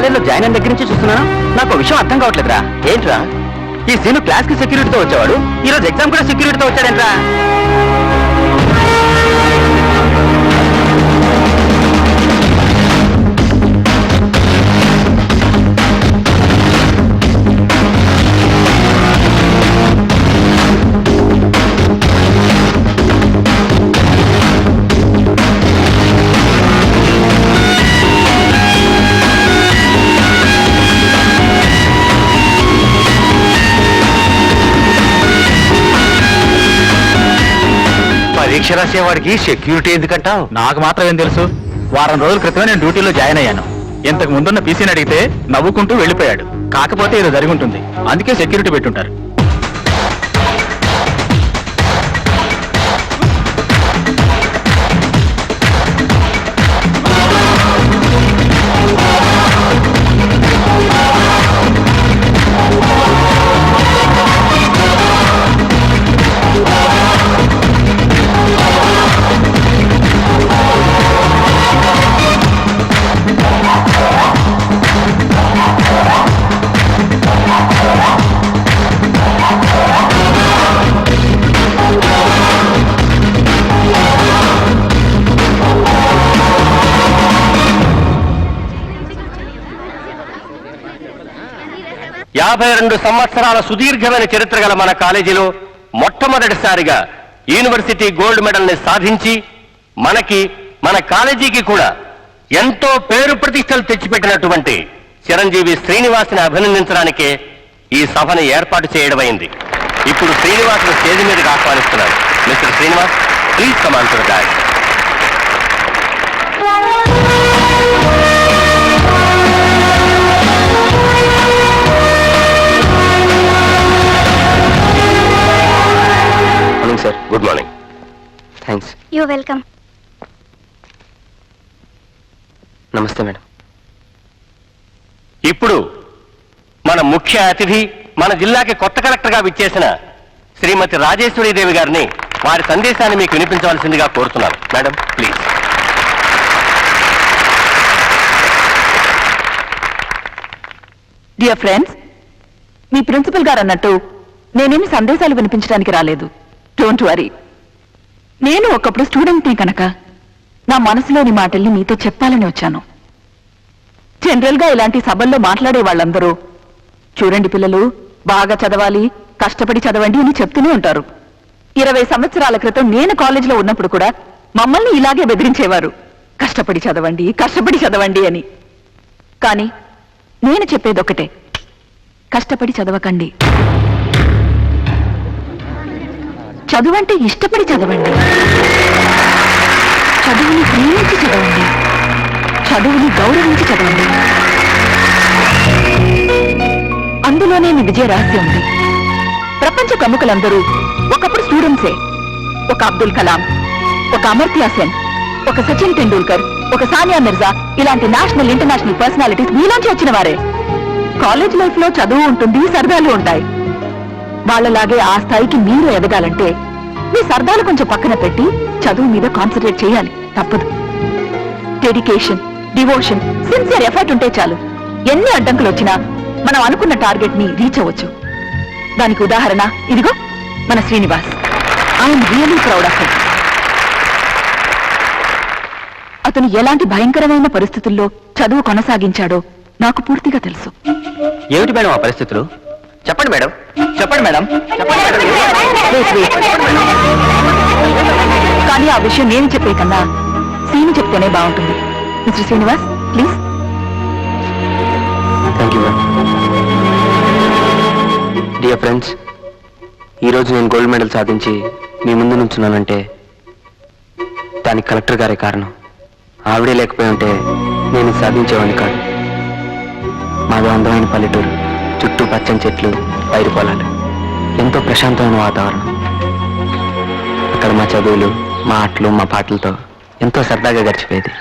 కాలేజీలో జాయిన్ అయిన దగ్గర నుంచి చూస్తున్నాను. నాకు విషయం అర్థం కావట్లేదురా. ఏంట్రా ఈ సీను క్లాస్ కి సెక్యూరిటీతో వచ్చేవాడు, ఈ రోజు ఎగ్జామ్ కూడా సెక్యూరిటీతో వచ్చాడేంట్రా? పరీక్ష రాసేవాడికి సెక్యూరిటీ ఎందుకంటావు? నాకు మాత్రం ఏం తెలుసు. వారం రోజుల క్రితమే నేను డ్యూటీలో జాయిన్ అయ్యాను. ఇంతకు ముందున్న పీసీని అడిగితే నవ్వుకుంటూ వెళ్ళిపోయాడు. కాకపోతే ఏదో జరిగి ఉంటుంది, అందుకే సెక్యూరిటీ పెట్టుంటారు. యాభై 52 సంవత్సరాల సుదీర్ఘమైన చరిత్ర గల మన కాలేజీలో మొట్టమొదటిసారిగా యూనివర్సిటీ గోల్డ్ మెడల్ ని సాధించి మన కాలేజీకి కూడా ఎంతో పేరు ప్రతిష్టలు తెచ్చిపెట్టినటువంటి చిరంజీవి శ్రీనివాస్ని అభినందించడానికే ఈ సభను ఏర్పాటు చేయడమైంది. ఇప్పుడు శ్రీనివాస్ను స్టేజ్ మీదకి ఆహ్వానిస్తున్నాను. Mister Srinivas, please come on to the dais. Sir, good morning. Thanks. You welcome. నమస్తే మేడం. ఇప్పుడు మన ముఖ్య అతిథి, మన జిల్లాకి కొత్త కలెక్టర్గా విచ్చేసిన శ్రీమతి రాజేశ్వరీదేవి గారిని వారి సందేశాన్ని మీకు వినిపించవలసిందిగా కోరుతున్నాను. Madam, please. డియర్ ఫ్రెండ్స్, మీ ప్రిన్సిపల్ గారు అన్నట్టు నేనేమి సందేశాలు వినిపించడానికి రాలేదు. Don't worry. నేను ఒకప్పుడు స్టూడెంట్ని కనుక నా మనసులోని మాటల్ని మీతో చెప్పాలని వచ్చాను. జనరల్ గా ఇలాంటి సభల్లో మాట్లాడే వాళ్ళందరూ చూడండి పిల్లలు, బాగా చదవాలి, కష్టపడి చదవండి అని చెప్తూనే ఉంటారు. 20 సంవత్సరాల క్రితం నేను కాలేజీలో ఉన్నప్పుడు కూడా మమ్మల్ని ఇలాగే బెదిరించేవారు, కష్టపడి చదవండి, కష్టపడి చదవండి అని. కానీ నేను చెప్పేదొక్కటే, కష్టపడి చదవకండి. చదువంటే ఇష్టపడి చదవండి, చదువుని ప్రేమించి చదవండి, చదువుని గౌరవించి చదవండి. అందులోనే మీ విజయ రహస్యం ఉంది. ప్రపంచ ప్రముఖులందరూ ఒకప్పుడు స్టూడెంట్సే. ఒక అబ్దుల్ కలాం, ఒక అమర్త్య సెన్, ఒక సచిన్ టెండూల్కర్, ఒక సానియా మిర్జా, ఇలాంటి నేషనల్ ఇంటర్నేషనల్ పర్సనాలిటీస్ మీలోంచి వచ్చిన వారే. కాలేజ్ లైఫ్ లో చదువు ఉంటుంది, సరదాలు ఉంటాయి. వాళ్ళలాగే ఆ స్థాయికి మీరు ఎదగాలంటే మీ సరదాలు కొంచెం పక్కన పెట్టి చదువు మీద కాన్సన్ట్రేట్ చేయాలి. తప్పదు. డెడికేషన్, డివోషన్, సిన్సియర్ ఎఫర్ట్ ఉంటే చాలు, ఎన్ని అడ్డంకులు వచ్చినా మనం అనుకున్న టార్గెట్ ని రీచ్ అవ్వచ్చు. దానికి ఉదాహరణ ఇదిగో మన Srinivas. I'm really proud of him. అతను ఎలాంటి భయంకరమైన పరిస్థితుల్లో చదువు కొనసాగించాడో నాకు పూర్తిగా తెలుసు. ఏమిటి మేడం ఆ పరిస్థితులు? చెప్పండి మేడం, చెప్పండి మేడం, చెప్పండి మేడం. కానీ ఆ విషయం నేను చెప్పే కన్నా సీని చెప్తేనే బాగుంటుంది. Mister Srinivas, please. Thank you madam. Dear friends, ఈరోజు నేను గోల్డ్ మెడల్ సాధించి మీ ముందు నుంచున్నానంటే దానికి కలెక్టర్ గారే కారణం. ఆవిడే లేకపోయి ఉంటే నేను సాధించేవాడిని కాదు. మాది అందమైన పల్లెటూరు, చుట్టూ పచ్చని చెట్లు, పైరు పొలాలు, ఎంతో ప్రశాంతమైన వాతావరణం. అక్కడ మా చదువులు, మా ఆటలు, మా పాటలతో ఎంతో సరదాగా గడిచిపోయేది.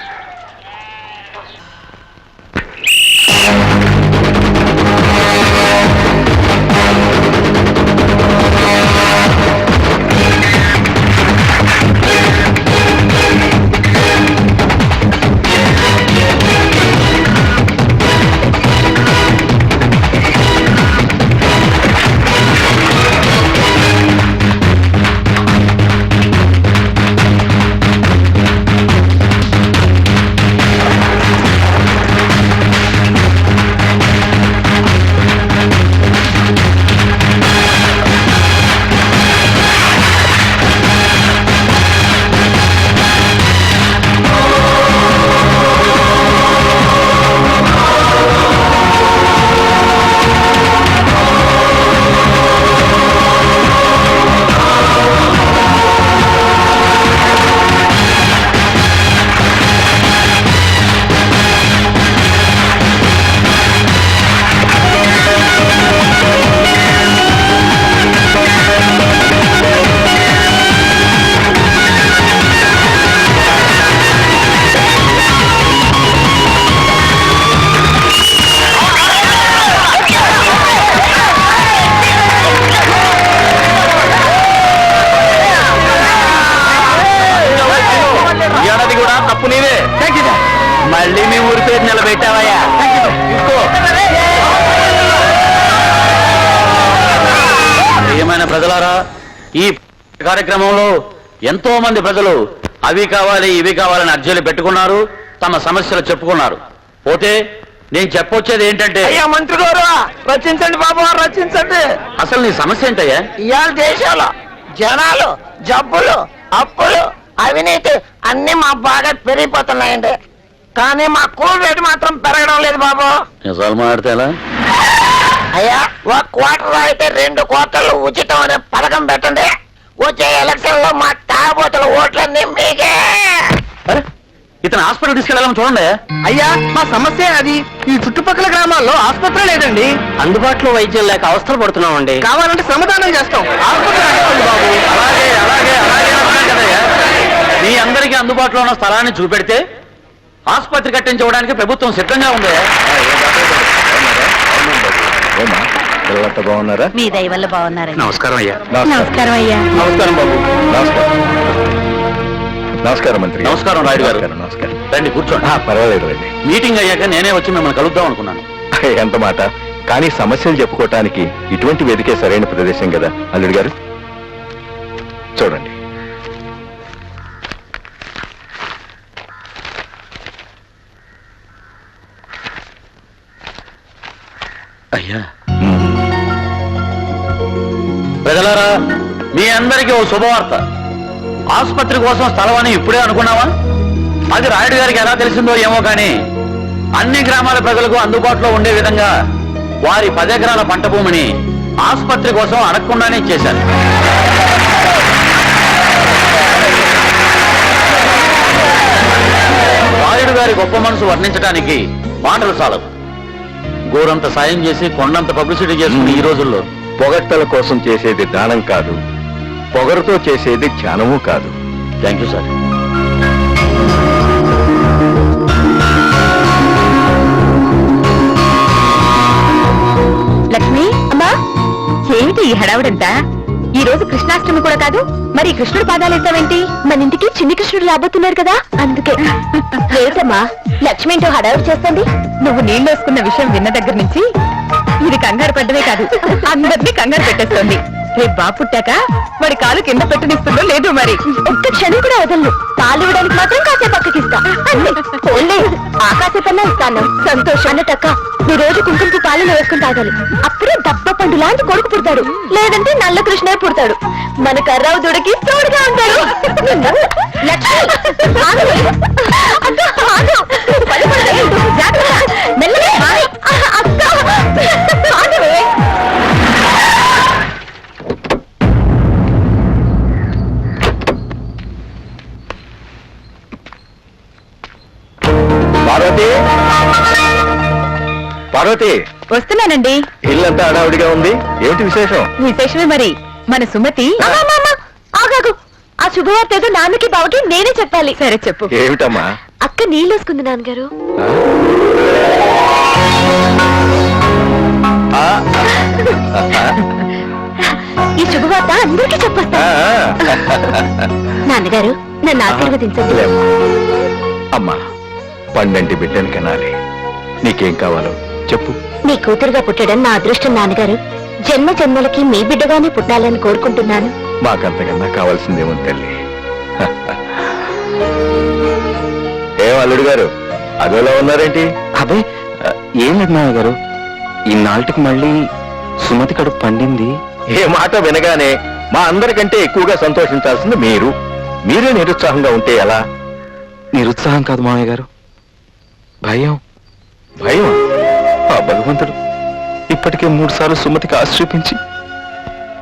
ప్రియమైన ప్రజలారా, ఈ కార్యక్రమంలో ఎంతో మంది ప్రజలు అవి కావాలి ఇవి కావాలని అర్జీలు పెట్టుకున్నారు, తమ సమస్యలు చెప్పుకున్నారు. పోతే నేను చెప్పొచ్చేది ఏంటంటే, అయ్యా మంత్రి గారు రచించండి బాబు, రచించండి. అసలు నీ సమస్య ఏంటయ్యా? ఇవాళ దేశంలో జనాలు జబ్బులు అప్పులు అవినీతి అన్ని మా బాగా పెరిగిపోతున్నాయండి. కానీ మా కూల్ రేటు మాత్రం పెరగడం లేదు బాబు. నిజాలు మాట్లాడితే ఎలా? అయ్యా ఒక క్వార్టర్ అయితే 2 క్వార్టర్లు ఉచితం అనే పథకం పెట్టండి. వచ్చే ఎలక్షన్ లో మా తాగబోతుల ఓట్లన్నీ మీకే. అరే, ఇతను హాస్పిటల్ తీసుకెళ్ళాలని చూడండి. అయ్యా మా సమస్య అది. ఈ చుట్టుపక్కల గ్రామాల్లో ఆసుపత్రి లేదండి. అందుబాటులో వైద్యం లేక అవస్థలు పడుతున్నామండి. కావాలంటే సమాధానం చేస్తాం. ఆసుపత్రి అడగండి బాబు. అలాగే అలాగే అలాగే అంటున్నాను కదయ్యా. మీ అందరికీ అందుబాటులో ఉన్న స్థలాన్ని చూపెడితే ఆసుపత్రి కట్టించడానికి ప్రభుత్వం సిద్ధంగా ఉంది. బాగున్నారా? మీ దయ వల్ల బాగున్నారండి. నమస్కారం అయ్యా. నమస్కారం అయ్యా. నమస్కారం బాబు. నమస్కారం మంత్రి. నమస్కారం రాయుడు గారు. నమస్కారం. రండి కూర్చోండి. పర్వాలేదు రండి. మీటింగ్ అయ్యాక నేనే వచ్చి మిమ్మల్ని కలుద్దాం అనుకున్నాను. ఎంత మాట. కానీ సమస్యలు చెప్పుకోవటానికి ఇటువంటి వేదికే సరైన ప్రదేశం కదా అల్లుడు గారు. చూడండి. అయ్యా ప్రజలారా, మీ అందరికీ ఓ శుభవార్త. ఆసుపత్రి కోసం స్థలం అని ఇప్పుడే అనుకున్నావా? అది రాయుడు గారికి ఎలా తెలిసిందో ఏమో కానీ అన్ని గ్రామాల ప్రజలకు అందుబాటులో ఉండే విధంగా వారి 10 ఎకరాల పంట భూమిని ఆసుపత్రి కోసం అడగకుండానే ఇచ్చేశారు. రాయుడు గారి గొప్ప మనసు వర్ణించడానికి మాటలు చాలవు. గోరంత సాయం చేసి కొండంత పబ్లిసిటీ చేసుకుని ఈ రోజుల్లో పొగట్టల కోసం చేసేది దానం కాదు, పొగరుతో చేసేది ధ్యానము కాదు. Thank you sir. లక్ష్మి అమ్మా, ఏమిటి ఈ హడావుడంతా? ఈ రోజు కృష్ణాష్టమి కూడా కాదు, మరి కృష్ణుడు పాదాలు వేస్తావేంటి? మన ఇంటికి చిన్ని కృష్ణుడు రాబోతున్నారు కదా, అందుకే. లేదమ్మా, లక్ష్మి ఏంటో హడావుడు చేస్తుంది. నువ్వు నీళ్ళు వేసుకున్న విషయం విన్న దగ్గర నుంచి ఇది కంగారు పడ్డమే కాదు, అందరినీ కంగారు పెట్టేస్తుంది. రేపు బాబు పుట్టాక వాడి కాలు కింద పెట్టనిస్తుందో లేదు మరి. ఒక్క క్షణం కూడా వదలను. పాలు ఇవ్వడానికి మాత్రం కాసేపు పక్కకిస్తా. ఆ కాసేపన్నా ఇస్తాను. సంతోషం అన్నట్టక్క, ఈ రోజు కుంకుమకు పాలు వేసుకుని తాగాలి. అప్పుడే దబ్బ పండు లాంటి కొడుకు పుడతాడు, లేదంటే నల్ల కృష్ణే పుడతాడు. మన కర్రావు దుడికి తోడుగా ఉంటాడు. లక్ష్మి, ఆగు. అక్క, ఆగు. పళ్ళు పడతాయి. జాగ్రత్త. మెల్లగా. అక్క, ఆగవే. పార్వతి, పార్వతి, వస్తున్నానండి. ఇల్లంతా హడావుడిగా ఉంది. ఏమిటి విశేషం? విశేషమే మరి. మన సుమతి. ఆగాగు. ఆ శుభవార్త ఏదో నాన్నకి బావకి నేనే చెప్పాలి. సరే చెప్పు. ఏమిటమ్మా? అక్క నీళ్ళు వేసుకుంది నాన్నగారు. ఈ శుభవార్త అందరికీ చెప్పొస్తా. నాన్నగారు నన్ను ఆశీర్వదించండి. లేమ్మా. అమ్మా, పండంటి బిడ్డని కనాలి. నీకేం కావాలో చెప్పు. మీ కూతురుగా పుట్టడం నా అదృష్టం నాన్నగారు. జన్మ జన్మలకి మీ బిడ్డగానే పుట్టాలని కోరుకుంటున్నాను. మాకంతకన్నా కావాల్సిందేమో తల్లి. ఏం అల్లుడు గారు అదోలా ఉన్నారేంటి? అబ్బాయి, ఏం లేదు మామయ్య గారు, ఇన్నాళ్ళకి మళ్ళీ సుమతి కడుపు పండింది. ఏ మాట వినగానే మా అందరికంటే ఎక్కువగా సంతోషించాల్సింది మీరు. మీరే నిరుత్సాహంగా ఉంటే ఎలా? నిరుత్సాహం కాదు మామయ్య గారు, భయం. భయం? ఆ భగవంతుడు ఇప్పటికే 3 సార్లు సుమతికి ఆశ్రయించి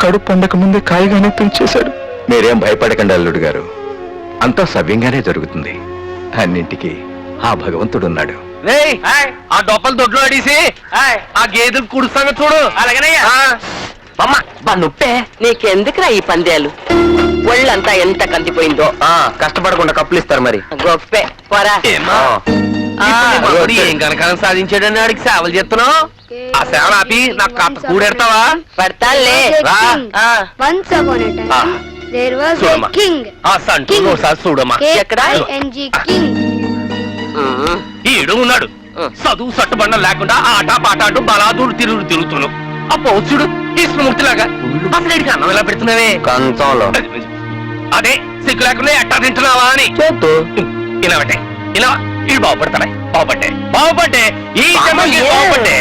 కడుపు పండక ముందే కాయగానే పెంచేశాడు. మీరేం భయపడకండి అల్లుడు గారు, అంతా సవ్యంగానే జరుగుతుంది. అన్నింటికి ఆ భగవంతుడున్నాడు. ఆ డొప్పలు దొడ్లో అడిసి ఆ గేదెలు కుడుస్తాను చూడు. అలాగేనయ్యా. నుప్పే నీకెందుకురా ఈ పందేలు? ఒళ్ళంతా ఎంత కందిపోయిందో. కష్టపడకుండా కప్పులు ఇస్తారు మరి. గొప్పే పోరా. ఏం కనకాలం సాధించాడని వాడికి సేవలు చేస్తున్నావు. ఆ సేవలు ఆపి నాకు కాస్త కూడెడతావా? పడతాలే. Once upon a time, there was చూడమ్మా. a king. ఆ సంటూ ఒకసారి చూడమ్మా. K-I-N-G, king. ఈడు ఉన్నాడు, చదువు సట్టుబండం లేకుండా ఆట పాట అంటూ బలాదూరు తిరుగుతున్నావు. అబ్బో చూడు కృష్ణమూర్తిలాగా అసలు ఎడికి అన్నం ఎలా పెడుతున్నావే కంచంలో అదే సిగ్గు లేకుండా ఎట్టా తింటున్నావా అని చేత్తు ఇలా పెట్టే ఇలా ఇది బాగుపట్టే ఈ జన్మకి బాగుపట్టే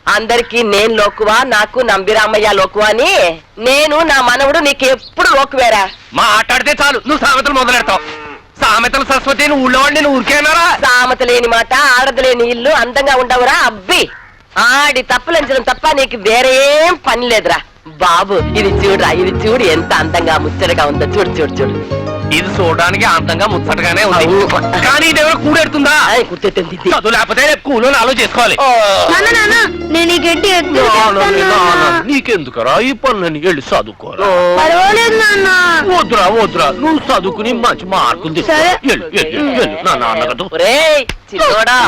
అందరికి నేను లోకువా నాకు నంబిరామయ్య లోకువా అని నేను నా మనవడు నీకెప్పుడు లోకువేరా మాట్లాడితే చాలు నువ్వు సామెతలు మొదలెడతావు సామెతలు సరస్వతి నువ్వు ఊళ్ళో వాడిని నువ్వు ఊరికేనారా సామత లేని మాట ఆడదు లేని ఇల్లు అందంగా ఉండవురా అబ్బి ఆడి తప్పులంచడం తప్ప నీకు వేరే ఏం పని లేదురా బాబు ఇది చూడురా ఇది చూడు ఎంత అందంగా ముచ్చటగా ఉందో చూడు చూడు చూడు ఇది చూడడానికి అంతంగా ముచ్చటగానే ఉంది అవును. కానీ ఇది ఎవరు కూడెడుతుందా కూర్చోటంది చదువు లేకపోతే కూలో నాలో చేసుకోవాలి నాన్న నాన్న నేను ఈ గడ్డి నీకెందుకరా ఈ పనులని వెళ్ళి చదువుకోరా పర్వాలేదు నాన్న వద్దురా వద్దురా నువ్వు చదువుకుని మంచి మార్కులు తీసుకో. సరే. వెళ్ళు, వెళ్ళు, వెళ్ళు. నా నాన్న కదా ఒరేయ్ చిన్నోడా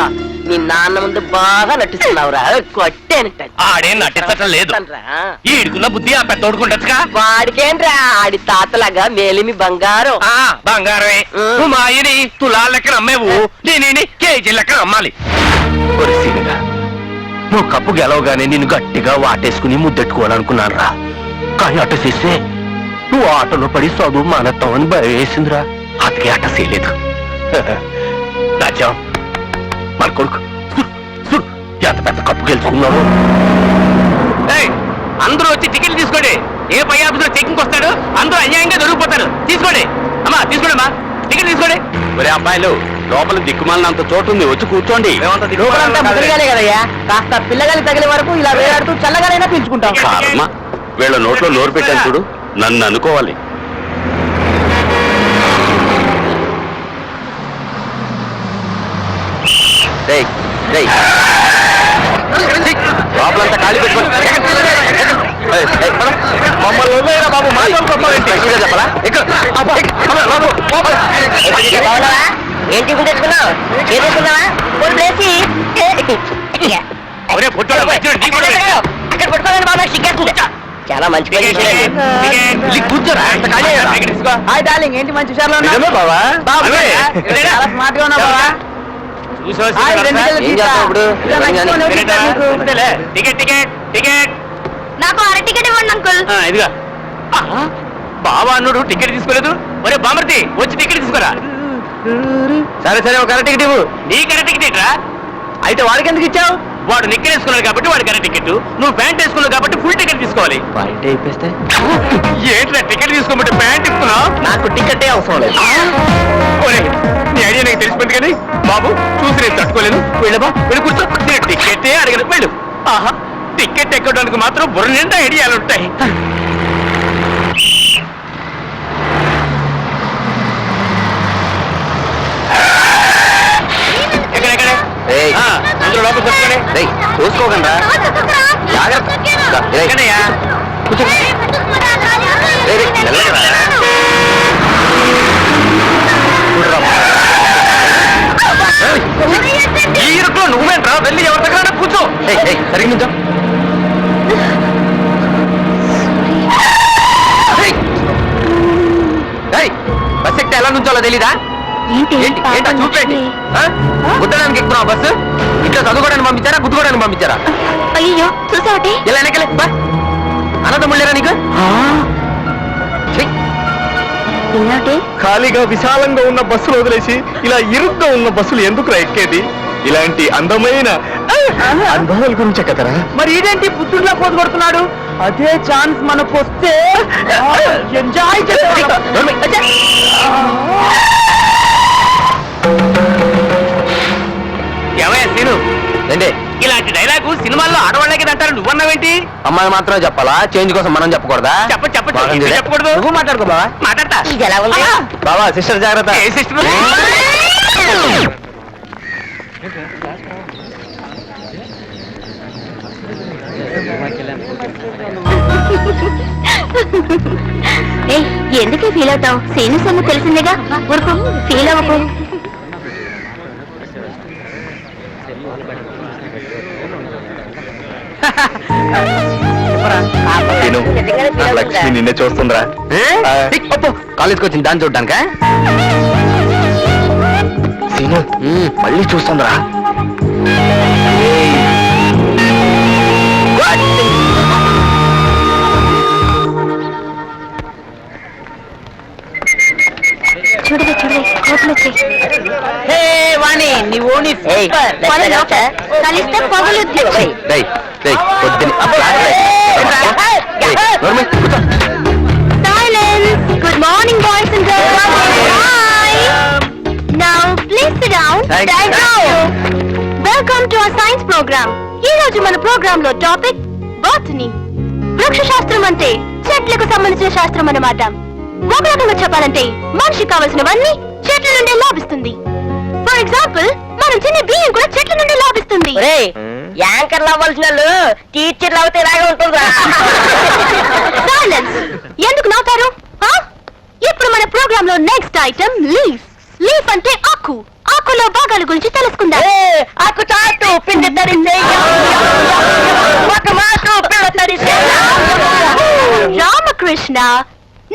నీ నాన్న ముందు బాగా నటిస్తున్నావురా కొట్టేనట ఆడే నటించటం లేదు ఈడుకున్న బుద్ధి ఆ పెద్ద ఓడుకుంటచ్చుగా వాడికేంట్రా ఆడి తాతలాగా మేలిమి బంగారం బంగారమే నువ్వు మా ఆయని తులాల లెక్కన అమ్మేవు దీనిని కేజీ లెక్కన అమ్మాలి ఒరిసిగా నువ్వు కప్పు గెలవగానే నిన్ను గట్టిగా వాటేసుకుని ముద్దెట్టుకోవాలనుకున్నాను రా కానీ అట్ట చేస్తే నువ్వు ఆటలో పడి చదువు మానత్తావని భయం వేసిందిరా అతకే అట్ట చేయలేదు రాజ్యం మన కొడుకు చూడు ఎంత పెద్ద కప్పు గెలుచుకున్నావు అందరూ వచ్చి టికెట్లు తీసుకోండి ఏ పై ఆఫీసులో చెకింగ్ వస్తాడు అందరూ అన్యాయంగా దొరికిపోతారు తీసుకోండి అమ్మా తీసుకోండి అమ్మా టికెట్ తీసుకోండి ఒరే అబ్బాయిలు లోపల దిక్కుమాలినంత చోటు ఉంది వచ్చి కూర్చోండి లోపలంతా ముదిరిగానే కదయ్యా కాస్త పిల్లగాలి తగిలే వరకు ఇలా వేలాడుతూ చల్లగానైనా పీల్చుకుంటాం కర్మ. వీళ్ళ నోట్లో నోరు పెట్టాను చూడు నన్ను అనుకోవాలి లోపలంతా ఖాళీ పెట్టుకోండి మమ్మల్ని వదిలేయరా బాబు మా చెప్పాలా బాగున్నావా? ఏం టిఫిన్ తెచ్చుకున్నావు ఏం తెచ్చుకున్నావా ఫోన్ ప్లేసి అవరే పొట్టాడు అక్కడ పట్టుకోవాలని బాబా సిగ్గేస్తుంది చాలా మంచి పని చేశారండి. కూర్చోరా హాయ్ డార్లింగ్ ఏంటి మంచి విషయాలు నిజమే బావా చాలా స్మార్ట్ గా ఉన్నావు బాబా ఏం చేస్తావు ఇప్పుడు టికెట్ టికెట్ టికెట్ నాకు అర టికెట్ ఇవ్వండి అంకుల్ ఇదిగా బాబా అన్నుడు టికెట్ తీసుకోలేదు ఒరే బామర్తి వచ్చి టికెట్ తీసుకోరా సరే సరే ఒక టికెట్ ఇవ్వు నీ కరెక్ట్ టికెట్ రా అయితే వాడికి ఎందుకు ఇచ్చావు వాడు నిక్కర్ వేసుకున్నాడు కాబట్టి వాడి కరెక్ట్ టికెట్ నువ్వు ప్యాంట్ వేసుకున్నావు కాబట్టి ఫుల్ టికెట్ తీసుకోవాలి పాయింట్ అయిపోతే ఏంట్రా టికెట్ తీసుకోమంటే ప్యాంట్ ఇస్తున్నావు నాకు టికెటే అవసరం లేదు ఒరే నీ ఐడియా నాకు తెలిసిపోయింది కానీ బాబు చూసి నేను తట్టుకోలేను వెళ్ళబా వెళ్ళి కూర్చో నేను టికెటే అడిగాను వెళ్ళు ఆహా టికెట్ ఎక్కడానికి మాత్రం బుర్ర నిండా ఐడియాలు ఉంటాయి ఎక్కడెక్కడ ఏయ్. అందరూ లోపల కూర్చోండి చూసుకోకండి జాగ్రత్త ఎక్కడయ్యా ఈ ఇరుకులో నువ్వేంట్రా వెళ్ళి ఎవరి దగ్గర కూర్చో సరిగ్గా నుంచో బస్ ఎక్కితే ఎలా నుంచోలో తెలీదా ఏంటి ఏంటో చూపేంటి గుద్దడానికి ఎక్కుతున్నావు బస్సు ఇంట్లో చదువుకోవడానికి పంపించారా గుద్దుకోవడానికి పంపించారా అయ్యో చూసావటి ఇలా వెనకలే బా అన్నదమ్ముళ్ళేరా నీకు ఛీ, ఏమిటి ఖాళీగా విశాలంగా ఉన్న బస్సులు వదిలేసి ఇలా ఇరుగ్గా ఉన్న బస్సులు ఎందుకు ఎక్కేది ఇలాంటి అందమైన అనుభవాల గురించే కదరా మరి ఇదేంటి పుత్తూరులో పోతు కొడుతున్నాడు అదే ఛాన్స్ మనకు వస్తే ఎంజాయ్ ఏమయ్యా సీను ఏంటి ఇలాంటి డైలాగు సినిమాల్లో ఆడవాళ్ళకి అంటారు నువ్వన్నావేంటి అమ్మాయి మాత్రమే చెప్పాలా చేంజ్ కోసం మనం చెప్పకూడదా చెప్ప బాగుంది. చెప్పకూడదు నువ్వు మాట్లాడుకో బావా మాట్లాడతా ఇది ఎలా ఉంది బావా సిస్టర్ జాగ్రత్త ఏ సిస్టర్ ఎందుకే ఫీల్ అవుతావు సీనియర్స్ అన్న తెలిసిందేగా ఊరుకో ఫీల్ అవ్వకు నేను నా లక్ష్మి నిన్నే చూస్తుందిరా కాలేజ్కి వచ్చింది దాన్ని చూడ్డానిక సీను మళ్ళీ చూస్తుందిరా కలిస్తే పగులుద్ది. రేయ్, రేయ్, పొద్దున్న Silence. Good morning, boys and girls. Hi. Now, please sit down. Thank Thank you. you. Welcome to our science program. ఈ రోజు మన ప్రోగ్రామ్ లో టాపిక్ బాటనీ. వృక్ష శాస్త్రం అంటే చెట్లకు సంబంధించిన శాస్త్రం అన్నమాట. ఒక రకంగా చెప్పాలంటే మనిషికి కావలసినవన్నీ చెట్ల నుండి లాభిస్తుంది. ఫర్ ఎగ్జాంపుల్, మనం తినే బియ్యం కూడా చెట్ల నుండి లాభిస్తుంది. యాంకర్లు అవ్వాల్సిన వాళ్ళు టీచర్లు అవుతే ఇలాగే ఉంటుందా? సైలెన్స్. ఎందుకు నవ్వుతారు? ఆ? ఇప్పుడు మన ప్రోగ్రామ్ లో నెక్స్ట్ ఐటమ్ లీఫ్. లీఫ్ అంటే ఆకు. ఆకులో భాగాల గురించి తెలుసుకుందాం. ఆకు చాటు పిండి తరిసే ఒక మాకు పిల్ల తరిసే. రామకృష్ణ,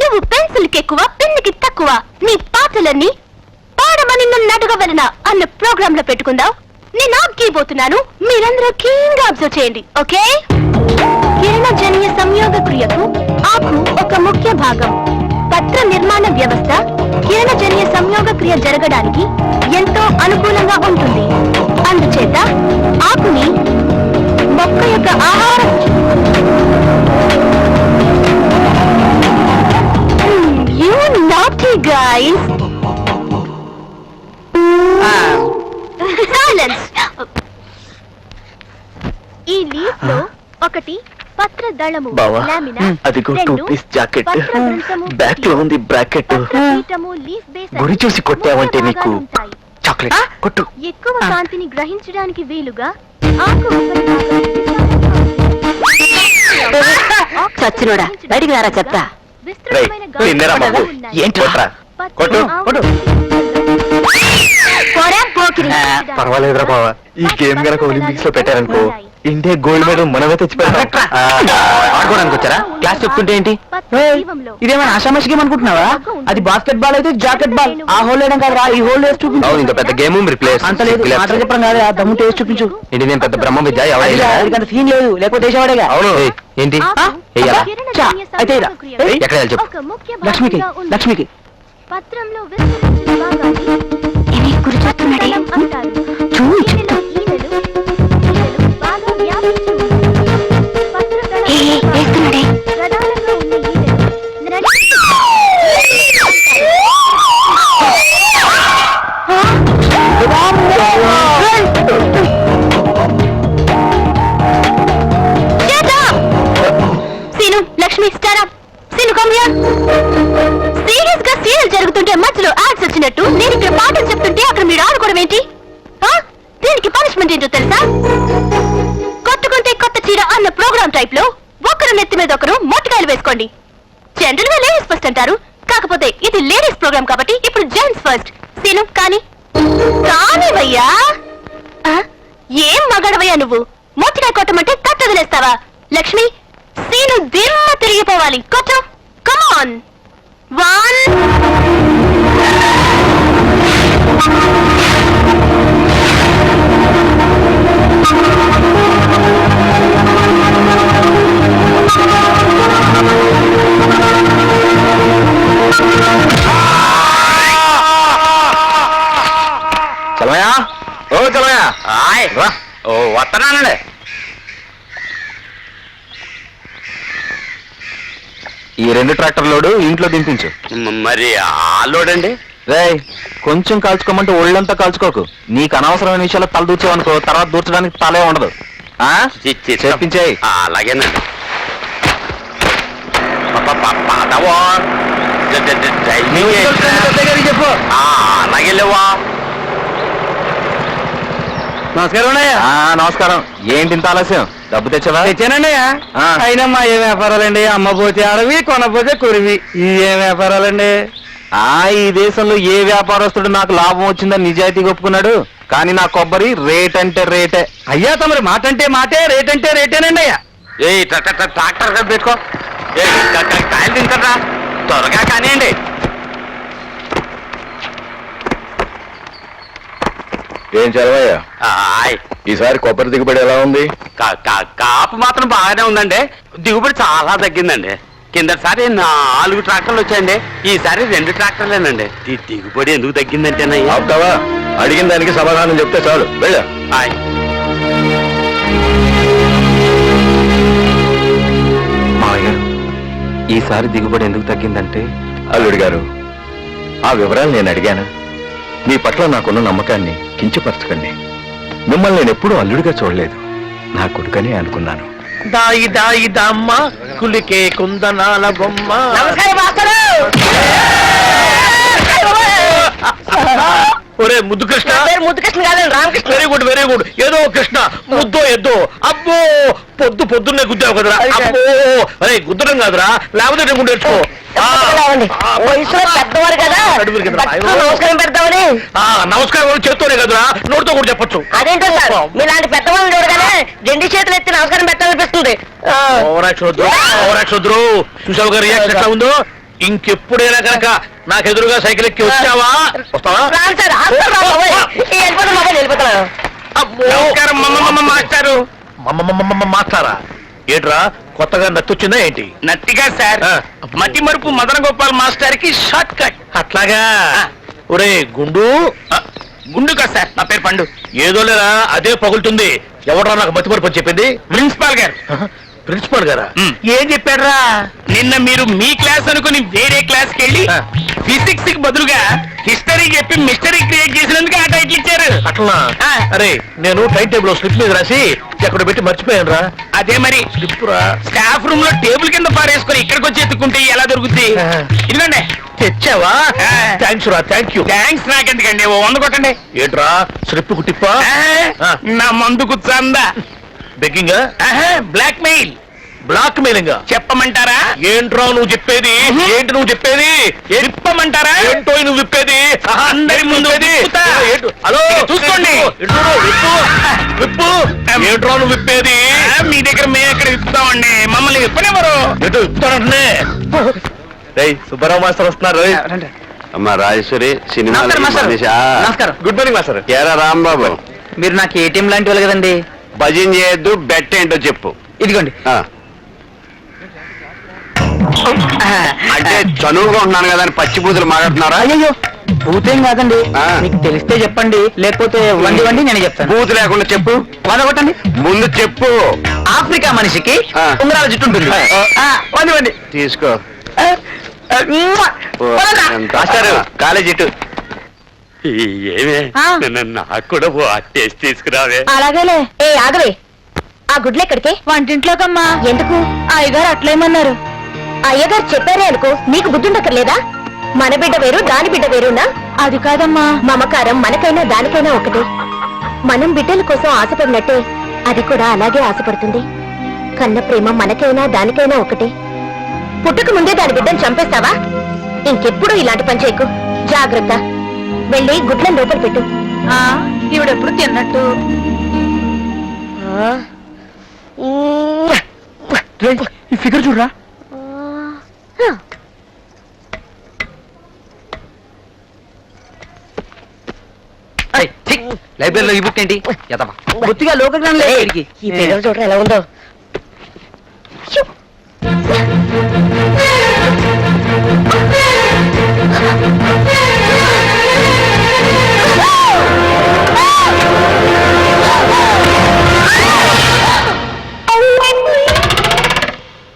నువ్వు పెన్సిల్ కి ఎక్కువ, పెన్నుకి తక్కువ. నీ పాటలన్నీ పాడమని నన్ను అడగవలన అన్న ప్రోగ్రామ్ లో పెట్టుకుందాం. నేను ఆగిపోతున్నాను, మీరందరూ కీన్ గా అబ్జర్వ్ చేయండి. ఓకే? కిరణజన్య సంయోగ క్రియకు ఆకు ఒక ముఖ్య భాగం. పత్ర నిర్మాణ వ్యవస్థ కిరణజన్య సంయోగ క్రియ జరగడానికి ఎంతో అనుకూలంగా ఉంటుంది. అందుచేత ఆకుని మొక్క యొక్క ఆహారం. You naughty guys. Silence. ఈ లీఫ్ లో ఒకటి పత్ర దళము, బావా, లామినా, అదిగో రెండు 2 పీస్ జాకెట్. పత్ర వృంతము, బ్యాక్ లో ఉంది బ్రాకెట్. పత్రపీఠము, లీఫ్ బేస్ అని గురి చూసి కొట్టావంటే ముఖ్య నీకు భాగాలు ఉంటాయి. చాక్లెట్ కొట్టు. ఎక్కువ కాంతిని గ్రహించడానికి వీలుగా ఆకు చచ్చినోడా, బయటికి రారా చెప్తా. విస్తృతమైన రేయ్, తిన్నరా బాబు? గాలులు ఉన్నాయి. ఏంటి కొట్రా? పత్రం కొట్టు, ఆకు కొట్టు. పోరా, పోకిరి. పర్వాలేదురా బావా, ఈ గేమ్ గనక ఒలింపిక్స్ లో పెట్టారనుకో, ఇండియా గోల్డ్ మెడల్ మనమే తెచ్చిపెడతాం. ఆడుకోవడానికి వచ్చారా? క్లాస్ చెప్తుంటే ఏంటి? ఇదేమైనా ఆషామాషి గేమ్ అనుకుంటున్నావా? అది బాస్కెట్ బాల్ అయితే జాకెట్ బాల్. ఆ హోల్ వేయడం కాదురా, ఈ హోల్ వేసి చూపించు. అవును, ఇంత పెద్ద గేమ్ రిప్లేస్ అంత లేదు, మాటలు చెప్పడం కాదు, ఆ దమ్ము టేస్ట్ చూపించు. ఏంటి, నేను పెద్ద బ్రహ్మ విద్య ఎవరైనా? అంత సీన్ లేదు, లేకపోతే వేసేవాడేగా. అవును. ఏయ్, ఏంటి వెయ్యాలా? చా, అయితే ఇలా. ఏయ్, ఎక్కడ వెళ్ళి చెప్పు. లక్ష్మికి, లక్ష్మికి. పత్రంలో విస్తరించిన భాగాన్ని గురిచేస్తున్నాడే అంటారు. చూడు, ఈనెలు బాగా వ్యాపించి ఉన్నాయి. పత్రదళం వేస్తున్నాడే. ప్రధానంగా ఉన్న ఈనెలు Seenu, Lakshmi, star Seenu, come here. Serious గా సీరియల్ జరుగుతుంటే మధ్యలో యాడ్స్ వచ్చినట్టు నేను ఇక్కడ పాటలు చెప్తుంటే అక్కడ మీరు ఆడుకోవడం ఏంటి? దీనికి పనిష్మెంట్ ఏంటో తెలుసా? కొట్టుకుంటే కొత్త చీర అన్న ప్రోగ్రామ్ టైప్ లో ఒకరు నెత్తి మీద ఒకరు మొట్టకాయలు వేసుకోండి. జనరల్ గా లేడీస్ ఫస్ట్ అంటారు, కాకపోతే ఇది లేడీస్ ప్రోగ్రామ్ కాబట్టి ఇప్పుడు జెంట్స్ ఫస్ట్. సీను, కానీ కానివయ్యా. ఏం మగడవయ్యా నువ్వు? మొట్టకాయ కొట్టమంటే కట్ట వదిలేస్తావా? లక్ష్మి, సీను దిమ్మ తిరిగిపోవాలి. కొట్టు, కమ్ ఆన్. 1 చలమయా, ఓ చలమయా, రా. ఓ వస్తున్నానండి. ఈ 2 ట్రాక్టర్ లోడు ఇంట్లో దింపించు. మరి ఆ లోడ్ అండి? రేయ్, కొంచెం కాల్చుకోమంటే ఒళ్ళంతా కాల్చుకోకు. నీకు అనవసరమైన విషయాలు తల దూర్చావనుకో, తర్వాత దూర్చడానికి తలే ఉండదు. చెప్పించేయి. అలాగేనండి. చెప్పు. అలాగే లేవా? నమస్కారం అన్నయ్య. నమస్కారం. ఏంటి ఇంత ఆలస్యం? డబ్బు తెచ్చావా? తెచ్చానండి. ఆ. అయినా మా ఏ వ్యాపారాలండి? అమ్మపోతే అడవి, కొనపోతే కురివి. ఈ ఏ వ్యాపారాలండి? ఈ దేశంలో ఏ వ్యాపారస్తుడు నాకు లాభం వచ్చిందని నిజాయితీగా ఒప్పుకున్నాడు? కానీ నా కొబ్బరి రేట్ అంటే రేటే. అయ్యా, తమరి మాట అంటే మాటే, రేట్ అంటే రేటేనండి అయ్యా. ఏ ట్రాక్టర్ పెట్టుకో. కాయలు తింటారా? త్వరగా కానివ్వండి. ఏం చలవయ్యా, ఆయ్, ఈసారి కొబ్బరి దిగుబడి ఎలా ఉంది? కాపు మాత్రం బాగానే ఉందండి. దిగుబడి చాలా తగ్గిందండి. కిందసారి 4 ట్రాక్టర్లు వచ్చాయండి, ఈసారి 2 ట్రాక్టర్లేనండి. దిగుబడి ఎందుకు తగ్గిందంటేనయ్యా? అవుతావా? అడిగిన దానికి సమాధానం చెప్తే చాలు, వెళ్ళ. మావయ్య గారు, ఈసారి దిగుబడి ఎందుకు తగ్గిందంటే అల్లుడి గారు, ఆ వివరాలు నేను అడిగాను. మీ పట్ల నాకున్న నమ్మకాన్ని కించపరచకండి. మిమ్మల్ని నేను ఎప్పుడూ అల్లుడిగా చూడలేదు, నా కొడుకని అనుకున్నాను. దాయి దాయి దమ్మ కులికే కుందనాల బొమ్మ. నమస్కారం మాస్టరు. ఒరే ముద్దు కృష్ణ. నా పేరు ముద్దుకృష్ణ కాదండి, Ramakrishna. Very good very good. ఏదో కృష్ణ ముద్దో ఎద్దో. అబ్బో పొద్దున్నే గుద్దావు కదరా. అబ్బో అరే గుద్దడం కాదురా, లేకపోతే నేను గుండెట్టుకో. వయసులో పెద్దవారు కదా, నమస్కారం పెడతామని. నమస్కారం చేత్తోనే కదరా, నోటితో కూడా చెప్పొచ్చు. అదేంటో సార్, మీలాంటి పెద్దవాళ్ళు చూడగానే రెండు చేతులు ఎత్తి నమస్కారం పెట్టాలనిపిస్తుంది. ఓవరాక్షోద్రు చూసావు గారు రియాక్షన్ ఎట్లా ఉందో. ఇంకెప్పుడైనా కనుక నాకు ఎదురుగా సైకిల్ ఎక్కి వచ్చావా? వస్తావా? రాను సార్, అస్సలు రాను. వెళ్ళిపోతాను మొబైల్, వెళ్ళిపోతాను. నమస్కారం మాస్టారు. మాట్లారా ఏంట్రా, కొత్తగా నచ్చొచ్చిందా ఏంటి? నట్టిగా సార్, మతి మరుపు మదన గోపాల్ మాస్టర్ కి షార్ట్ కట్. అట్లాగా. ఒరే గుండు. గుండుగా సార్, నా పేరు పండు. ఏదో లేరా, అదే పగులుతుంది. ఎవడరా నాకు మతి మరుపు అని చెప్పింది? ప్రిన్సిపాల్ గారు. ప్రిన్సిపాల్ గారా? మ్. ఏం చెప్పాడ్రా? నిన్న మీరు మీ క్లాస్ అనుకుని వేరే క్లాస్ కి వెళ్ళి ఫిజిక్స్ కి బదులుగా హిస్టరీ చెప్పి మిస్టరీ క్రియేట్ చేసినందుకు ఆ టైటిల్ ఇచ్చారు. అట్లా? అరే నేను టైం టేబుల్ స్లిప్ మీద రాసి ఎక్కడ పెట్టి మర్చిపోయాను రా. అదే మరి స్లిప్ రా. స్టాఫ్ రూమ్ లో టేబుల్ కింద పారేసుకొని ఇక్కడికి వచ్చి ఎత్తుకుంటే ఎలా దొరుకుతుంది? ఇదిగోండి. తెచ్చావా? థ్యాంక్స్ రా, థ్యాంక్ యూ. థ్యాంక్స్ నాకెందుకండి, ఓ 100 కొట్టండి. ఏంట్రా స్లిప్ కు టిప్పా? నా మందుకు చందా. Begging? Blackmail. Blackmailing? చెప్పమంటారా? ఏంట్రా నువ్వు చెప్పేది? ఏంటి నువ్వు చెప్పేది? చెప్పమంటారా? ఏంటో నువ్వు విప్పేది? అందరి ముందు విప్పుతా. హలో చూసుకోండి. విప్పు. ఏంట్రా నువ్వు విప్పేది? మీ దగ్గర మేము ఎక్కడ విప్పుతామండి, మమ్మల్ని విప్పనివ్వరు. ఏంటో విప్పుతానంటే. సుబ్బారావు మాస్టర్ వస్తున్నారు. అమ్మా రాజేశ్వరి, సినిమా నమస్కారం. Good morning master. కేరా రాంబాబు, మీరు నాకు ఏటీఎం లాంటి వాళ్ళు కదండి. భజన చేయొద్దు, బెట్ ఏంటో చెప్పు. ఇదిగోండి. అంటే చనువుగా ఉన్నాను కదా అని పచ్చి బూతులు మాట్లాడుతున్నారా? అయ్యో భూతేం కాదండి, ఆ. మీకు తెలిస్తే చెప్పండి, లేకపోతే వండి నేను చెప్తాను. బూతు లేకుండా చెప్పు. వదగొట్టండి. ముందు చెప్పు. ఆఫ్రికా మనిషికి ఆ. ఉంగరాల జుట్టు ఉంటుంది. వండి. తీసుకో. ఎంత? మాస్టారు, కాలేజ్ ఇటు. ఏమే ఆ. నాకు కూడా టేస్ట్ తీసుకురావే. అలాగేలే. ఏ ఆగవే, ఆ గుడ్లు ఎక్కడికి? వంటింట్లోకమ్మా. ఎందుకు? అయ్యగారు అట్లేమన్నారు. అయ్యగారు చెప్పారే అనుకో, నీకు బుద్ధుండక్కర్లేదా? మన బిడ్డ వేరు, దాని బిడ్డ వేరునా? అది కాదమ్మా. మమకారం మనకైనా దానికైనా ఒకటే. మనం బిడ్డల కోసం ఆశపడినట్టే అది కూడా అలాగే ఆశపడుతుంది. కన్న ప్రేమ మనకైనా దానికైనా ఒకటే. పుట్టక ముందే దాని బిడ్డను చంపేస్తావా? ఇంకెప్పుడు ఇలాంటి పని చేయకు. జాగ్రత్త. వెళ్ళి గుడ్లను లోపల పెట్టు. ఈవిడెప్పుడు తిన్నట్టు. ఈ ఫిగర్ చూడరా. లైబ్రరీలో ఈ బుక్ ఏంటి? బొత్తిగా లోక జ్ఞానం లేదు వీడికి. ఈ పేరు చూడరా ఎలా ఉందో.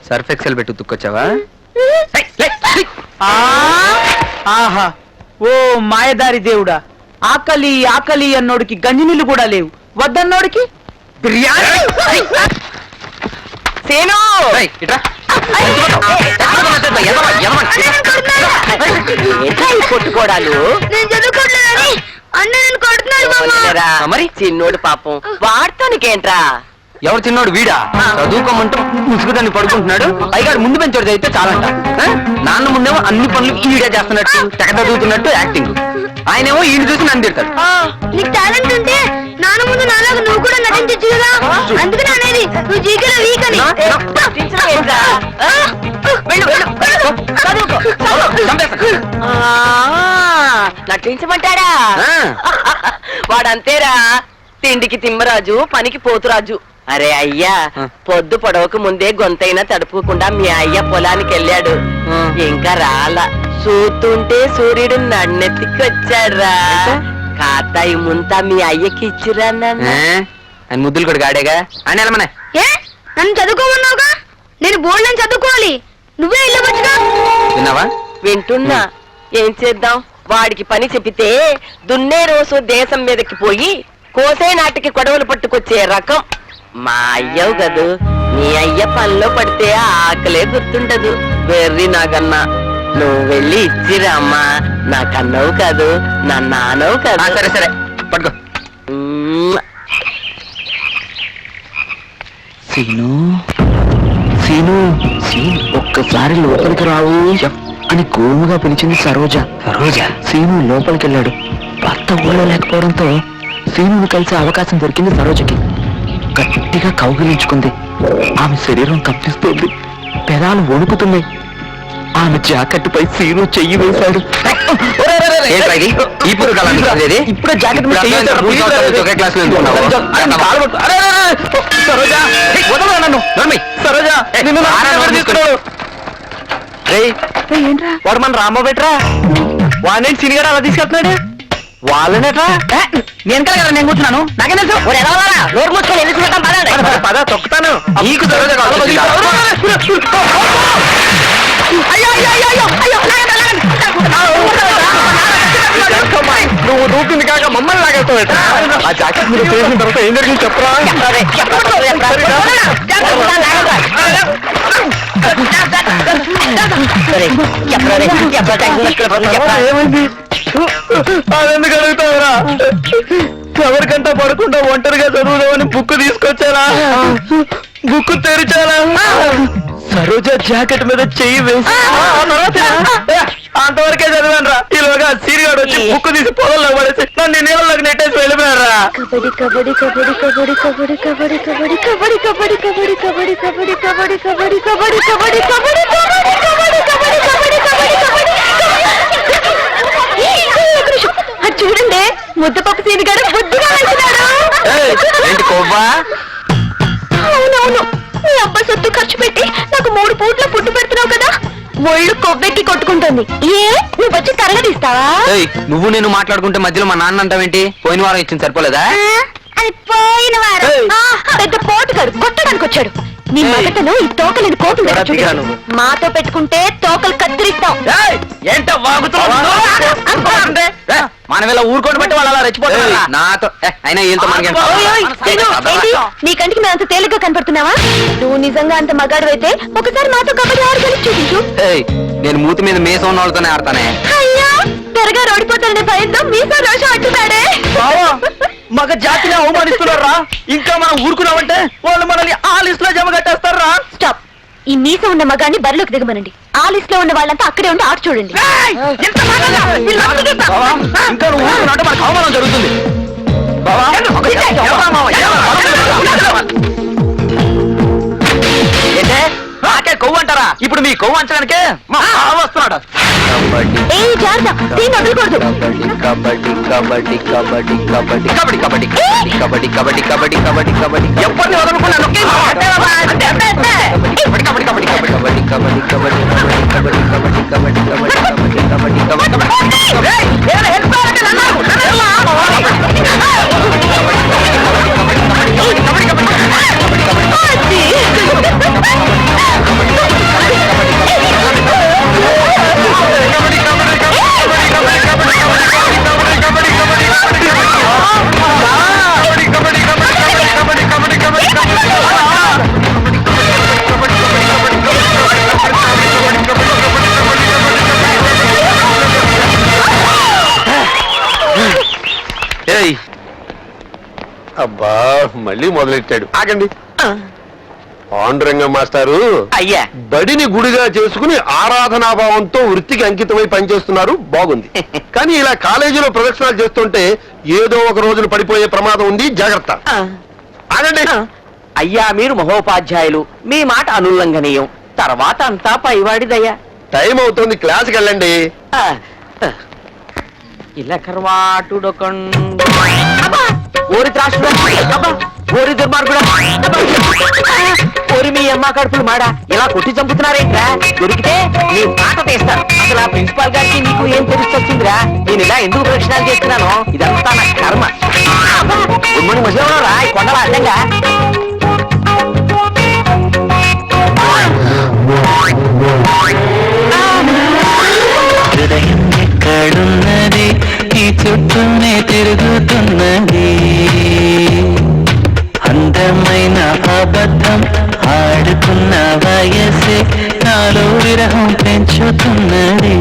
సర్ఫ్ ఎక్సెల్ పెట్టి ఉతుక్కొచ్చావా? ఆహా, ఓ మాయదారి దేవుడా, ఆకలి ఆకలి అన్నోడికి గంజినీళ్ళు కూడా లేవు, వద్దన్నోడికి బిర్యానీ. సేను కొట్టుకోడాలు. మరి చిన్నోడు పాపం, వాడుతానికేంట్రా? ఎవరు చిన్నోడు? వీడా చదువుకోమంటూ ముసుగుదాన్ని పడుకుంటున్నాడు. పైగాడు ముందు పెంచోడు అయితే చాలంట. నాన్న ముందేమో అన్ని పనులు ఈడే చేస్తున్నట్టు, తెగ చదువుతున్నట్టు యాక్టింగ్. ఆయనేమో ఈయన చూసి నన్ను తిడతాడు. నీకు టాలెంట్ ఉంటే నాన్న ముందు నాలాగా నువ్వు కూడా నటించచ్చు కదా. అందుకని అనేది నువ్వు జీకెలో వీక్ అని. నటించలేదురా. నటించమంటాడా? వాడంతేరా, తిండికి తిమ్మరాజు, పనికి పోతురాజు. అరే అయ్యా ఆ. పొద్దు పొడవకు ముందే గొంతైనా తడుపుకుండా మీ అయ్య పొలానికి వెళ్ళాడు ఆ. ఇంకా రాలా చూస్తుంటే సూర్యుడు నన్నెత్తికి వచ్చాడ్రా కాతాయి ముంతా మీ అయ్యకి ఇచ్చిరా నాన్న ఆయన ముద్దులు కూడా గాడేగా అని వెళ్ళమనే ఏ నన్ను చదువుకోమన్నావుగా నేను బోర్డుని చదువుకోవాలి నువ్వే వెళ్ళవచ్చుగా విన్నావా వింటున్నా ఏం చేద్దాం వాడికి పని చెప్పితే దున్నే రోజు దేశం మీదకి పోయి కోసే నాటికి కొడవలు పట్టుకొచ్చే రకం మా అయ్యవు కదూ నీ అయ్య పనిలో పడితే ఆకలే గుర్తుండదు వెర్రి నాకన్నా నువ్వు వెళ్ళి ఇచ్చిరా అమ్మా నా కన్నవు కాదు నా నానవు కాదు సరే సరే పట్టుకో మ్మ్. సీను సీను సీను ఒక్కసారి లోపలికి రావు అని గోముగా పిలిచింది సరోజ. సీను లోపలికి వెళ్ళాడు. భర్త ఊళ్ళో లేకపోవడంతో సీనుని కలిసే అవకాశం దొరికింది సరోజకి. గట్టిగా కౌగిలించుకుంది. ఆమె శరీరం కప్పిస్తోంది, పెదాలు వణుకుతున్నాయి. ఆమె జాకెట్ పై సీను చెయ్యి వేశాడు. ఇప్పుడే జాకెట్ వాడు మన రాంబాబు బెట్రా వాడిని సినిగాడు అలా తీసుకెళ్తున్నాడు. వాళ్ళనేట్రా నేను కదా నేను కూర్చున్నాను నాకే తెలుసు. నోరు మూసుకొని ఎందుకు చూడటం పదండి. పద తొక్కుతాను నీకు సరోజ నువ్వు దూకింది కాక మమ్మల్ని లాగేస్తావు. ఆ జాకెట్ మీరు చేసిన తర్వాత ఏం జరిగింది చెప్పరా? ఏమైంది? అదెందుకు అడుగుతావురా? ఎవరికంతా పడకుండా ఒంటరిగా చదువుదామని బుక్ తీసుకొచ్చారా? బుక్ తెరిచారా? సరోజ జాకెట్ మీద చెయ్యి వేసి అంతవరకే చదివాను రా. ఈలోగా సీరిగాడు వచ్చి బుక్ తీసి పొలంలో పడేసి నన్ను నీళ్ళలోకి నెట్టేసి వెళ్ళిపోయారా. కబడ్డీ కబడ్డీ కబడ్డీ కబడ్డీ కబడ్డీ కబడ్డీ కబడ్డీ కబడ్డీ కబడ్డీ కబడ్డీ కబడ్డీ కబడ్డీ కబడ్డీ కబడ్డీ కబడ్డీ కబడ్డీ కబడ్డీ చూడండి ముద్దపప్పు సీనిగాడు బుద్ధిగా వెళ్తున్నాడు. ఏంటి కొవ్వా? అవునవును నీ అబ్బా సొత్తు ఖర్చు పెట్టి నాకు 3 పూట్ల ఫుడ్ పెడుతున్నావు కదా, ఒళ్ళు కొవ్వెక్కి కొట్టుకుంటుంది. ఏ నువ్వు వచ్చి తరగతిస్తావా? నువ్వు నేను మాట్లాడుకుంటే మధ్యలో మా నాన్న అంటావేంటి? పోయిన వారం ఇచ్చింది సరిపోలేదా? అది పోయిన వారం పెద్ద పోటుగాడు కొట్టడానికి వచ్చాడు. నీ మొదటను ఈ తోకలేని కోతులు దగ్గర చూడు. మాతో పెట్టుకుంటే తోకలు కత్తిరిస్తాం. ఏంటో వాగుతున్నావు? మనం ఇలా ఊరుకోండి బట్టి వాళ్ళు అలా రెచ్చిపోతారు. నాతో అయినా వీళ్ళతో మనకి ఓయ్, ఓయ్, సీను, ఏంటి? నీ కంటికి మేము అంత తేలిగ్గా కనపడుతున్నావా? నువ్వు నిజంగా అంత మగాడు అయితే ఒకసారి మాతో కబడ్డీ ఆడగలిసి చూపించు. నేను మూతి మీద మీసం ఉన్న వాళ్ళతోనే ఆడతానే. అయ్యా త్వరగా ఓడిపోతాడనే భయంతో మీతో రోషం అంటున్నాడే. మగ జాతిని అవమానిస్తున్నారా? ఇంకా మనం ఊరుకున్నామంటే వాళ్ళు మనల్ని ఆ లిస్ట్ లో జమ కట్టేస్తారా? స్టాప్. ఈ మీస ఉన్న మగాన్ని బరిలోకి దిగమనండి. ఆ లిస్ట్ లో ఉన్న వాళ్ళంతా అక్కడే ఉండి ఆట చూడండి. ఇంకా నువ్వు ఊరుకున్నట్టు మనకు అవమానం జరుగుతుంది. నాకే కొవ్వు అంటారా? ఇప్పుడు మీ కొవ్వు అంచడానికే మా బావ వస్తున్నాడు. ఏ జాగ్రత్త, దీన్ని వదలకూడదు. కబడ్డీ కబడ్డీ కబడ్డీ కబడ్డీ కబడ్డీ కబడ్డీ కబడ్డీ కబడ్డీ కబడ్డీ కబడ్డీ కబడ్డీ ఎవరిని వదలకుండా కబడ్డీ కబడ్డీ కబడ్డీ కబడ్డీ కబడ్డీ కబడ్డీ కబడ్డీ కబడ్డీ కబడ్డీ కబడ్డీ కబడ్డీ అబ్బా మళ్ళీ మొదలెట్టాడు. ఆగండి. పాండురంగ మాస్టారు అయ్యా బడిని గుడిగా చేసుకుని ఆరాధనాభావంతో వృత్తికి అంకితమై పనిచేస్తున్నారు, బాగుంది. కానీ ఇలా కాలేజీలో ప్రదక్షిణాలు చేస్తుంటే ఏదో ఒక రోజున పడిపోయే ప్రమాదం ఉంది, జాగ్రత్త. ఆగండి. అయ్యా మీరు మహోపాధ్యాయులు, మీ మాట అనుల్లంఘనీయం. తర్వాత అంతా పైవాడిదయ్యా. టైం అవుతుంది, క్లాస్కి వెళ్ళండి. ఇలా కర్వాటుడొకండు ఓరి త్రాసుడా, ఓరి దుర్మార్గుడా, అమ్మా కడుపులు మాడ ఇలా కొట్టి చంపుతున్నారేంట్రా? దొరికితే నీ పాట తీస్తాను. అసలు ఆ ప్రిన్సిపాల్ గారికి నీకు ఏం తెలుస్తొచ్చిందిరా? నేను ఇలా ఎందుకు ప్రదక్షిణాలు చేస్తున్నాను? ఇదంతా నా కర్మ. గుమ్మడి మధ్యలో రా ఈ కొండల అడ్డంగా. హృదయం ఎక్కడున్నది ఈ చుట్టూనే తిరుగుతున్నది అందమైన అబద్ధం ఆడుకున్న వయసే నాలో విరహం పెంచుతున్నది.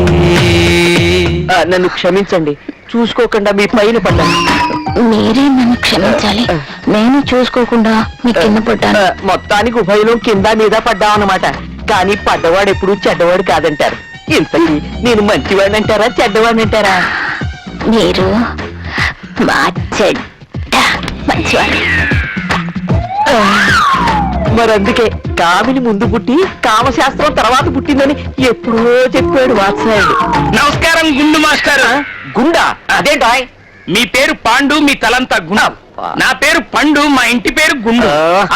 నన్ను క్షమించండి, చూసుకోకుండా మీ పైన పడ్డాను. మీరే నన్ను క్షమించాలి, నేను చూసుకోకుండా మీ కింద పడ్డాను. మొత్తానికి ఉభయలో కింద మీద పడ్డామన్నమాట. కానీ పడ్డవాడు ఎప్పుడు చెడ్డవాడు కాదంటారు. ఇంతకీ నేను మంచివాడిని అంటారా చెడ్డవాడిని అంటారా? మీరు మా చెడ్డ మంచివాడు. మరందుకే కామిని ముందు పుట్టి కామశాస్త్రం తర్వాత పుట్టిందని ఎప్పుడో చెప్పాడు వాత్సాయుడు. నమస్కారం గుండు మాస్టర్. గుండా అదేంటా? మీ పేరు పాండు, మీ తలంతా గుండు. నా పేరు పండు, మా ఇంటి పేరు గుండు.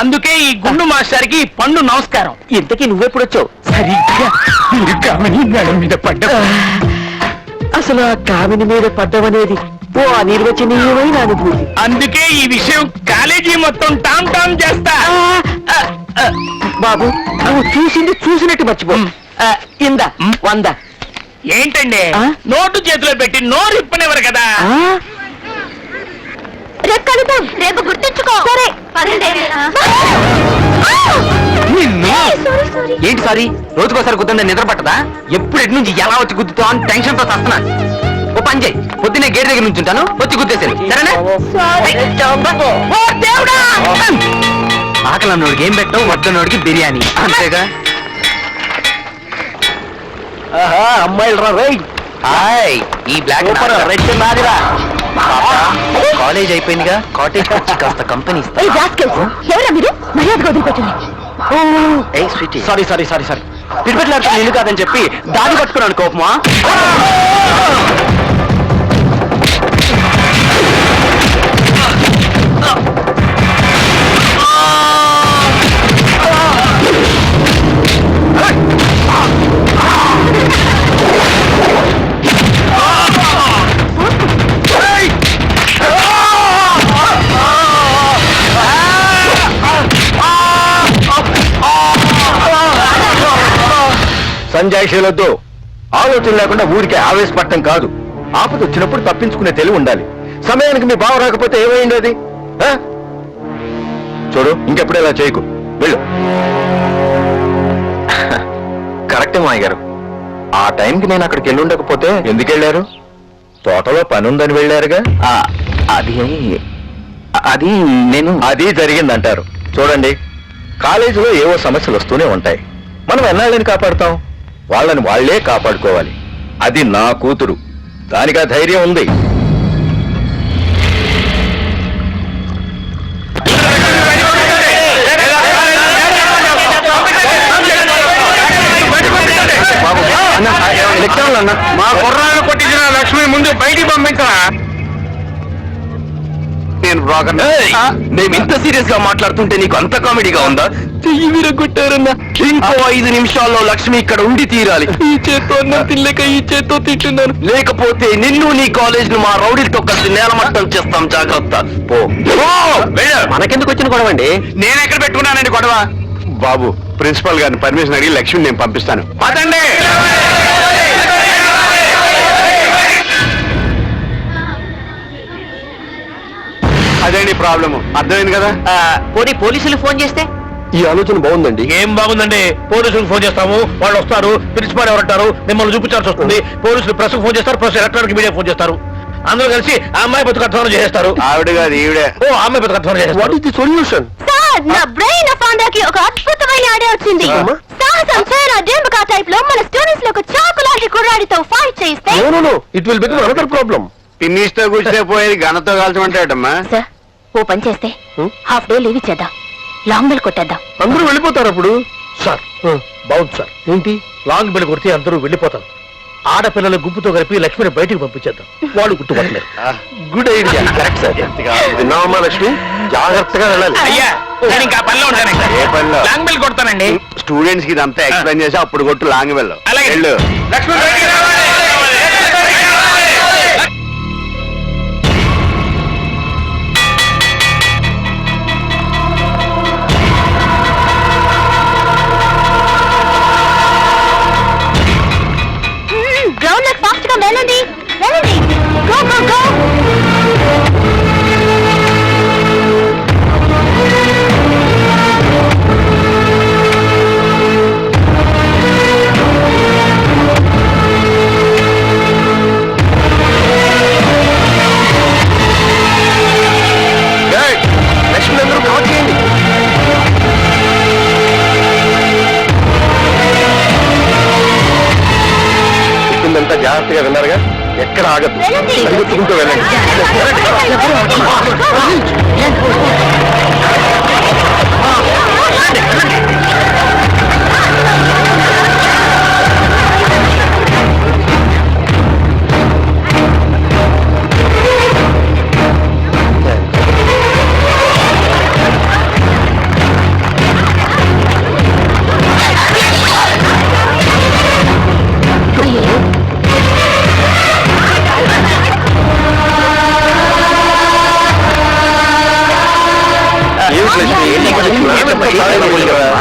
అందుకే ఈ గుండు మాస్టర్ కి పండు నమస్కారం. ఇంతకీ నువ్వెప్పుడొచ్చావు? సరిగ్గా మీరు కామని మేడం మీద పడ్డ. అసలు ఆ కామిని మీద పడ్డమనేది ఓ అనిర్వచనీయమైన అనుభూతి. అందుకే ఈ విషయం కాలేజీ మొత్తం టామ్ టామ్ చేస్తా. బాబు నువ్వు చూసింది చూసినట్టు మర్చిపో. ఇందా 100. ఏంటండి నోటు చేతిలో పెట్టి నోరు ఇప్పనివ్వరు కదా. రేపు కలుద్దాం, రేపు గుర్తుంచుకో. సరే ఏంటి సారీ రోజుకోసారి గుద్దంటే నిద్ర పట్టదా? ఎప్పుడు ఎటు నుంచి ఎలా వచ్చి గుద్దుతా అని టెన్షన్ తో వస్తున్నా. ఓ పని చేయి, పొద్దున్నే గేట్ దగ్గర నుంచి ఉంటాను, వచ్చి గుద్దేశాను సరేనా? ఆకలి అన్నోడికి ఏం పెట్టావు, వద్దన్నోడికి బిర్యానీ అంతేగా. అమ్మాయిలు రా రై. హాయ్, ఈ బ్లాక్ రెడ్ నాదిరా. కాలేజ్ అయిపోయిందిగా, కాటేజ్ వచ్చి కాస్త కంపెనీ ఇస్తా. ఎవరా మీరు? మర్యాద వదిలిపెట్టండి. సారీ సారీ సారీ సారీ పిడిపెట్లాడుతున్నా ఇల్లు కాదని చెప్పి దాడి పట్టుకున్నాను కోపమా. సంజాయిషీలొద్దు. ఆలోచన లేకుండా ఊరికే ఆవేశపడటం కాదు. ఆపద వచ్చినప్పుడు తప్పించుకునే తెలివి ఉండాలి. సమయానికి మీ బావ రాకపోతే ఏమైంది అది? చూడు, ఇంకెప్పుడు ఇలా చేయకు, వెళ్ళు. కరెక్టే మాయ గారు, ఆ టైంకి నేను అక్కడికి వెళ్ళి ఉండకపోతే ఎందుకు వెళ్ళారు? తోటలో పని ఉందని వెళ్ళారుగా. అది అది నేను అది జరిగిందంటారు. చూడండి, కాలేజీలో ఏవో సమస్యలు వస్తూనే ఉంటాయి. మనం ఎన్నాళ్ళని కాపాడుతాం? వాళ్ళని వాళ్లే కాపాడుకోవాలి. అది నా కూతురు, దానికి ఆ ధైర్యం ఉంది. మా కుర్రాళ్ళు కొట్టించిన లక్ష్మి ముందు బయటికి పంపించరా. నేను బ్రోకర్. మేము ఇంత సీరియస్ గా మాట్లాడుతుంటే నీకు అంత కామెడీగా ఉందా? చెయ్యి విరగొట్టారన్నా. ఇంకో 5 నిమిషాల్లో లక్ష్మి ఇక్కడ ఉండి తీరాలి. ఈ చేత్తో అన్నం తినలేక ఈ చేత్తో తింటున్నాను. లేకపోతే నిన్ను నీ కాలేజ్ ను మా రౌడీలతో కలిసి నేలమట్టం చేస్తాం, జాగ్రత్త. పో. మనకెందుకు వచ్చిన గొడవ అండి? నేను ఎక్కడ పెట్టుకున్నానండి గొడవ? బాబు, ప్రిన్సిపల్ గారిని పర్మిషన్ అడిగి లక్ష్మిని నేను పంపిస్తాను. పదండి. అదేంటి ప్రాబ్లము, అర్థమైంది కదా. పోనీ పోలీసులు ఫోన్ చేస్తే? ఈ ఆలోచన బాగుందండి. ఏం బాగుందండి? పోలీసులకు ఫోన్ చేస్తాము, వాళ్ళు వస్తారు. ప్రిన్సిపాల్ ఎవరంటారు, మిమ్మల్ని చూపించాల్సి వస్తుంది. పోలీసులు ప్రెస్ ఫోన్ చేస్తారు, ప్రెస్ ఎలక్ట్రానిక్ మీడియా ఫోన్ చేస్తారు. అందరూ కలిసి ఆ అమ్మాయి బతుకు అధ్వానం చేస్తారు. ఆవిడ కాదు ఈవిడే. ఓ, ఆ అమ్మాయి బతుకు అధ్వానం చేస్తారు. What is the solution? Sir, నా బ్రెయిన్ ఫౌండర్కి ఒక అద్భుతమైన ఐడియా వచ్చింది. సాహసం చేయరా డెంబకా టైప్ లో మన స్టూడెంట్స్ లో ఒక చాకు లాంటి కుర్రాడితో ఫైట్ చేస్తే no, it will become another problem. పిన్నిస్తో కూర్చునే పోయేది గణతో కాల్చమంటాడమ్మా. సార్, ఓ పని చేస్తే హాఫ్ డే లీవ్ ఇచ్చేద్దాం, లాంగ్ బెల్ కొట్టేద్దాం. అందరూ వెళ్ళిపోతారు అప్పుడు. సార్, బాగుంది సార్. ఏంటి? లాంగ్ బెల్ కొడితే అందరూ వెళ్ళిపోతారు. ఆడపిల్లల గుంపుతో కలిపి లక్ష్మిని బయటికి పంపించేద్దాం. వాళ్ళు గుర్తుపట్టలేరు. Good idea. Correct sir. విన్నావమ్మా లక్ష్మి, జాగ్రత్తగా వెళ్ళాలి. అయ్యా నేను ఇంకా పనిలో ఉంటానండి. ఏ పనిలో? Long bell కొడతానండి. స్టూడెంట్స్ కి ఇదంతా ఎక్స్ప్లెయిన్ చేసి అప్పుడు కొట్టు లాంగ్ వెళ్ళు. అలాగే. వెళ్ళు. లక్ష్మి బయటికి రావాలి. గ్రౌండ్ లో ఫాస్ట్ గా వెళ్ళండి వెళ్ళండి. Go go go. ఏయ్, లక్ష్మి అందరూ కవర్ చేయండి. చెప్పిందంతా జాగ్రత్తగా విన్నారుగా, ఎక్కడ ఆగదు. వెళ్ళండి. పరిగెత్తుకుంటూ వెళ్ళండి.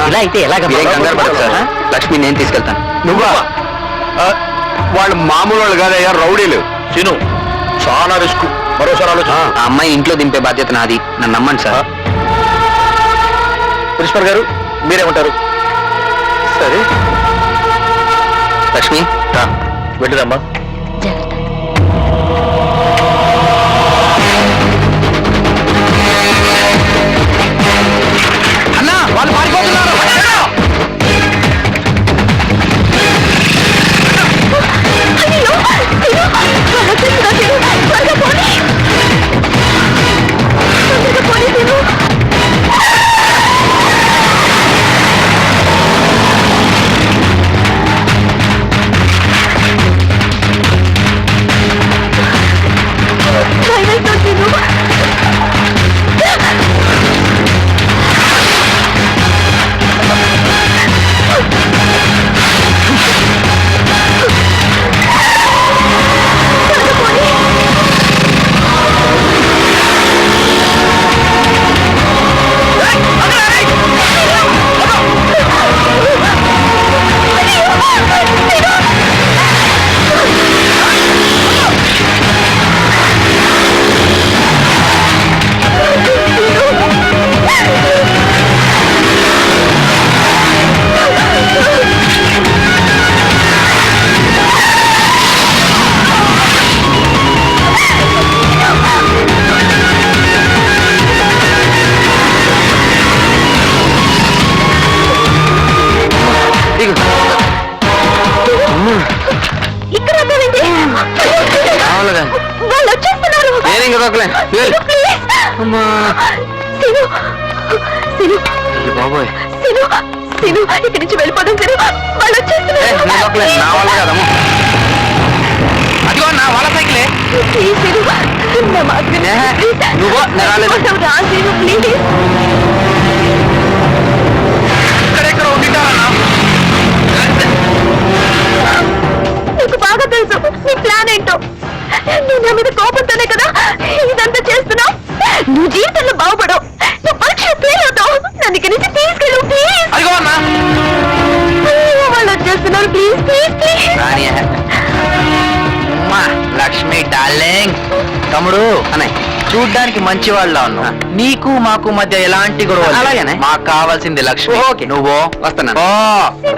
ఇలా అయితే ఎలాగ? మీరేం కంగారు పడకు సార్. లక్ష్మి నేను తీసుకెళ్తాను. నువ్వా? వాళ్ళు మామూలు వాళ్ళు కాదయ్యా, రౌడీలు. సీను, చాలా రిస్క్. మరోసారి ఆలోచన. ఆ అమ్మాయి ఇంట్లో దింపే బాధ్యత నాది, నన్ను నమ్మండి సార్. ప్రిన్సిపల్ గారు మీరేమంటారు? సరే లక్ష్మి వెళ్ళిరమ్మా. అన్నా వాళ్ళు పారిపోతున్నారు. అయ్యో అయ్యో, వాళ్ళు వచ్చేస్తున్నారు సీను. త్వరగా పోనీ. తొందరగా పోనీ సీను. భయమేస్తోంది సీను. ఇక్కడ వద్దామండి. రావాలిగా. వాళ్ళు వచ్చేస్తున్నారు. నేను ఇంకా దొక్కలే. సీను, ప్లీజ్. అమ్మా సీను సీను అయ్య బాబోయ్. సీను సీను, ఇక్కడి నుంచి వెళ్ళిపోదాం సీను. వాళ్ళు వచ్చేస్తున్నారు. నేను దొక్కలే, నా వల్ల కదమ్మా. అదిగో నా వాళ్ళ సైకిలే. ప్లీజ్ సీను, నా మాట విను. ఏ, ప్లీజ్. నువ్వు నేను రాలేదు. వెళ్ళిపోతావు రా సీను, ప్లీజ్. ఇక్కడెక్కడ ఉండిటావన్నా? నీకు బాగా తెలుసు నీ ప్లాన్ ఏంటో. నువ్వు నా మీద కోపంతోనే కదా ఇదంతా చేస్తున్నావు. నువ్వు జీవితంలో బాగుపడవు, నువ్వు పరీక్ష ఫెయిల్ అవుతావు. నన్ను ఇక్కడి నుంచి తీసుకెళ్ళు ప్లీజ్. అదిగో అన్నా. వాళ్ళు వచ్చేస్తున్నారు. Please please please. Rani Lakshmi darling. తమ్ముడు అన్నయ్య చూడ్డానికి మంచి వాళ్ళ ఉన్నావు. నీకు మాకు మధ్య ఎలాంటి గొడవ అలాగేనే. మాకు కావాల్సింది లక్ష్మి. ఓకే నువ్వు వస్తున్నా.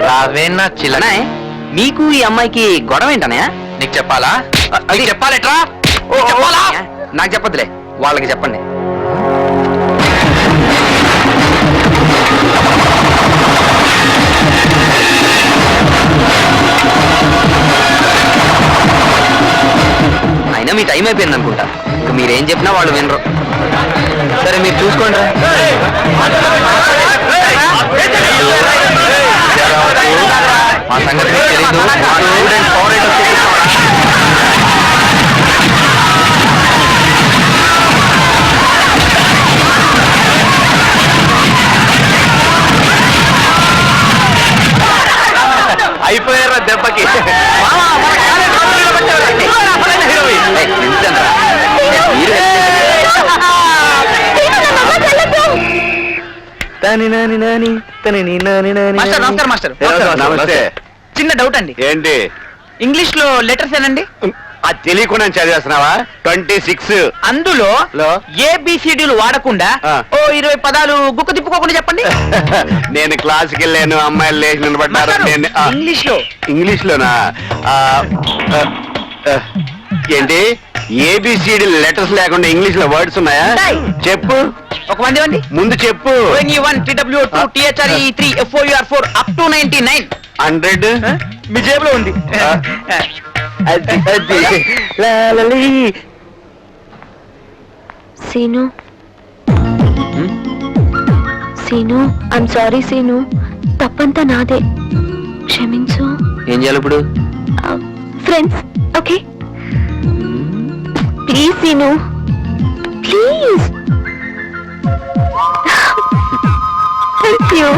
రావేనా చిల్లనే. మీకు ఈ అమ్మాయికి గొడవ ఏంటనయా? నీకు చెప్పాలా? అది చెప్పాలెట్రా? చెప్పాలా? నాకు చెప్పదులే, వాళ్ళకి చెప్పండి. అయినా మీ టైం అయిపోయింది అనుకుంటా. ఇక మీరేం చెప్పినా వాళ్ళు వినరు. సరే మీరు చూసుకోండి. మా సంగతి మీకు తెలీదు. మా స్టూడెంట్ ఫారెన్ మాస్టర్ నమస్కారం మాస్టర్ నమస్తే చిన్న డౌట్ అండి ఏంటి ఇంగ్లీష్ లో లెటర్స్ ఏనండి అది తెలియకుండా చదివేస్తున్నావా 26 అందులో లో? ఏబిసిడీలు వాడకుండా ఆ. ఓ 20 పదాలు గుక్క తిప్పుకోకుండా చెప్పండి నేను క్లాస్కి వెళ్ళాను అమ్మాయిలు లేచి నిలబడ్డారు మాస్టారు, నేను ఇంగ్లీష్ లో ఇంగ్లీష్ లోనా ఏంటి ఏబిసిడి లెటర్స్ లేకుండా ఇంగ్లీష్ లో వర్డ్స్ ఉన్నాయా ఉంటాయి. చెప్పు ఒక మంది ఇవ్వండి ముందు చెప్పు ONE1 TW2 THRE3 FOUR4 up to 99 100 మీ జేబులో ఉంది సీను సీను ఐమ్ సారీ సీను తప్పంతా నాదే క్షమించు ఏం చేయాలి ఇప్పుడు? Friends okay please Seenu please thank you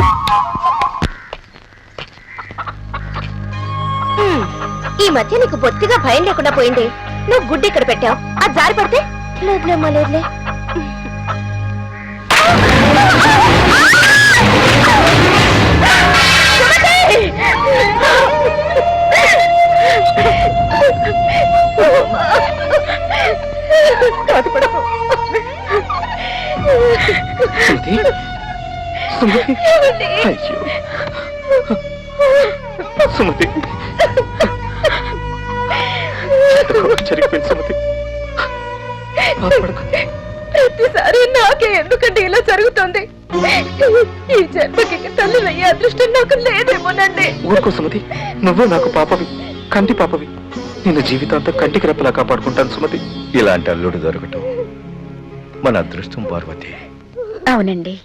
ఈ మధ్య నీకు బొత్తిగా భయం లేకుండా పోయింది నువ్వు గుడ్డి ఇక్కడ పెట్టావు అది జారి పడితే లేదులేమ్మా లేదులే సుమతి జరిగిపోయింది సుమతి ప్రతిసారి నాకే ఎందుకంటే ఇలా జరుగుతుంది ఈ జన్మకి తల్లి అయ్యే అదృష్టం నాకు లేదేమోనండి. ఊరుకో సుమతి, నువ్వే నాకు పాపవి, కంటి పాపవి. నిన్ను జీవితాంతం కంటికి రెప్పలా కాపాడుకుంటాను సుమతి. ఇలాంటి అల్లుడు దొరకటం మన అదృష్టం పార్వతి. అవునండి.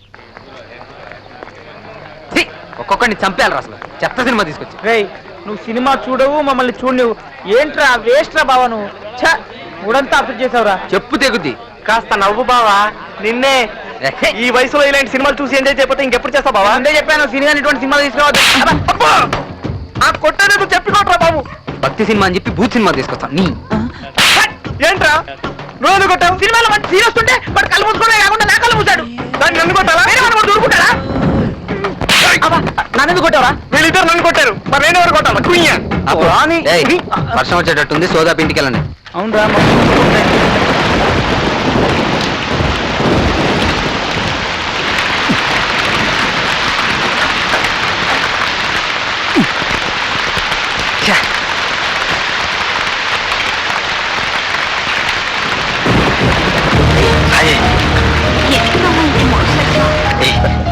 ఒక్కొక్కడిని చంపేయాలి అసలు చెత్త సినిమా తీసుకొచ్చి రేయ్ నువ్వు సినిమా చూడవు మమ్మల్ని చూడవు ఏంట్రా వేస్ట్ రా బావా నువ్వు మూడంతా అప్డేట్ చేసావురా చెప్పు తెగుద్ది కాస్త నవ్వు బావా, నిన్నే ఈ వయసులో ఇలాంటి సినిమాలు చూసి ఎంజాయ్ చేయకపోతే ఇంకెప్పుడు చేస్తావు బావా? అంతే చెప్పాను సినిమా ఇటువంటి సినిమాలు తీసుకోవద్దు ఆ కొట్టేది చెప్పుకోట్రా బాబు. భక్తి సినిమా అని చెప్పి భూత్ సినిమా తీసుకొస్తాను నీ ఏంట్రా రోజు కొట్టావు? సినిమాలో మంచి సీన్ వస్తుంటే వాడు కళ్ళు మూసుకోవడం కాకుండా నా కళ్ళు మూసాడు దాన్ని నన్ను కొట్టాలా? వేరే వాడు దూరుకుంటారా నన్ను ఎందుకు కొట్టావరా వీళ్ళిద్దరు నన్ను కొట్టారు, మరి నేను ఎవరు కొట్టాలి? కుయ్యా వర్షం వచ్చేటట్టుంది సోదాపు ఇంటికి వెళ్ళండి అవునరా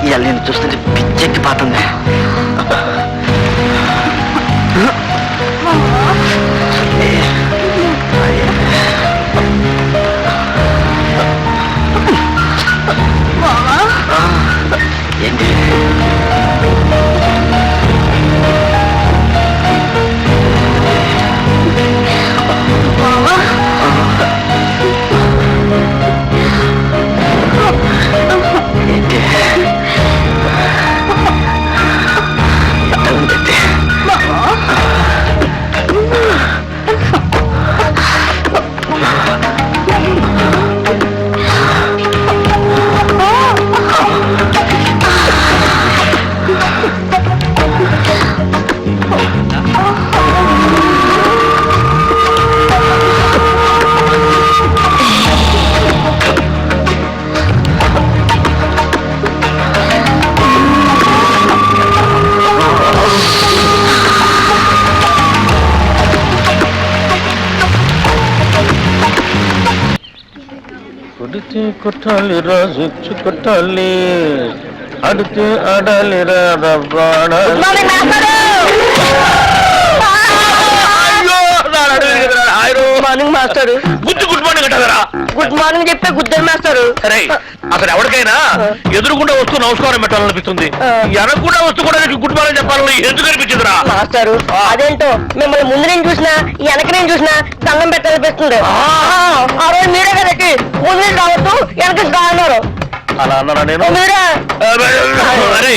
ఇవాళ నేను చూస్తుంటే పిచ్చెక్కి పోతుంది. ఏంటి కొడితే కొట్టాలి రాజు కొట్టాలి అడితే ఆడాలి మార్నింగ్ మాస్టర్ గుడ్ మార్నింగ్ అంటారా? గుడ్ మార్నింగ్ చెప్తే గుడ్ మాస్టర్ సరే అసలు ఎవరికైనా ఎదురుకుండా వస్తూ నమస్కారం పెట్టాలనిపిస్తుంది, ఎనకుండా వస్తూ కూడా గుడ్ మార్నింగ్ చెప్పాలని ఎందుకు అనిపించిందిరా? మాస్టారు అదేంటో మిమ్మల్ని ముందు నేను చూసినా వెనక నేను చూసినా దండం పెట్టాలనిపిస్తుంది. ఆ రోజు మీరే కదండి ముందు నేను రావద్దు వెనక అన్నారు అలా అన్నారా నేను? మీరే అరే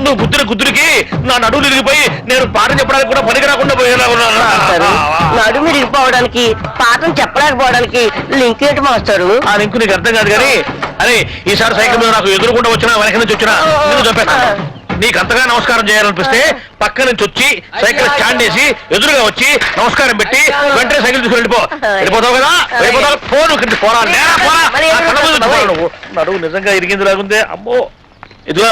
నువ్వు గుద్దున గుద్దురికి నా నడువులు ఇరిగిపోయి నేను పాఠం చెప్పడానికి కూడా పనికి రాకుండా పోయేలా ఉన్నాను. నడుము విరిగిపోవడానికి పాఠం చెప్పలేకపోవడానికి లింక్ ఏంటి మాస్టారు? ఆ లింక్ నీకు అర్థం కాదు కానీ అరే ఈసారి సైకిల్ మీద నాకు ఎదురుకుండా వచ్చినా వెనక నుంచి వచ్చినా నేను చంపేస్తాను. నీకు అంతగా నమస్కారం చేయాలనిపిస్తే పక్క నుంచి వచ్చి సైకిల్ స్టాండ్ వేసి ఎదురుగా వచ్చి నమస్కారం పెట్టి వెంటనే సైకిల్ తీసుకుని వెళ్ళిపోతావు కదా. వెళ్ళిపోతావు ఫోన్ పోరా నువ్వు. నడువు నిజంగా ఇరిగింది లాగుందే. అమ్మో ఇదిగో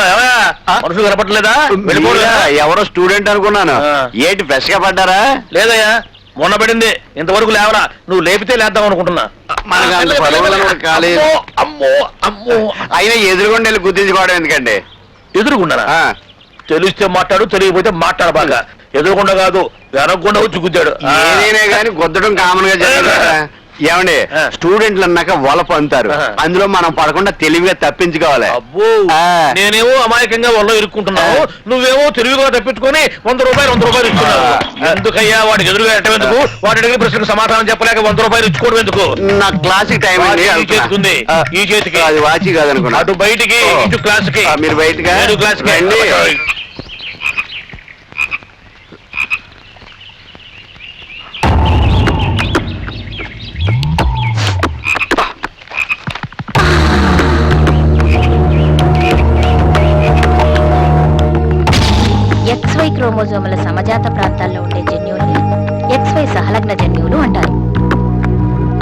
మనుషులు కనపడలేదా? వెళ్ళిపోడు. ఎవరో స్టూడెంట్ అనుకున్నాను. ఏంటి ఫ్రెష్ గా పడ్డారా? లేదయ్యా మొన్న పడింది, ఇంతవరకు లేవరా. నువ్వు లేపితే లేద్దాం అనుకుంటున్నా. కాలేదు. అమ్మో అమ్మో అయినా ఎదురుగుండా వెళ్ళి గుర్తించుకోవడం ఎందుకండి? ఎదురుకున్నారా? తెలిస్తే మాట్లాడు, తెలియకపోతే మాట్లాడు. బాగా ఎదురుకుండా కాదు వెనకుండా వచ్చి గుద్దాడు. ఏదైనా కానీ గుద్దడం కామన్ గా జరగదు. ఏమండి స్టూడెంట్లు అన్నాక వలప అంటారు, అందులో మనం పడకుండా తెలివిగా తప్పించుకోవాలి. అబ్బో నేనేమో అమాయకంగా వల్ల ఇరుక్కుంటున్నావు, నువ్వేమో తెలివిగా తప్పించుకొని 100 రూపాయలు ఇస్తున్నావు. ఎందుకయ్యా వాడికి ఎదురుగా ఎట్టేందుకు? వాడి అడిగిన ప్రశ్నకు సమాధానం చెప్పలేక 100 రూపాయలు ఇచ్చుకోవడం ఎందుకు? నా క్లాసిక్ టైం చేతికుంది ఈ చేతికి. అది వాచి కాదనుకున్నా. అటు బయటికి ఇటు క్లాస్కి. మీరు బయటగా క్లాస్కి రండి. XY క్రోమోజోముల సమజాత ప్రాంతాల్లో ఉండే జన్యువుల్ని XY సహలగ్న జన్యువులు అంటారు.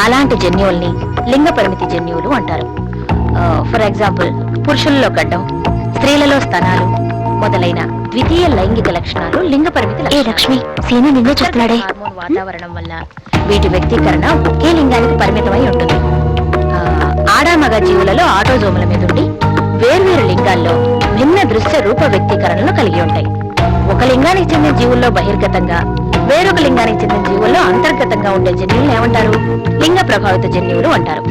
అలాంటి జన్యువుల్ని లింగ పరిమితి జన్యువులు అంటారు. ఫర్ ఎగ్జాంపుల్ పురుషులలో గడ్డం, స్త్రీలలో స్తనాలు మొదలైన ద్వితీయ లైంగిక లక్షణాలు లింగ పరిమితి. లక్ష్మి సీను నిన్నే చెప్తున్నాడే. హార్మోన్ వాతావరణం వల్ల వీటి వ్యక్తీకరణ ఒకే లింగానికి పరిమితమై ఉంటుంది. ఆడామగ జీవులలో ఆటోజోముల మీద ఉండి వేర్వేరు లింగాల్లో భిన్న దృశ్య రూప వ్యక్తీకరణలు కలిగి ఉంటాయి. ఒక లింగానికి చెందిన జీవుల్లో బహిర్గతంగా, వేరొక లింగానికి చెందిన జీవుల్లో అంతర్గతంగా ఉండే జన్యువులు ఏమంటారు? లింగ ప్రభావిత జన్యువులు అంటారు.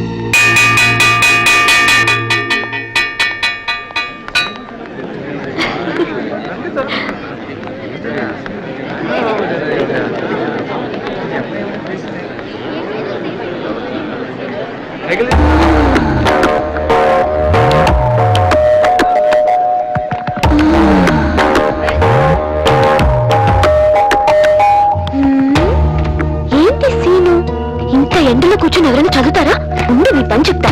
ఏంటి సీను, ఇంత ఎండలో కూర్చొని ఎవరైనా చదువుతారా? ఉండి మీ పని చెప్తా.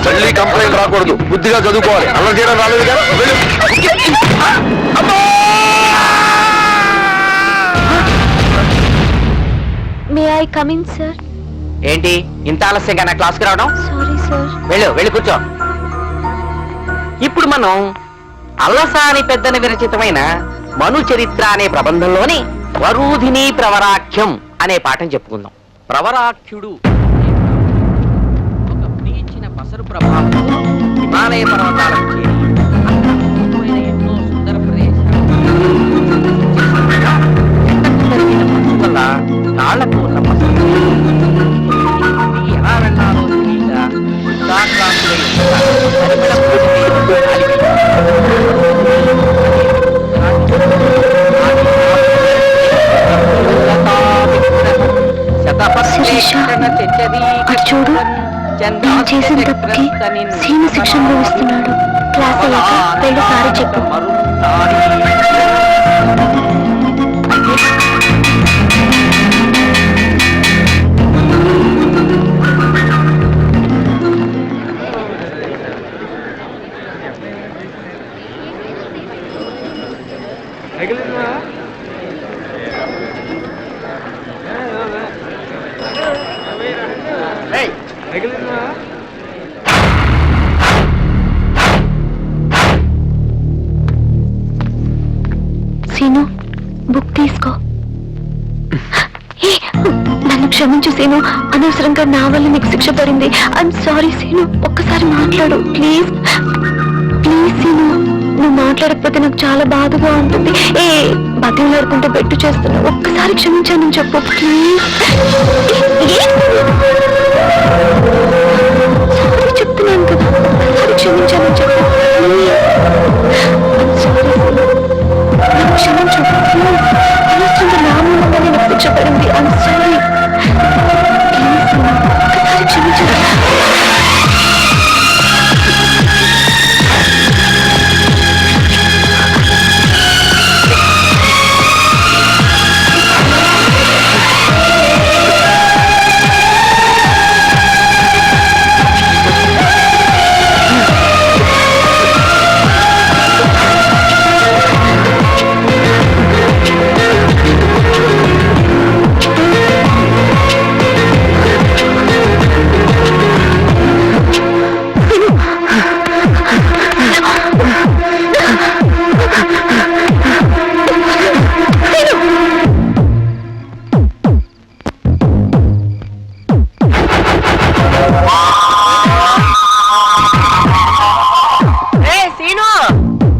మళ్ళీ కంప్లైంట్ రాకూడదు, బుద్ధిగా చదువుకోవాలి. అలా చేయడం రాలేదుగా. May I come in sir? ఏంటి ఇంత ఆలస్యంగా నా క్లాస్కి రావడం? Sorry sir. వెళ్ళి కూర్చో. ఇప్పుడు మనం అల్లసాని పెద్దని విరచితమైన మను చరిత్ర అనే ప్రబంధంలోని వరూధిని ప్రవరాఖ్యం అనే పాఠం చెప్పుకుందాం. ప్రవరాఖ్యుడు ఒక ప్రీచిన పసరు ప్రభావం హిమాలయ పర్వతాలకు చేరి అక్కడ అద్భుతమైన ఎన్నో సుందర ప్రదేశాలు ఎండకు జరిగిన మంచు వల్ల కాళ్లకు ఉన్న పసరు ఎలా వెళ్ళాలో తెలియక ఉత్సాహక్రాంతులై పరిమళ చూడు, నేను చేసిన తప్పుకి సీను శిక్ష అనుభవిస్తున్నాడు. క్లాస్ అయ్యాక వెళ్ళి సారీ చెప్పు. సీను, బుక్ తీసుకో. నన్ను క్షమించు సీను, అనవసరంగా నా వల్ల నీకు శిక్ష పడింది. ఐఎమ్ సారీ సీను, ఒక్కసారి మాట్లాడు ప్లీజ్. Please scene. నువ్వు మాట్లాడకపోతే నాకు చాలా బాధగా ఉంటుంది. బతిలాడుకుంటూ బెట్టు చేస్తున్నా, ఒక్కసారి క్షమించానని చెప్పు ప్లీజ్. చెప్తున్నాను కదా, ఒక్కసారి క్షమించానని చెప్పు క్షమించు. రాములంగా నేను కూర్చోబడింది. ఐమ్ సారీ, ఒక్కసారి క్షమించాను.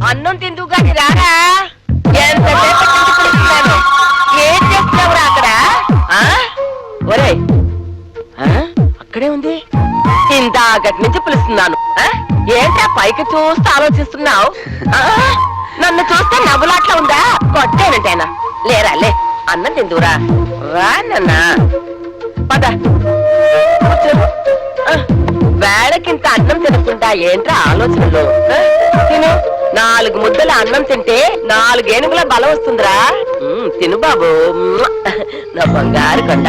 అన్నం తిందు గాని రారా, ఎంతసేపు పిలుస్తున్నాను, ఏం చేస్తున్నావురా అక్కడ? ఒరే అక్కడే ఉంది, ఇందాకటి నుంచి పిలుస్తున్నాను. ఏంటా పైకి చూస్తూ ఆలోచిస్తున్నావు? నన్ను చూస్తే నవ్వులాట్లా ఉందా? కొట్టేనంటేనా? లేరా లే, అన్నం తిందురా రా నాన్న, పద కూర్చో. వేళకింత అన్నం తినకుండా ఏంట్రా ఆలోచనలు? తిను, 4 ముద్దల అన్నం తింటే 4 ఏనుగుల బలం వస్తుందిరా. తిను బాబు, నా బంగారు కొండ.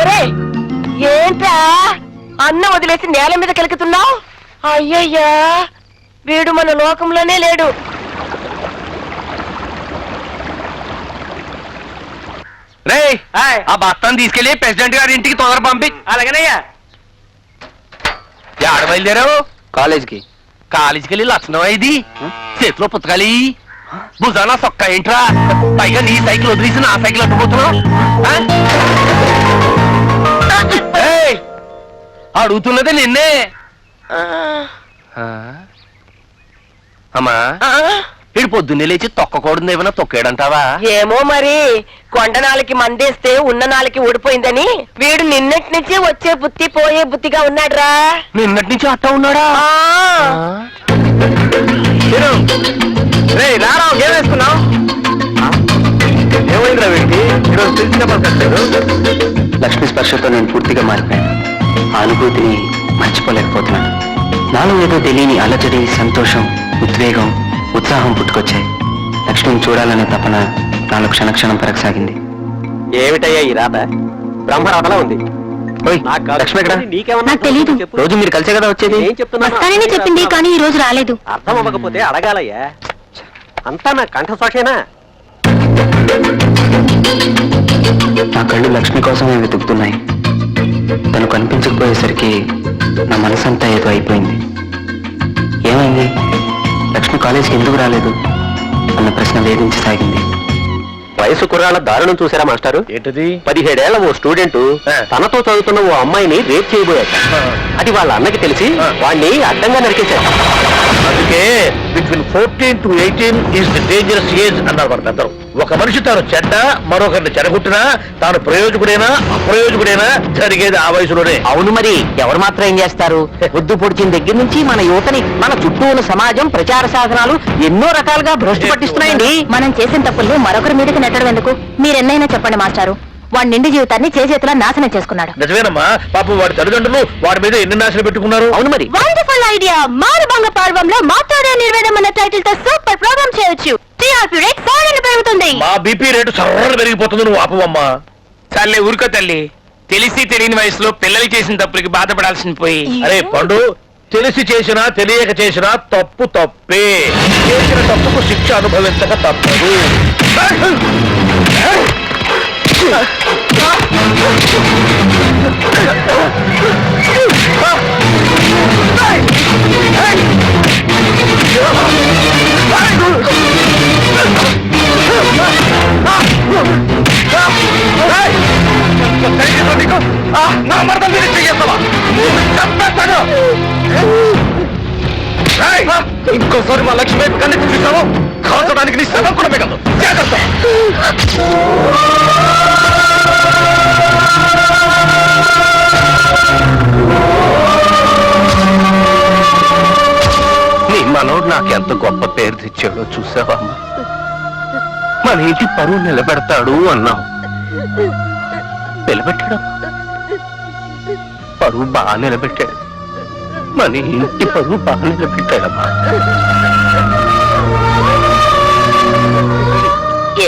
ఒరే ఏంట్రా అన్నం వదిలేసి నేల మీద కెలుకుతున్నావు? అయ్యయ్యా, వీడు మన లోకంలోనే లేడు. రే ఆ బస్తాను తీసుకెళ్లి ప్రెసిడెంట్ గారి ఇంటికి తొందర పంపి. అలాగేనయ్యా. ఆడ బయలుదేరావు? కాలేజ్కి. కాలేజీకి వెళ్ళి లక్షణం ఇది, చేతిలో పుస్తకాలి, భుజాన సొక్క ఏంట్రా, పైగా నీ సైకిల్ వదిలేసి నా సైకిల్ అడ్డుపోతున్నావు. అడుగుతున్నదే నిన్నే. అమ్మా వీడు పొద్దున్నే లేచి తొక్కకూడదు, ఏమైనా తొక్కాడంటావా? ఏమో మరి, కొండనాలకి మందేస్తే ఉన్న నాలకి ఊడిపోయిందని వీడు నిన్నటి నుంచి వచ్చే బుద్ధి పోయే బుద్ధిగా ఉన్నాడురా. నిన్నటి నుంచి అట్టా ఉన్నాడా? ఏమేసుకున్నావు? ఏమైందిరా వీడికి? ఈరోజు తెలిసినప్పుడు లక్ష్మి స్పర్శతో నేను పూర్తిగా మారిపోయాను. ఆ అనుభూతిని మర్చిపోలేకపోతున్నాను. నాలో ఏదో తెలియని అలజడి, సంతోషం, ఉద్వేగం, ఉత్సాహం పుట్టుకొచ్చాయి. లక్ష్మిని చూడాలనే తపన నాలో క్షణక్షణం పెరగసాగింది. ఏమిటయ్యా ఈ రాత? బ్రహ్మరాతలా ఉంది. లక్ష్మి ఎక్కడ? నాకు తెలీదు. రోజు మీరు కలిసే కదా వచ్చేది? వస్తానని చెప్పింది, కానీ ఈ రోజు రాలేదు. అర్థం అవ్వకపోతే అడగాలయ్యా, అంతా నా కంఠసాక్షేనా? నా కళ్ళు లక్ష్మి కోసమే వెతుకుతున్నాయి. తను కనిపించకపోయేసరికి నా మనసంతా ఏదో అయిపోయింది. ఏమైంది? లక్ష్మి కాలేజీకి ఎందుకు రాలేదు అన్న ప్రశ్న వేధించసాగింది. వయసు కుర్రాళ్ళ దారుణం చూసారా మాస్టారు? ఏంటిది? 17 ఏళ్ల ఓ స్టూడెంట్ తనతో చదువుతున్న ఓ అమ్మాయిని రేప్ చేయబోయాట. అది వాళ్ళ అన్నకి తెలిసి వాడిని అడ్డంగా నరికేశారు. అందుకే between 14 to 18 is the dangerous age అన్నారు మన పెద్దలు. ఒక మనిషి తాను చెడ్డ మరొకరిని చెడగొట్టినా తాను ప్రయోజకుడైనా అప్రయోజకుడైనా జరిగేది ఆ వయసులోనే. అవును, మరి ఎవరు మాత్రం ఏం చేస్తారు? పొద్దు పొడిచిన దగ్గర నుంచి మన యువతని, మన చుట్టూ ఉన్న సమాజం, ప్రచార సాధనాలు ఎన్నో రకాలుగా భ్రష్టు పట్టిస్తున్నాయండి. మనం చేసిన తప్పుల్ని మరొకరి మీదకి నెట్టడం ఎందుకు? మీరెన్నైనా చెప్పండి మాస్టారు, వాడి నిండి జీవితాన్ని చేతులా నాశనం చేసుకున్నాడు. నిజమేనమ్మా, పాపం వాడి తల్లిదండ్రులు వాడి మీద ఎన్ని నాశలు పెట్టుకున్నారు. అవును మరి. Wonderful idea! మారుభంగ పర్వంలో మాట్లాడే నిర్వేదం అన్న టైటిల్ తో సూపర్ ప్రోగ్రామ్ చేయొచ్చు. టీఆర్పీ రేట్ సారని పెరుగుతుంది. మా బీపీ రేటు సర్ర పెరిగిపోతుంది. నువ్వు ఆపవమ్మా. చాలే ఊరుకో తల్లి. తెలిసి తెలియని వయసులో పిల్లలు చేసిన తప్పులకి బాధపడాల్సింది పోయి. అరే పండు, తెలిసి చేసినా తెలియక చేసినా తప్పు తప్పే. చేసిన తప్పుకు శిక్ష అనుభవించక తప్పదు. నా మరణం చేస్తావా? ఇంకోసారి మా లక్ష్మి వైపు కన్నెత్తి చూసావు కాల్చడానికి నీ శవం కూడా మిగలదు. జాగ్రత్త. నీ మనోడు నాకు ఎంత గొప్ప పేరు తెచ్చాడో చూసావా అమ్మా? మన ఇంటి పరువు నిలబెడతాడు అన్నావు, నిలబెట్టాడు. పరువు బాగా నిలబెట్టాడు, మన ఇంటి పరువు బాగా నిలబెట్టాడమ్మా.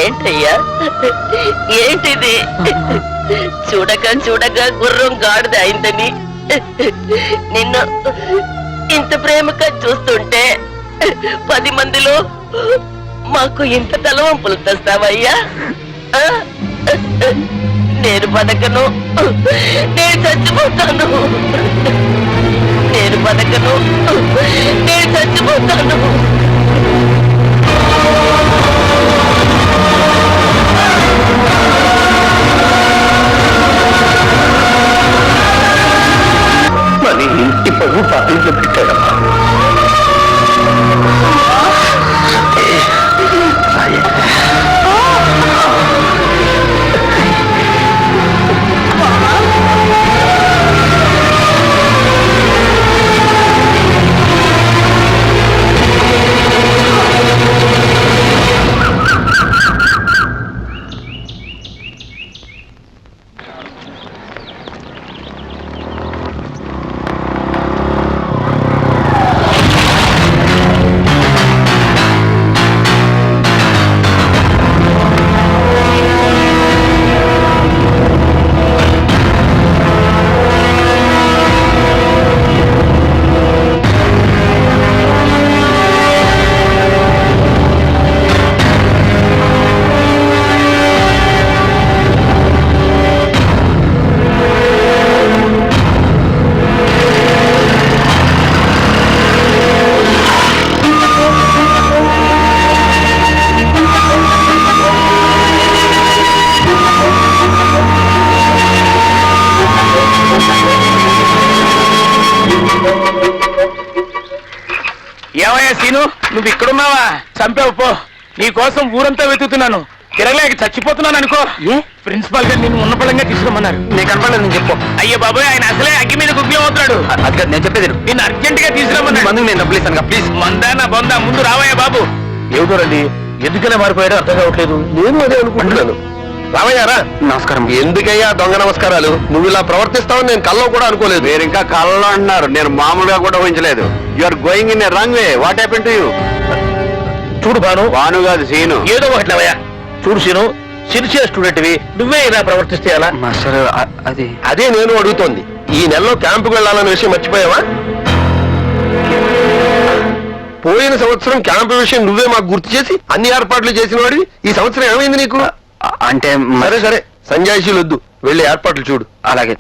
ఏంటయ్యా ఏంటిది? చూడగా గుర్రం గాడిద అయిందని నిన్ను ఇంత ప్రేమగా చూస్తుంటే 10 మందిలో మాకు ఇంత తలవంపులు తెస్తావయ్యా? నేను బతకను, నేను చచ్చిపోతాను. నేను బతకను, నేను చచ్చిపోతాను. మన ఇంటి పరువు బాగా నిలబెట్టాడమ్మా. ఏమయ్యా సీను, నువ్వు ఇక్కడున్నావా? చంపావు పో. నీ కోసం ఊరంతా వెతుకుతున్నాను, తిరగలేక చచ్చిపోతున్నాను అనుకో. ప్రిన్సిపాల్ గారు నిన్ను ఉన్నపళంగా తీసుకురమ్మన్నారు. నేను కనపడలేదు, నేను చెప్పు. అయ్యో బాబాయ్, ఆయన అసలే అగ్గి మీద కుగ్యం అవుతున్నాడు. అది కాదు, నేను చెప్పేది నిన్ను అర్జెంట్ గా తీసుకురమ్మన్నాడు. మందుకు నేను డబ్బులు ఇస్తాను, ప్లీజ్. మందా నా బొందా, ముందు రావయ్యా బాబు. ఏమిటోరండి, ఎందుకనే మారిపోయాడో అర్థం కావట్లేదు. నేను అదే అనుకుంటున్నాను. రామయ్యారా? నమస్కారం. ఎందుకయ్యా దొంగ నమస్కారాలు? నువ్వు ఇలా ప్రవర్తిస్తావని నేను కల్లో కూడా అనుకోలేదు. మీరు ఇంకా కళ్ళలో అంటున్నారు, నేను మామూలుగా కూడా ఊహించలేదు. You are going in a wrong way. What happen to you? చూడు భాను, భాను కాదు సీను. ఏదో ఒకటి లేవయ్యా. చూడు సీను, సిన్సియర్ స్టూడెంట్వి, నువ్వే ఇలా ప్రవర్తిస్తే ఎలా? మాస్టర్ అది అదే నేను అడుగుతోంది. ఈ నెలలో క్యాంపుకి వెళ్ళాలన్న విషయం మర్చిపోయావా? పోయిన సంవత్సరం క్యాంపు విషయం నువ్వే మాకు గుర్తు చేసి అన్ని ఏర్పాట్లు చేసిన వాడివి. ఈ సంవత్సరం ఏమైంది నీకు? అంటే సరే సరే, సంజాయిషీలు వద్దు, వెళ్ళి ఏర్పాట్లు చూడు. అలాగే.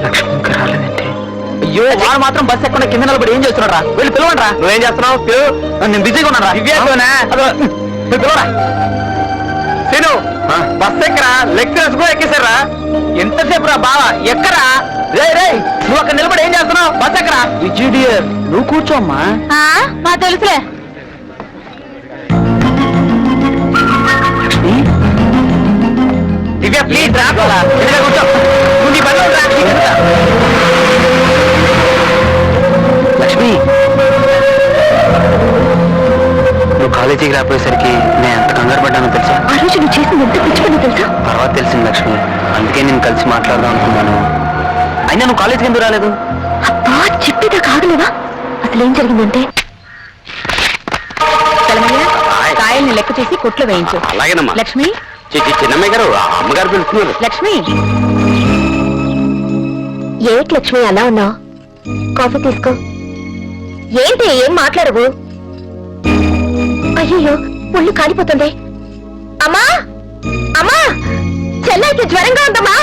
లక్ష్మి ఇంకా రాలేదంటే. అయ్యో, వాడు మాత్రం బస్ ఎక్కడ కింద నిలబడి ఏం చేస్తున్నాడు రా? వెళ్ళి పిలవండి రా. నువ్వేం చేస్తున్నావు? నేను బిజీగా ఉన్నాను రా. పిలవరా సీను, బస్ ఎక్కరా? లెక్చరర్స్ కూడా ఎక్కేశారా? ఎంతసేపు రా బావా, ఎక్కరా? రే రే, నువ్వు అక్కడ నిలబడి ఏం చేస్తున్నావు? బస్ ఎక్కరా? విజయ్, నువ్వు కూర్చోమ్మా. మా తెలుసులే. దివ్య ప్లీజ్ రా. కూర్చో, నువ్వు నీ పని రా. లక్ష్మి, నువ్వు కాలేజీకి రాపోయేసరికి నేను ఎంత కంగారు పడ్డానో తెలుసా? ఆ రోజు నువ్వు చేసింది ఎంత పిచ్చి పని తెలుసా? తర్వాత తెలిసింది లక్ష్మి, అందుకే నేను కలిసి మాట్లాడదాం అనుకున్నాను. అయినా నువ్వు కాలేజీకి ఎందుకు రాలేదు? అబ్బా, చెప్పేదా కాగలేవా? అసలు ఏం జరిగిందంటే, కాయల్ని లెక్క చేసి కొట్లో వేయించు. అలాగేనమ్మా. లక్ష్మి, చిన్నమ్మాయి గారు, అమ్మగారు పిలుస్తున్నారు. లక్ష్మి. ఏంటి లక్ష్మి అలా ఉన్నావు? కాఫీ తీసుకో. ఏంటి ఏం మాట్లాడవు? అయ్యో, ఒళ్ళు కాలిపోతుంది. అమ్మా అమ్మా, చెల్లైకి జ్వరంగా ఉందమ్మా.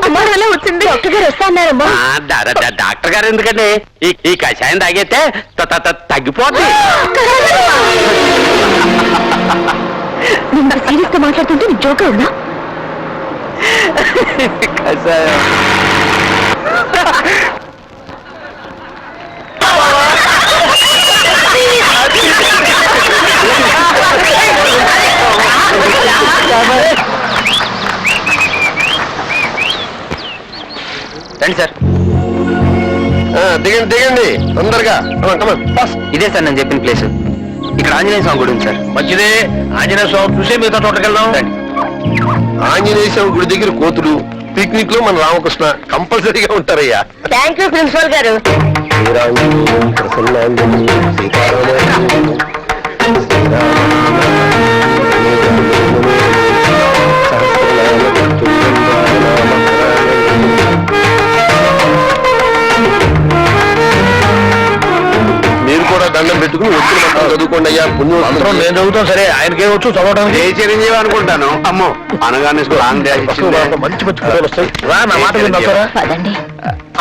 అమ్మాయిలా వచ్చింది. డాక్టర్ గారు వస్తా అన్నారమ్మా. డాక్టర్ గారు ఎందుకండి, ఈ కషాయం తాగితే తగ్గిపోద్ది. నేను సీరియస్ గా మాట్లాడుతుంటే నీకు జోక్గా ఉందా? రండి సార్. దిగండి దిగండి తొందరగా. ఇదే సార్ నేను చెప్పిన ప్లేస్. ఇక్కడ ఆంజనేయ స్వామి గుడి ఉంది సార్. మంచిదే, ఆంజనేయ స్వామి చూసే మిగతా తోటకెళ్దాం. ఆంజనేయ స్వామి గుడి దగ్గర కోతులు, పిక్నిక్ లో మన రామకృష్ణ కంపల్సరీగా ఉంటారయ్యా. థ్యాంక్ యూ ప్రిన్సిపల్ గారు. మీరు కూడా దండం పెట్టుకుని ఒత్తులు మంత్రం చదువుకోండి అయ్యా. పుణ్యం అందరం నేను చదువుతాం సరే, ఆయనకే వచ్చు చదవడం. ఏ చిరంజీవి అనుకుంటాను. అమ్మో అనగానే మంచి మంచి కుర్రాళ్ళు వస్తాయి. రా, నా మాట వింటారా? పదండి.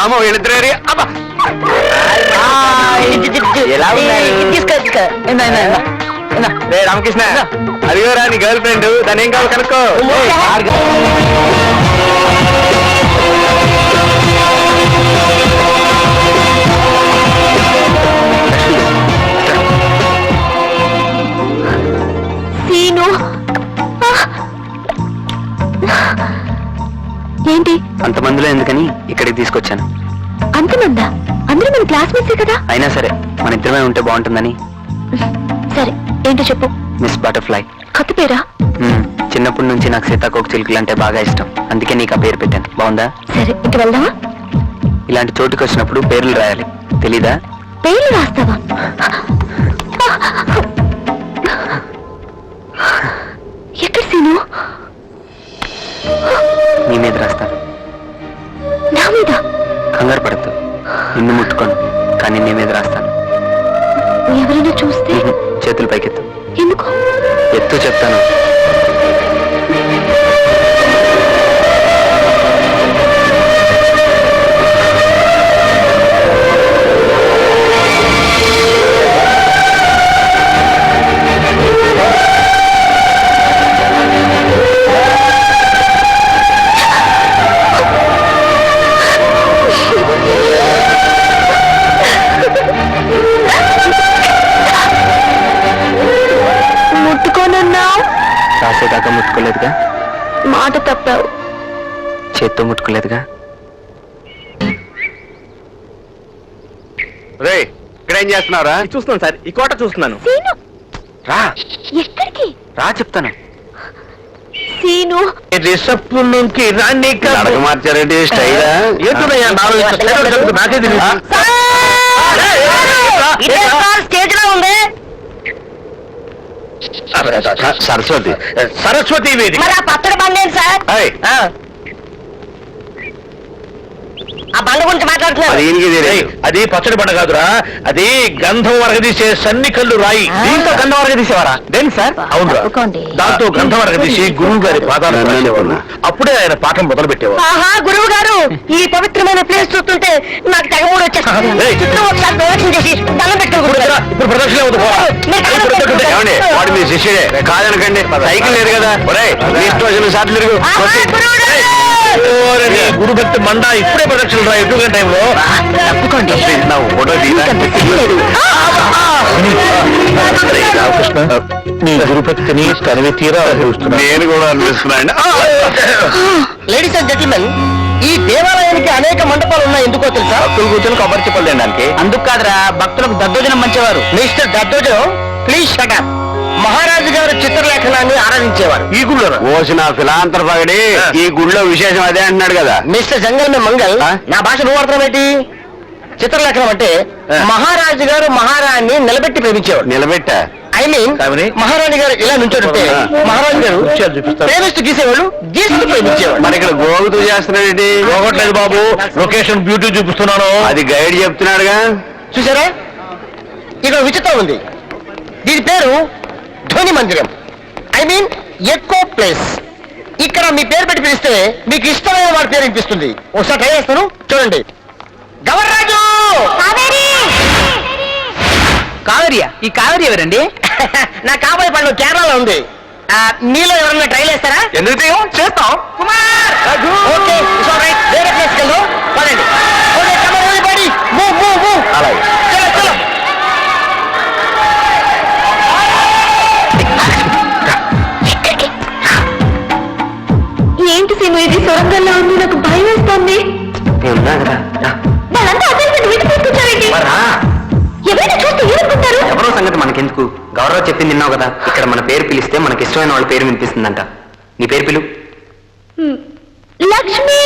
అమ్మో వీళ్ళిద్దరే అబ్బా ఎలా రే రామకృష్ణ, అదిగోరా నీ గర్ల్ ఫ్రెండ్. దాని ఏం కావాలి కనుక్కో. సీను ఏంటి అంతమందిలో ఎందుకని ఇక్కడికి తీసుకొచ్చాను. అంతమందా? అందరూ మన క్లాస్మేట్సే కదా. అయినా సరే మన ఇద్దరమే ఉంటే బాగుంటుందని. సరే ఏంటో చెప్పు. Miss butterfly. కొత్త పేరా? చిన్నప్పటి నుంచి నాకు సీతాకోక చిలుకలు అంటే బాగా ఇష్టం. అందుకే నీకు ఆ పేరు పెట్టాను. బాగుందా? సరే ఇంక వెళ్దామా? ఇలాంటి చోటుకి వచ్చినప్పుడు పేర్లు రాయాలి, తెలీదా? పేర్లు రాస్తావా? ఎక్కడ సీను? నీ మీద రాస్తాను. నా మీద? కంగారు పడద్దు, నిన్ను ముట్టుకోను, కానీ నీ మీద రాస్తాను. ఎవరైనా చూస్తే? చేతులు పైకెత్తు. ఎందుకు? ఎత్తు చెప్తాను. ముట్టుకోనన్నావు. రాసేదాకా ముట్టుకోలేదుగా. మాట తప్పావు. చేత్తో ముట్టుకోలేదుగా. రే ఇక్కడ ఏం చేస్తున్నారా? చూస్తున్నాను సార్, ఈ కోట చూస్తున్నాను. సీను రా ఎక్కడికి? రా చెప్తాను. సీను రిసప్పు నుంచి రాణి నడక మార్చారంటే స్టైలా? ఏంటున్నాయా నాకే తెలియదు. స్టేజ్ లో ఉంది. సరస్వతి. సరస్వతి వేదిక. మరి ఆ పచ్చడి బండి ఏంటి సార్? ఏయ్, ఆ బండ గురించి అది మాట్లాడుతున్నారు. ఈయనకి తెలియదు. ఏయ్, అది పచ్చడి పంట కాదురా, అది గంధం వరగదీసే సన్ని కళ్ళు రాయి. దీంతో గంధం వరకు తీసేవారా? దేని సార్? అవునురా, తప్పుకోండి. దాంతో గంధం వరగదీసి గురువు గారి పాదాలు రాసేవారు. అప్పుడే ఆయన పాఠం మొదలు పెట్టేవారు. ఆహా గురువు గారు, ఈ పవిత్రమైన ప్లేస్ చూస్తుంటే నాకు తెగమూడు వచ్చేస్తుంది. ఏయ్, నువ్వు ఒకసారి ప్రదక్షిణ చేసి దండం పెట్టుకో గురువు గారు. ఇప్పుడు ప్రదక్షిణ అవుతుంది, పోరా. ఏమండి వాడు మీ శిష్యుడే కాదనకండి. సైకిల్ లేదు కదా. ఒరేయ్ మీ ఇష్టం వచ్చిన సార్లు తిరుగు. ఆహా, గురువు గారు! ఓరే, నీ గురు భక్తి మండ ఇప్పుడే ప్రదక్షిణ రా ఎటువంటి టైంలో. తప్పుకోండి. ఫోటో తీరా? రామకృష్ణ, నీ గురు భక్తిని తనివి తీరా అనుభవిస్తున్నా. నేను కూడా అనిపిస్తున్నా అండి. లేడీస్ అండ్ జెంటిల్మెన్, ఈ దేవాలయానికి అనేక మండపాలు ఉన్నాయి. ఎందుకో తెలుసా? భక్తులు కూర్చొని కొబ్బరి చెప్పలు తినడానికి. అందుకు కాదురా, భక్తులకు దద్దోజనం మంచివారు. మిస్టర్ దత్తోజనం, ప్లీజ్ షట్ అప్. మహారాజు గారు చిత్రలేఖనాన్ని ఆరాధించేవారు. ఈ గుళ్ళో ఓసిన ఫిలాంతర పగడి ఈ గుళ్ళో విశేషం అదే అంటున్నాడు కదా. మిస్టర్ జంగల్ మే మంగల్, నా భాష నువ్వు అర్థం ఏంటి? చిత్రలేఖనం అంటే మహారాజు గారు మహారాణి నిలబెట్టి ప్రేమించేవాడు. నిలబెట్టా ఐ మీన్ కామని? మహారాణి గారు ఇలా నుంచోడుంటే మహారాజు గారు దృశ్యాలు చూపిస్తారు. ప్రేమిస్తూ గీసేవాళ్ళు, గీస్తూ ప్రేమించేవాడు. మరి ఇక్కడ గోగుతూ చేస్తున్నాడేంటి? పోగొట్టలేదు బాబు, లొకేషన్ బ్యూటీ చూపిస్తున్నాను. అది గైడ్ చెప్తున్నాడుగా. చూసారా, ఇక్కడ విచిత్రం ఉంది. దీని పేరు ధ్వని మందిరం, ఐ మీన్ ఎకో ప్లేస్. ఇక్కడ మీ పేరు పెట్టి పిలిస్తే మీకు ఇష్టమైన వాడి పేరు వినిపిస్తుంది. ఒకసారి ట్రై చేస్తాను, చూడండి. గవర్రాజు! కావేరియా? ఈ కావేరి ఎవరండి? నా కాబోయే పండు కేరళలో ఉంది. మీలో ఎవరన్నా ట్రైల్ వేస్తారా? ఎందుకు తీయం? చేస్తాం. Okay, it's all right. వేరే ప్లేస్కి వెళ్దాం. పదండి. Okay, come on everybody. Move move move. అలాగే. చలో చలో. ఏంటి సీను ఇది సొరంగంలో ఉంది, నాకు భయం వేస్తోంది. నేనున్నా కదా, రా. వాళ్ళంతా అదే వీటి తీసుకొచ్చారేంటి? మరి రా. ఎవరైనా చూస్తే ఏమనుకుంటారు? ఎవరో సంగతి మనకెందుకు? గౌరవ చెప్పింది విన్నావు కదా, ఇక్కడ మన పేరు పిలిస్తే మనకి ఇష్టమైన వాళ్ళ పేరు వినిపిస్తుందంట. నీ పేరు పిలు. లక్ష్మి.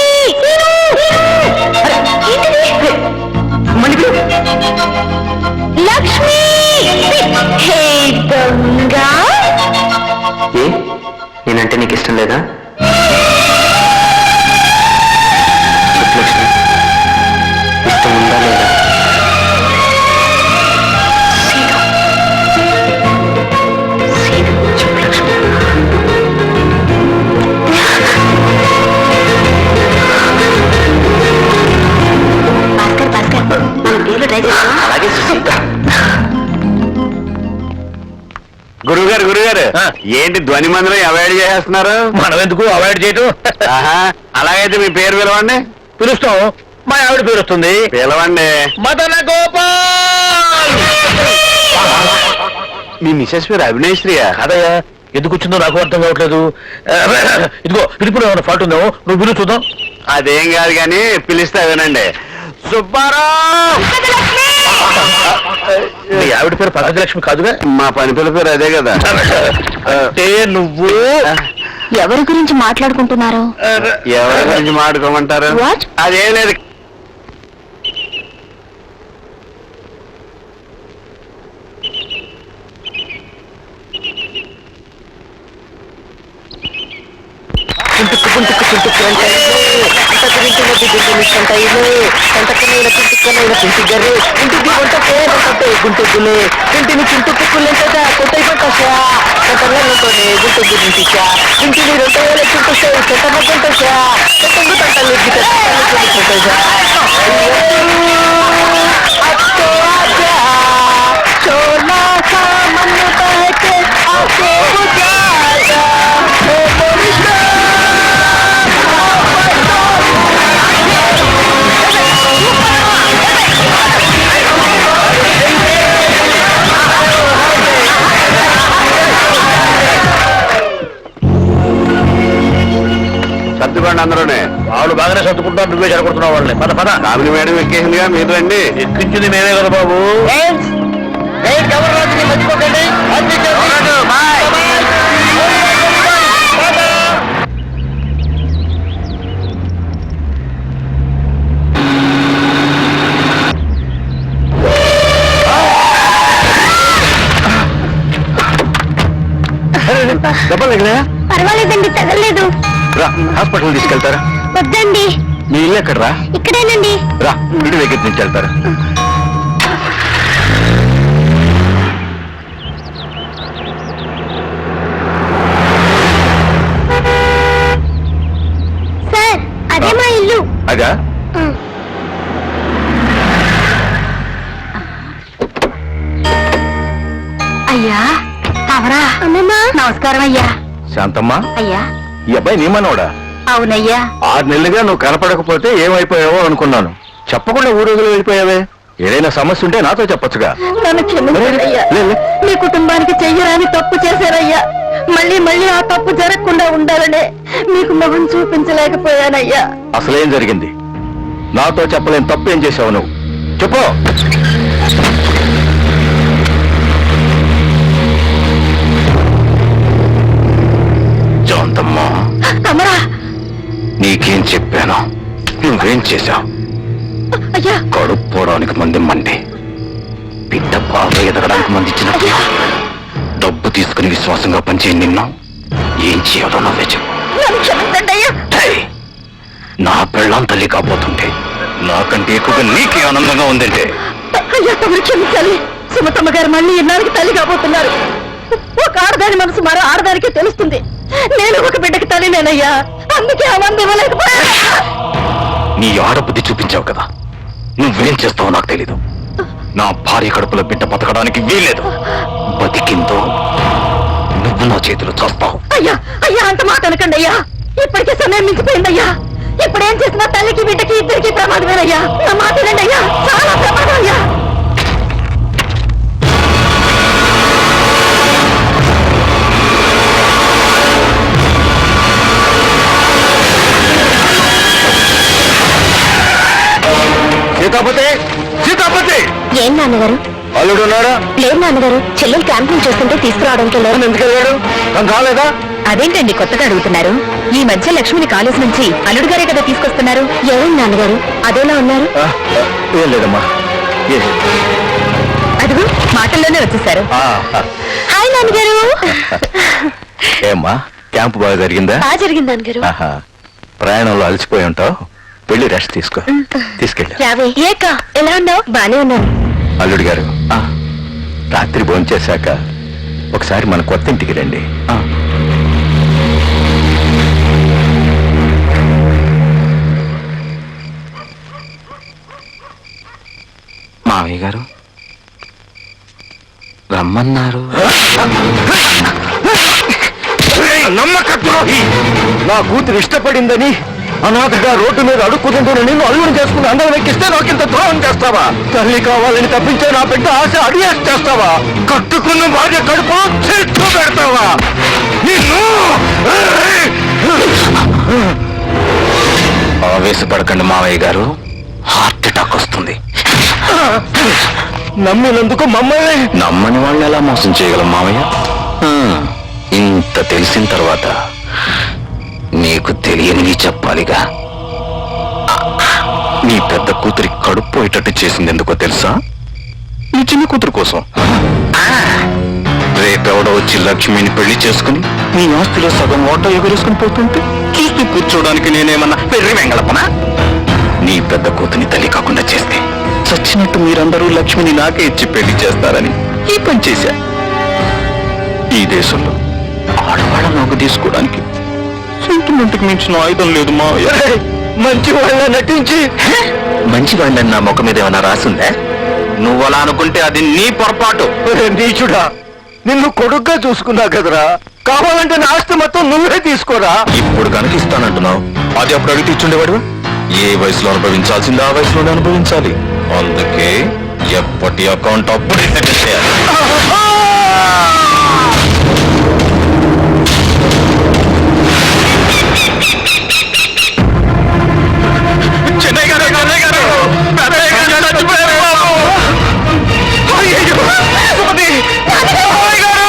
మళ్ళీ పిలు. లక్ష్మి. హే దొంగ. ఏ నేనంటే నీకు ఇష్టం లేదా? చెప్పు లక్ష్మి, ఇష్టం ఉందా లేదా? చెప్పు లక్ష్మి. భాస్కర్ మన పేర్లు ట్రై చేస్తావా? అలాగే సుశీల. గురుగారు ఏంటి ధ్వని మందిరం అవాయిడ్ చేసేస్తున్నారు? మనం ఎందుకు అవాయిడ్ చేయటం? అలాగైతే మీ పేరు పిలవండి. పిలుస్తాం. మా ఆవిడ పేరు వస్తుంది. పిలవండి. మదన గోపాల్. మీ మిసెస్ పేరు అవినేశ్వరియా? అదయ్యా, ఎందుకు వచ్చిందో నాకు అర్థం కావట్లేదు. ఇదిగో పిలుపులో ఏమైనా ఫాల్ట్ ఉందేమో, నువ్వు పిలువు చూద్దాం. అదేం కాదు కానీ పిలిస్తే వినండి. సుబ్బారావు. మీ ఆవిడ పేరు పరాజలక్ష్మి కాదుగా? మా పని పిల్ల పేరు అదే కదా. అంటే నువ్వు ఎవరి గురించి మాట్లాడుకుంటున్నారు? ఎవరి గురించి మాట్లాడుకోమంటారు? What? అదేం లేదు. ఇంటిని చింటు కుక్కులేంటా కొట్టై పట్టా కొట్టలే గుంటు గురించా ఇంటిని 2000 చుట్టూ చెట్టమ్మ కొంటా చెట్టు తట్టలు చోలా సామన్య పహకే ఆకే బుజాగా సర్దుకోండి అందరూనే. వాళ్ళు బాగానే సర్దుకుంటున్నారు, నువ్వే జరగొడుతున్నావు వాళ్ళని. పద పద. కామిని మేడం ఎక్కేసిందిగా మీరు రండి. ఎక్కించింది మేమే కదా బాబు. మర్చిపోకండి. దెబ్బలు తగిలాయా? పర్వాలేదండి, తగలేదు. రా, హాస్పిటల్ తీసుకెళ్తారా? వద్దండి, మీ ఇల్లు ఎక్కడరా? ఇక్కడేనండి. రా, ఇంటి దగ్గర నుంచి వెళ్తారా? సార్, అదే మా ఇల్లు. అదా? అయ్యా, అవరా? అమ్మమ్మా, నమస్కారం అయ్యా. శాంతమ్మా, అయ్యా. ఈ అబ్బాయి నీ మనోడా? అవునయ్యా. 6 నెలలుగా నువ్వు కనపడకపోతే ఏమైపోయావో అనుకున్నాను. చెప్పకుండా ఊరేగులు వెళ్ళిపోయావే. ఏదైనా సమస్య ఉంటే నాతో చెప్పొచ్చుగా. నన్ను క్షమించయ్యా. లే, లే. మీ కుటుంబానికి చెయ్యరాని తప్పు చేశారయ్యా. మళ్ళీ మళ్ళీ ఆ తప్పు జరగకుండా ఉండాలనే మీకు మొహం చూపించలేకపోయానయ్యా. అసలేం జరిగింది? నాతో చెప్పలేని తప్పు ఏం చేశావు నువ్వు? చెప్పు. శాంతమ్మా, కమరా. నీకేం చెప్పాను? నువ్వేం చేశావు? అయ్యా, కడుపు పోవడానికి మంది మండి, బిడ్డ బాగా ఎదగడానికి మంది ఇచ్చినప్పుడు డబ్బు తీసుకుని విశ్వాసంగా పనిచేయి. నిన్ను ఏం చేయాలో నువ్వే చెప్పు. నన్ను క్షమించండి అయ్యా. ఏయ్, నా పెళ్ళాం తల్లి కాబోతుంటే నాకంటే ఎక్కువగా నీకే ఆనందంగా ఉందంటే. అయ్యా, తమరు క్షమించాలి. సుమతమ్మ గారు మళ్ళీ ఇన్నాళ్ళకి తల్లి కాబోతున్నారు. ఒక ఆడదాని మనసు మరో ఆడదానికే తెలుస్తుంది. నేను ఒక బిడ్డకి తల్లినేనయ్యా. అందుకే ఆ మంది ఇవ్వలేకపోయా. నీ ఆడబుద్ధి చూపించావు కదా, నువ్వేం చేస్తావో నాకు తెలీదు. నా భార్య కడుపులో బిడ్డ బతకడానికి వీల్లేదు. బతికిందో నువ్వు నువ్వు నా చేతిలో చూస్తావు. అయ్యా అయ్యా అంత మాట అనకండి అయ్యా, ఇప్పటికే సమయం మించిపోయిందయ్యా. ఇప్పుడేం చేసినా తల్లికి బిడ్డకి ఇద్దరికి ప్రమాదమేనయ్యా. నా మాట వినండి అయ్యా, చాలా ప్రమాదం అయ్యా. సీతాపతి, సీతాపతి! ఏం నాన్నగారు? అల్లుడు ఉన్నాడా? లేదు నాన్నగారు, చెల్లెలు క్యాంపింగ్ చూస్తుంటే తీసుకురావడానికి వెళ్ళారు. ఎందుకు వెళ్ళాడు? తను రాలేదా? అదేంటండి కొత్తగా అడుగుతున్నారు? ఈ మధ్య లక్ష్మిని కాలేజ్ నుంచి అల్లుడు గారే కదా తీసుకొస్తున్నారు. ఏమైంది నాన్నగారు, అదోలా ఉన్నారు? ఏం లేదమ్మా. అదిగో మాటల్లోనే వచ్చేసారు. హాయ్ నాన్నగారు. ఏమ్మా, క్యాంపు బాగా జరిగిందా? బాగా జరిగింది నాన్నగారు. ఆహా. ప్రయాణంలో అలసిపోయి ఉంటావు, వెళ్ళి రెస్ట్ తీసుకో. తీసుకెళ్ళి. రావే. ఏక ఎలా ఉన్నావు? బానే ఉన్నాను. అల్లుడు గారు, రాత్రి భోంచేశాక ఒకసారి మన కొత్త ఇంటికి రండి. మావయ్య గారు రమ్మన్నారు. నమ్మక ద్రోహి! నా కూతురు ఇష్టపడిందని అనాథగా రోడ్డు మీద అడుక్కుతుందని నిన్ను అల్లుని చేసుకుని అందరం ఎక్కిస్తే నాకింత ద్రోహం చేస్తావా? తల్లి కావాలని తప్పించే నా బిడ్డ ఆశ అడిగేసి చేస్తావా? కట్టుకున్న భార్య కడుపులో చెట్టు పెడతావా? నిన్ను ఆవేశపడకండి మావయ్య గారు, హార్ట్ అటాక్ వస్తుంది. నమ్మినందుకు మమ్మల్ని నమ్మని వాళ్ళని ఎలా మోసం చేయగలం మావయ్య? ఇంత తెలిసిన తర్వాత నీకు తెలియనివి చెప్పాలిగా. నీ పెద్ద కూతురి కడుపు పోయేటట్టు చేసింది ఎందుకో తెలుసా? నీ చిన్న కూతురు కోసం. రేపెవడో వచ్చి లక్ష్మిని పెళ్లి చేసుకుని నీ ఆస్తిలో సగం ఓటో ఎగురేసుకుని పోతుంటే చూస్తూ కూర్చోడానికి నేనేమన్నా పెర్రి వెంగళపనా? నీ పెద్ద కూతుని తల్లి కాకుండా చేస్తే చచ్చినట్టు మీరందరూ లక్ష్మిని నాకే ఇచ్చి పెళ్లి చేస్తారని ఈ పని చేశా. ఈ దేశంలో ఆడవాళ్ళ నోగు తీసుకోవడానికి సెంటిమెంట్కి మించిన ఆయుధం లేదు మా. మంచి వాళ్ళ నటించి మంచి వాళ్ళని నా ముఖం మీద ఏమైనా రాసిందే? నువ్వు అలా అనుకుంటే అది నీ పొరపాటు. నీచుడా, నిన్ను కొడుగ్గా చూసుకున్నా కదరా, కావాలంటే నా ఆస్తి మొత్తం నువ్వే తీసుకోరా. ఇప్పుడు కనుక ఇస్తానంటున్నావు, అది అప్పుడు అడిగి ఇచ్చుండేవాడు. ఏ వయసులో అనుభవించాల్సిందో ఆ వయసులోనే అనుభవించాలి. అందుకే ఎప్పటి అకౌంట్ అప్పుడే సెటిల్ చేయాలి. చెన్నై గారు, చెన్నై గారు, పెద్దయ్య గారు చచ్చిపోయారు బాబు. అయ్యయ్యో, సుమతి, అమ్మాయి గారు!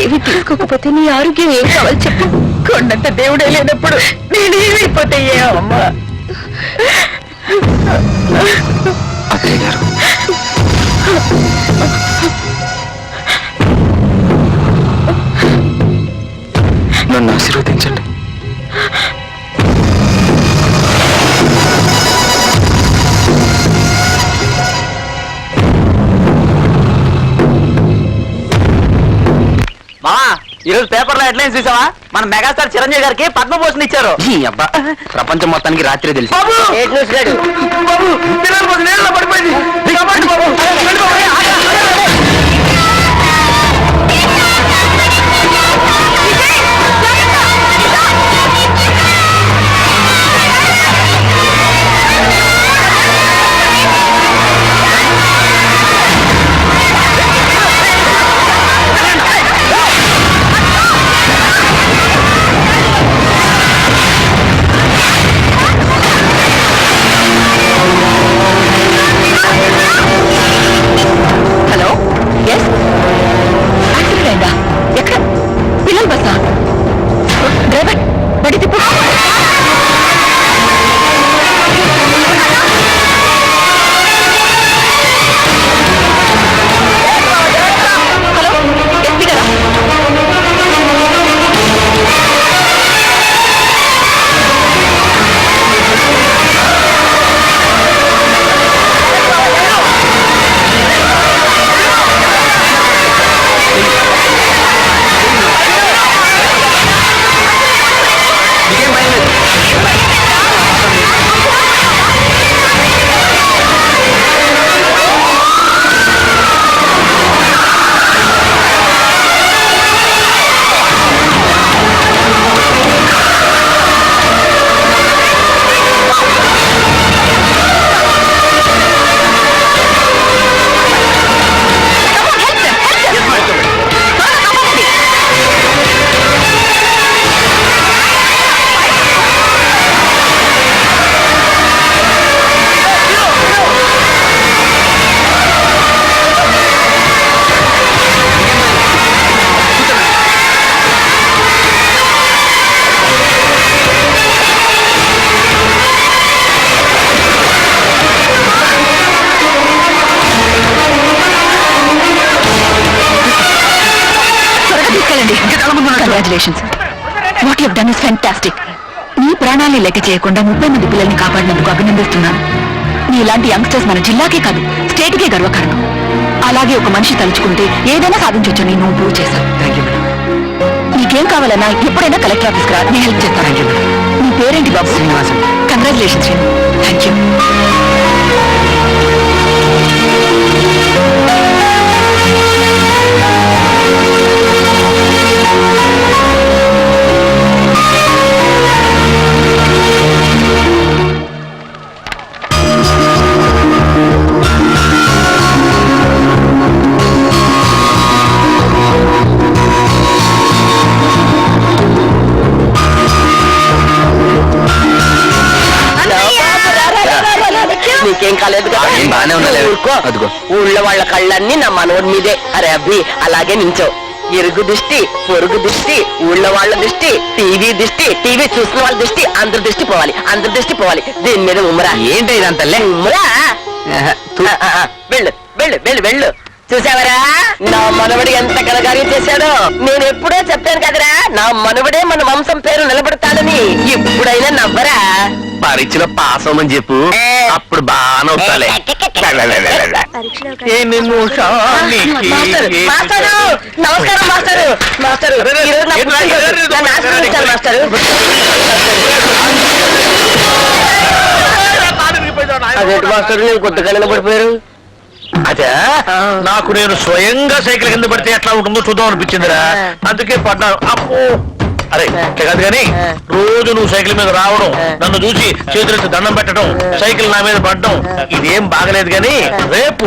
ఏవి తీసుకోకపోతే నీ ఆరోగ్యం ఏం కావాలి చెప్పు. కొండంత దేవుడే లేనప్పుడు నేనేమైపోతే అమ్మా. అత్తయ్య గారు, నన్ను ఆశీర్వదించండి. మావా, ఈరోజు పేపర్లో హెడ్లైన్స్ చూసావా? మన మెగాస్టార్ చిరంజీవి గారికి పద్మభూషణ్ ఇచ్చారు. ఈ అబ్బా, ప్రపంచం మొత్తానికి రాత్రే తెలిసి. Congratulations. What you done is fantastic. నీ ప్రాణాన్ని లెక్క చేయకుండా 30 మంది పిల్లల్ని కాపాడినందుకు అభినందిస్తున్నాను. నీలాంటి యంగ్స్టర్స్ మన జిల్లాకే కాదు స్టేట్కే గర్వకారణం. అలాగే ఒక మనిషి తలుచుకుంటే ఏదైనా సాధించొచ్చని నువ్వు ప్రూవ్ చేశావు. Thank you madam. నీకేం కావాలన్నా ఎప్పుడైనా కలెక్టర్ ఆఫీస్కి రా, నేను హెల్ప్ చేస్తాను. Thank you madam. నీ పేరేంటి బాబు? Srinivasam. Congratulations Seenu. Thank you. నీకేం కాలేదు కదా? ఏం బానే ఉన్నలే. ఊరుకో. అదిగో. ఊళ్ళో వాళ్ళ కళ్ళన్నీ నా మనోడి మీదే. అరే అబ్బి అలాగే నించో. ఇరుగు దిష్టి, పొరుగు దిష్టి, ఊళ్ళో వాళ్ళ దిష్టి, టీవీ చూసిన వాళ్ళ దిష్టి, అందరి దిష్టి పోవాలి, అందరి దిష్టి పోవాలి. దీని మీద ఉమ్మరా. ఏంటి ఇదంతా? ఉమ్మరా. వెళ్ళు వెళ్ళు వెళ్ళు వెళ్ళు. చూసావరా నా మనవడు ఎంత కలగారి చేశాడో. నేను ఎప్పుడో చెప్పాను కదరా నా మనవడే మన వంశం పేరు నిలబడతాడని. ఇప్పుడైనా నవ్వరా. పరీక్షలో పాస్ అవ్వమని చెప్పు, అప్పుడు బాగా అవుతాలే. మాస్టరు, మాస్టరు, నమస్కారం మాస్టరు. మాస్టరు ఈరోజు నా పుట్టినరోజు. నన్ను ఆశీర్వదించాలి మాస్టరు. అదేంటి మాస్టరు నేను కొత్తగా నిలబడిపోయారు? అదే నాకు నేను స్వయంగా సైకిల్ కింద పడితే ఎట్లా ఉంటుందో చూద్దాం అనిపించిందిరా, అందుకే పడ్డాను. అమ్మో అరే ఇట్లా కాదు కానీ రోజు నువ్వు సైకిల్ మీద రావడం, నన్ను చూసి చేతులెత్తి దండం పెట్టడం, సైకిల్ నా మీద పడడం ఇదేం బాగలేదు. కానీ రేపు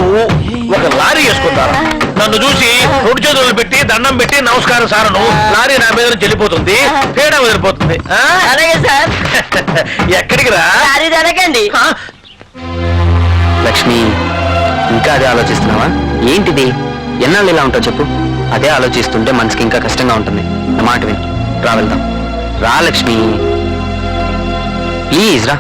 ఒక లారీ వేసుకుంటారు, నన్ను చూసి 2 చేతులు పెట్టి దండం పెట్టి నమస్కారం సారను, లారీ నా మీద నుంచి వెళ్ళిపోతుంది, తేడా వదిలిపోతుంది. అలాగే సార్. ఎక్కడికి రా? సారీ జరగండి. లక్ష్మి, ఇంకా అదే ఆలోచిస్తున్నావా? ఏంటిది? ఎన్నాళ్ళు ఇలా ఉంటావు చెప్పు. అదే ఆలోచిస్తుంటే మనసుకి ఇంకా కష్టంగా ఉంటుంది. నా మాట విని రా, వెళ్దాం. రా లక్ష్మి, ప్లీజ్ రా.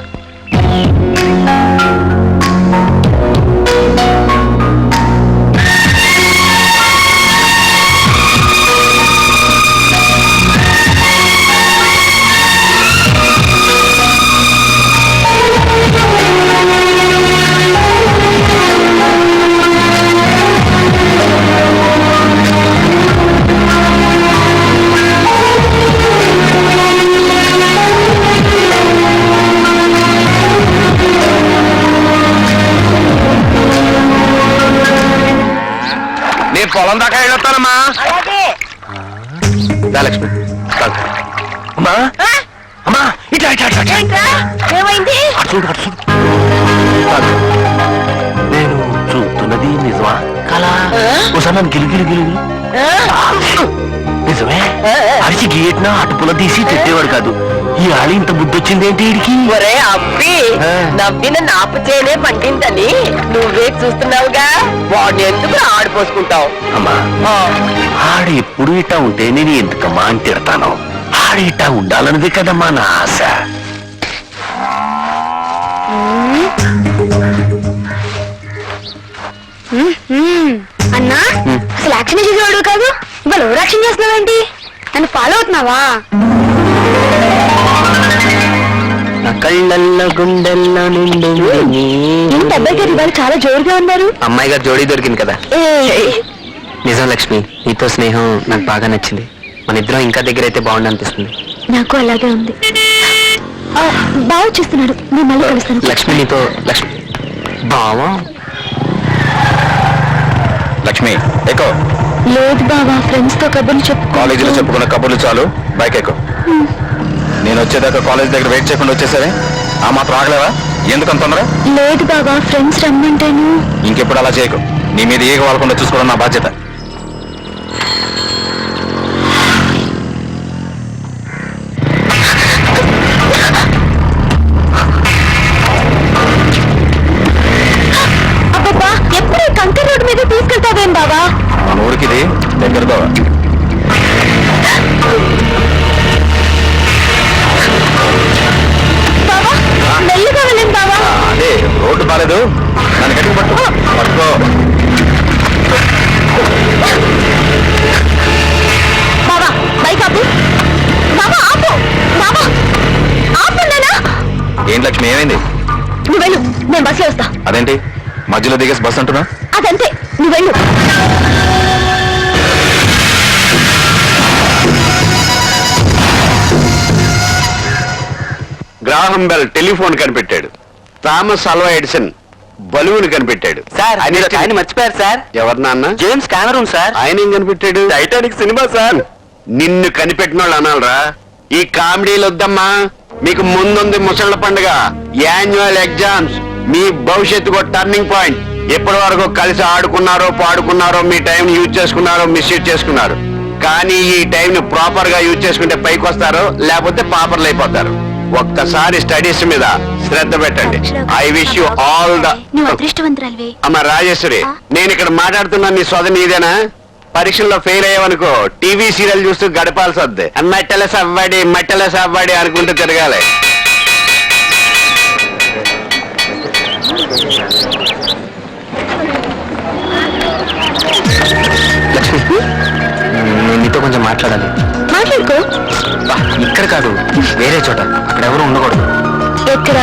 నేను పొలం దాకా వెళ్ళొస్తానమ్మా. రా లక్ష్మి. అమ్మా అమ్మా ఇట్లా ఇట్లా ఇట్లా ఇట్లా. ఏమైంది? అటు చూడు అటు చూడు. నేను చూస్తున్నది నిజమా కళ? ఒకసారి నన్ను గిలిగిలి గిలిగిలి. నిజమే. అరిచి గేట్న అటుపుల తీసి తిట్టేవాడు కాదు. ఈ ఆళి ఇంత బుద్ధి వచ్చింది ఏంటి వీడికి? ఒరే అబ్బి, నవ్విన నాపు చేయనే పండిందని నువ్వే చూస్తున్నావుగా, వాడిని ఎందుకు ఆడిపోసుకుంటావు? అమ్మా ఆడ ఎప్పుడు ఇట్టా ఉంటే నేను ఎందుకమ్మా అని తిడతాను. ఆడ ఇట్టా ఉండాలన్నది కదమ్మా నా ఆశ. అన్నా అసలు యాక్షన్ చేసేవాడు కాదు, ఇవాళ ఓవర్ యాక్షన్ చేస్తున్నావేంటి? నన్ను ఫాలో అవుతున్నావా? నా కళ్ళల్లో గుండెల్లో నిండు ఏంటి అబ్బాయి గారు ఇవాళ చాలా జోరుగా ఉన్నారు? అమ్మాయి గారు జోడీ దొరికింది కదా. నిజం లక్ష్మి, నీతో స్నేహం నాకు బాగా నచ్చింది. మన ఇద్దరం ఇంకా దగ్గర అయితే బాగుండు అనిపిస్తుంది. నాకు అలాగే ఉంది. బాగా చూస్తున్నాడు, నేను మళ్ళీ కలుస్తాను. లక్ష్మి నీతో లక్ష్మి బావా. లక్ష్మి ఎక్కువ. లేదు బావా, ఫ్రెండ్స్ తో కబుర్లు చెప్పు. కాలేజీలో చెప్పుకున్న కబుర్లు చాలు, బైక్ ఎక్కువ. నేను వచ్చేదాకా కాలేజ్ దగ్గర వెయిట్ చేయకుండా వచ్చేసరే. ఆ మాత్రం ఆగలేవా? ఎందుకంత తొందర? లేదు బావా, ఫ్రెండ్స్ రమ్మంటేను. ఇంకెప్పుడు అలా చేయకు. నీ మీద ఏగ వాళ్ళకుండా చూసుకోవడం నా బాధ్యత. అబ్బబ్బా, ఎప్పుడు కంకర్ రోడ్డు మీద తీసుకెళ్తావేం బావా? మన ఊరికి ఇది దగ్గరదో. బావా మెల్లిగా వెళ్ళండి బావా. అదే రోడ్డు బాలేదు, నన్ను గట్టిగా పట్టు. పట్టుకో. బావా బైక్ ఆపు. ఏంటి లక్ష్మి, ఏమైంది? నువ్వు వెళ్ళు, నేను బస్సులో వస్తా. అదేంటి మధ్యలో దిగేసి బస్ అంటున్నా? అదంతే, నువ్వు వెళ్ళు. గ్రాహం బెల్ టెలిఫోన్ కనిపెట్టాడు. థామస్ అల్వా ఎడిసన్ బలువుని కనిపెట్టాడు. సార్ ఆయన మర్చిపోయారు సార్. ఎవరు నాన్న? James Cameron sir. ఆయన ఏం కనిపెట్టాడు? Titanic cinema sir. నిన్ను కనిపెట్టిన వాళ్ళు అనాలరా? ఈ కామెడీలు వద్దమ్మా, మీకు ముందుంది ముసళ్ళ పండుగ, యాన్యువల్ ఎగ్జామ్స్, మీ భవిష్యత్తుకు టర్నింగ్ పాయింట్. ఎప్పటి వరకు కలిసి ఆడుకున్నారో పాడుకున్నారో, మీ టైం యూజ్ చేసుకున్నారో మిస్యూజ్ చేసుకున్నారు. కానీ ఈ టైం ని ప్రాపర్ గా యూజ్ చేసుకుంటే పైకి వస్తారు, లేకపోతే పాపర్లు అయిపోతారు. ఒక్కసారి స్టడీస్ మీద శ్రద్ధ పెట్టండి. I wish you all the. నువ్వు అదృష్టవంతురాలివే. అమ్మ రాజేశ్వరి, నేను ఇక్కడ మాట్లాడుతున్నా నీ సోదరి నీదేనా? పరీక్షల్లో ఫెయిల్ అయ్యావనుకో టీవీ సీరియల్ చూస్తూ గడపాల్సి వద్ది. మట్టెల సవ్వాడి అనుకుంటూ తిరగాలి. లక్ష్మి, నేను నీతో కొంచెం మాట్లాడాలి. మాట్లాడుకో. బా, ఇక్కడ కాదు, వేరే చోట. అక్కడ ఎవరు ఉండకూడదు. ఎక్కడ?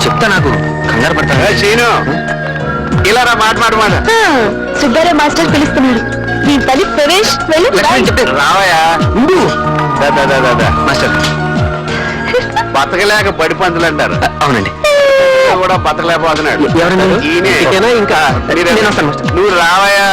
చెప్తా, నాకు కంగారు పడతాను. సీను, ఇలా రా, మాట. సుబ్బారావు మాస్టర్ పిలుస్తున్నాడు. నీ తల్లి ప్రవేశ్, వెళ్ళు. లక్ష్మి చెప్తే రావయా మాస్టర్. బతకలేక పడి పందులు అంటారు. అవునండి. కూడా బతకలేకపోతున్నాడు. ఎవరండి? ఈయనే. ఇదేనా? ఇంకా మీరే. నేను వస్తాను మాస్టర్. నువ్వు రావయా.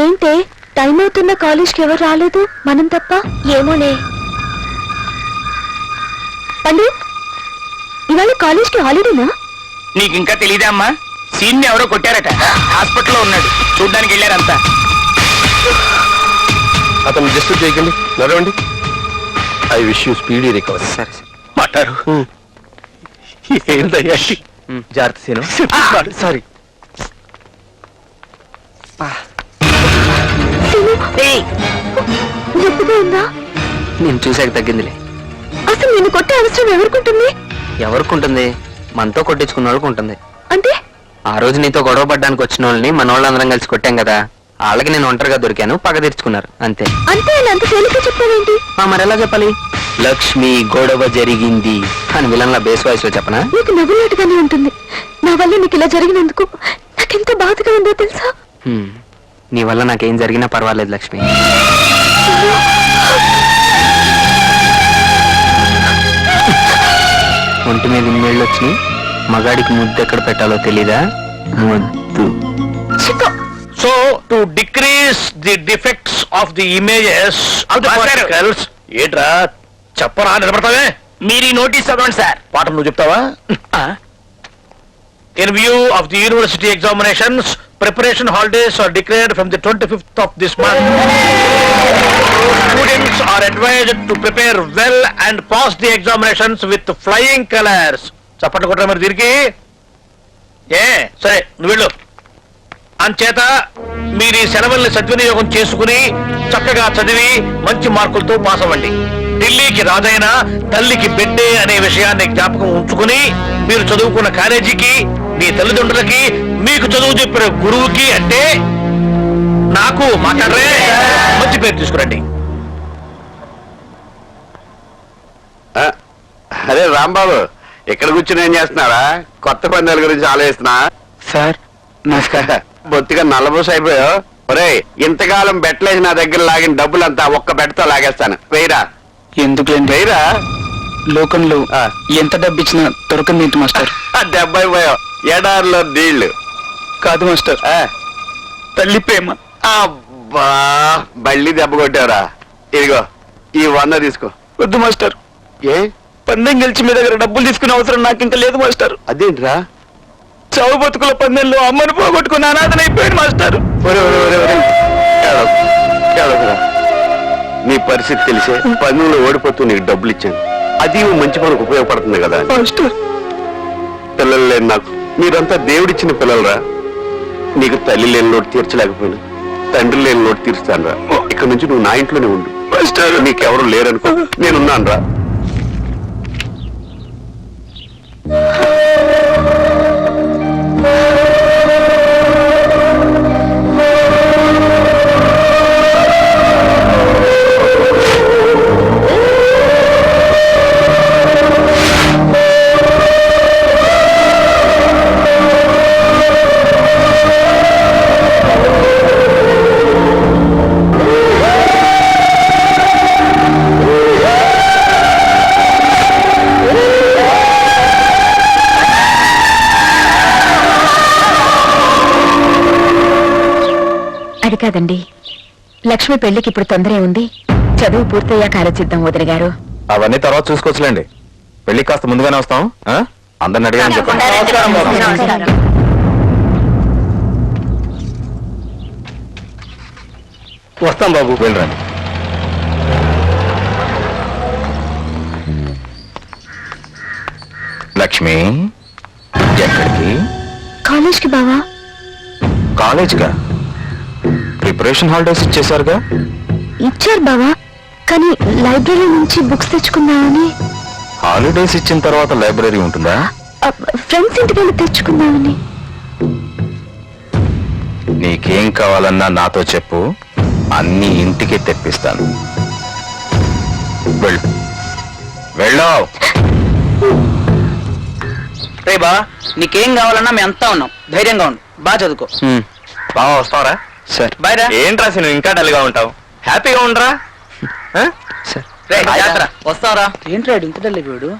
ఏంటే టైం అవుతున్న కాలేజ్కి ఎవరు రాలేదు, మనం తప్ప? ఏమోనే. పండు, ఇవాళ కాలేజ్కి హాలిడేనా? నీకు ఇంకా తెలియదా అమ్మా? సీన్ ఎవరో కొట్టారట, హాస్పిటల్లో ఉన్నాడు, చూడ్డానికి వెళ్ళారంతా. అతను డిస్టర్బ్ చేయకండి, నడవండి. I wish you speedy recovery. సరే మాట్లాడు. ఏంటయ్యా? జాగ్రత్త సీను. సారీ. నొప్పిగా ఉందా? నేను చూసాక తగ్గిందిలే. అసలు నేను కొట్టే అవసరం ఎవరికుంటుంది? ఎవరికి మనతో కొట్టించుకున్న వాళ్ళకి ఉంటుంది. అంటే ఆ రోజు నీతో గొడవ పడ్డానికి వచ్చిన వాళ్ళని మన వాళ్ళందరం కలిసి కొట్టాం కదా, వాళ్ళకి నేను ఒంటరిగా దొరికాను, పగ తీర్చుకున్నారు అంతే. అంతే అని అంత తేలిక చెప్పావేంటి? మరి ఎలా చెప్పాలి? లక్ష్మి గొడవ జరిగింది అని విలన్ల బేస్ వాయిస్ లో చెప్పనా? నీకు నవ్వులాటగానే ఉంటుంది. నా వల్ల నీకు ఇలా జరిగినందుకు నాకెంత బాధగా ఉందో తెలుసా? నీ వల్ల నాకేం జరిగినా పర్వాలేదు లక్ష్మి. ఒంటి మీద ఇన్నేళ్ళు వచ్చినాయి, మగాడికి ముద్దు ఎక్కడ పెట్టాలో తెలీదా? ముద్దు. So to decrease the defects of the images of the particles. ఏంట్రా చెప్పరా, నిలబడతావే? మీరు ఈ నోటీస్ చదవండి సార్. పాఠం నువ్వు చెప్తావా? In view of the university examinations preparation holidays are declared from the 25th of this month. Students are advised to prepare well and pass the examinations with flying colors. చప్పట్లు కొట్టరా మరి దీనికి? సరే నువ్వు వెళ్ళు. అంచేత మీరు ఈ సెలవుల్ని సద్వినియోగం చేసుకుని చక్కగా చదివి మంచి మార్కులతో పాస్ అవ్వండి. ఢిల్లీకి రాజైనా తల్లికి బిడ్డే అనే విషయాన్ని జ్ఞాపకం ఉంచుకుని మీరు చదువుకున్న కాలేజీకి, మీ తల్లిదండ్రులకి, మీకు చదువు చెప్పిన గురువుకి అంటే నాకు మాట్లాడరే మంచి పేరు తీసుకురండి. అరే రాంబాబు, ఇక్కడ కూర్చుని ఏం చేస్తున్నారా? కొత్త పందాల గురించి ఆలోచిస్తున్నా. సార్ నమస్కారం. బొత్తిగా నల్లబూస అయిపోయావు. ఒరే, ఇంతకాలం బెట్లేసి నా దగ్గర లాగిన డబ్బులంతా ఒక్క బెట్తో లాగేస్తాను. వెయ్యరా? ఎందుకులేండి, వెయ్యరా? లోకంలో ఎంత డబ్బు ఇచ్చినా దొరకంది ఏంటి మాస్టర్? దెబ్బ అయిపోయావు. ఎడారిలో నీళ్లు కాదు మాస్టర్, తల్లి ప్రేమ. అబ్బా, బళ్ళీ దెబ్బ కొట్టావురా. ఇదిగో ఈ 100 తీసుకో. వద్దు మాస్టర్, ఏ పందెం గెలిచి మీ దగ్గర డబ్బులు తీసుకునే అవసరం నాకు ఇంకా లేదు మాస్టర్. అదేంట్రా? చావు బతుకుల పందెంలో అమ్మను పోగొట్టుకుని అనాథనైపోయాడు మాస్టర్. ఒరే, ఒరే, ఒరే, ఒరే. ఏడవకురా. నీ పరిస్థితి తెలిసే పన్నులో ఓడిపోతూ నీకు డబ్బులు ఇచ్చాను. అది మంచి పనికి ఉపయోగపడుతుంది కదా. మాస్టర్, పిల్లలు లేని నాకు మీరంతా దేవుడిచ్చిన పిల్లలరా. నీకు తల్లి లేని లోటు తీర్చలేకపోయినా తండ్రి లేని లోటు తీరుస్తాను రా. ఇక్కడ నుంచి నువ్వు నా ఇంట్లోనే ఉండు. నీకెవరు లేరనుకో, నేనున్నాను రా. అది కాదండి, లక్ష్మి పెళ్లికి ఇప్పుడు తొందరే ఉంది. చదువు పూర్తయ్యాక ఆలోచిద్దాం వదిన గారు. అవన్నీ తర్వాత చూసుకోవచ్చులేండి. పెళ్లి కాస్త ముందుగానే వస్తాం. అందరిని అడిగాను చెప్పండి. వస్తాం బాబు. వెళ్ళరండి. లక్ష్మి, ఎక్కడికి? కాలేజ్కి బావా. కాలేజ్గా? ప్రిపరేషన్ హాలిడేస్ ఇచ్చేసారుగా. ఇచ్చారు బావా, కానీ లైబ్రరీ నుంచి బుక్స్ తెచ్చుకుందామని. హాలిడేస్ ఇచ్చిన తర్వాత లైబ్రరీ ఉంటుందా? ఫ్రెండ్స్ ఇంటికి వెళ్ళి తెచ్చుకుందామని. నీకేం కావాలన్నా నాతో చెప్పు, అన్ని ఇంటికి తెప్పిస్తాను. వెళ్ళు, వెళ్ళు. రే బా, నీకేం కావాలన్నా మేము అంతా ఉన్నాం. ధైర్యంగా ఉండు, బాగా చదువుకో. బాగా వస్తావరా? సార్. బాయ్ రా. ఏంట్రా నువ్వు ఇంకా డల్గా ఉంటావు? హ్యాపీగా ఉండరా? సార్. రే వస్తావరా? ఏంట్రా ఇంత డల్లిపోయాడు?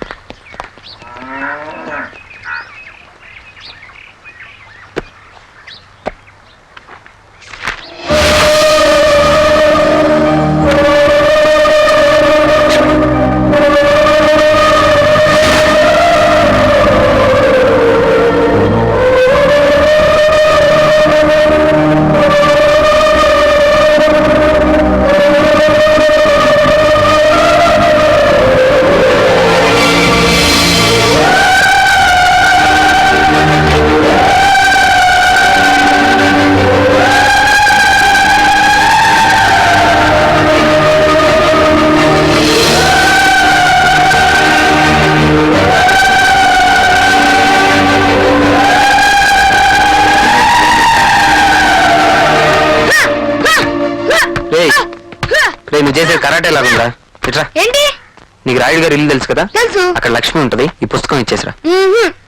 నువ్వు చేసేది కరాటే లాగుందా? ఇట్రా. ఏంటి? నీకు రాయుడు గారు ఇల్లు తెలుసు కదా? తెలుసు. అక్కడ లక్ష్మి ఉంటది. ఈ పుస్తకం ఇచ్చేసరా.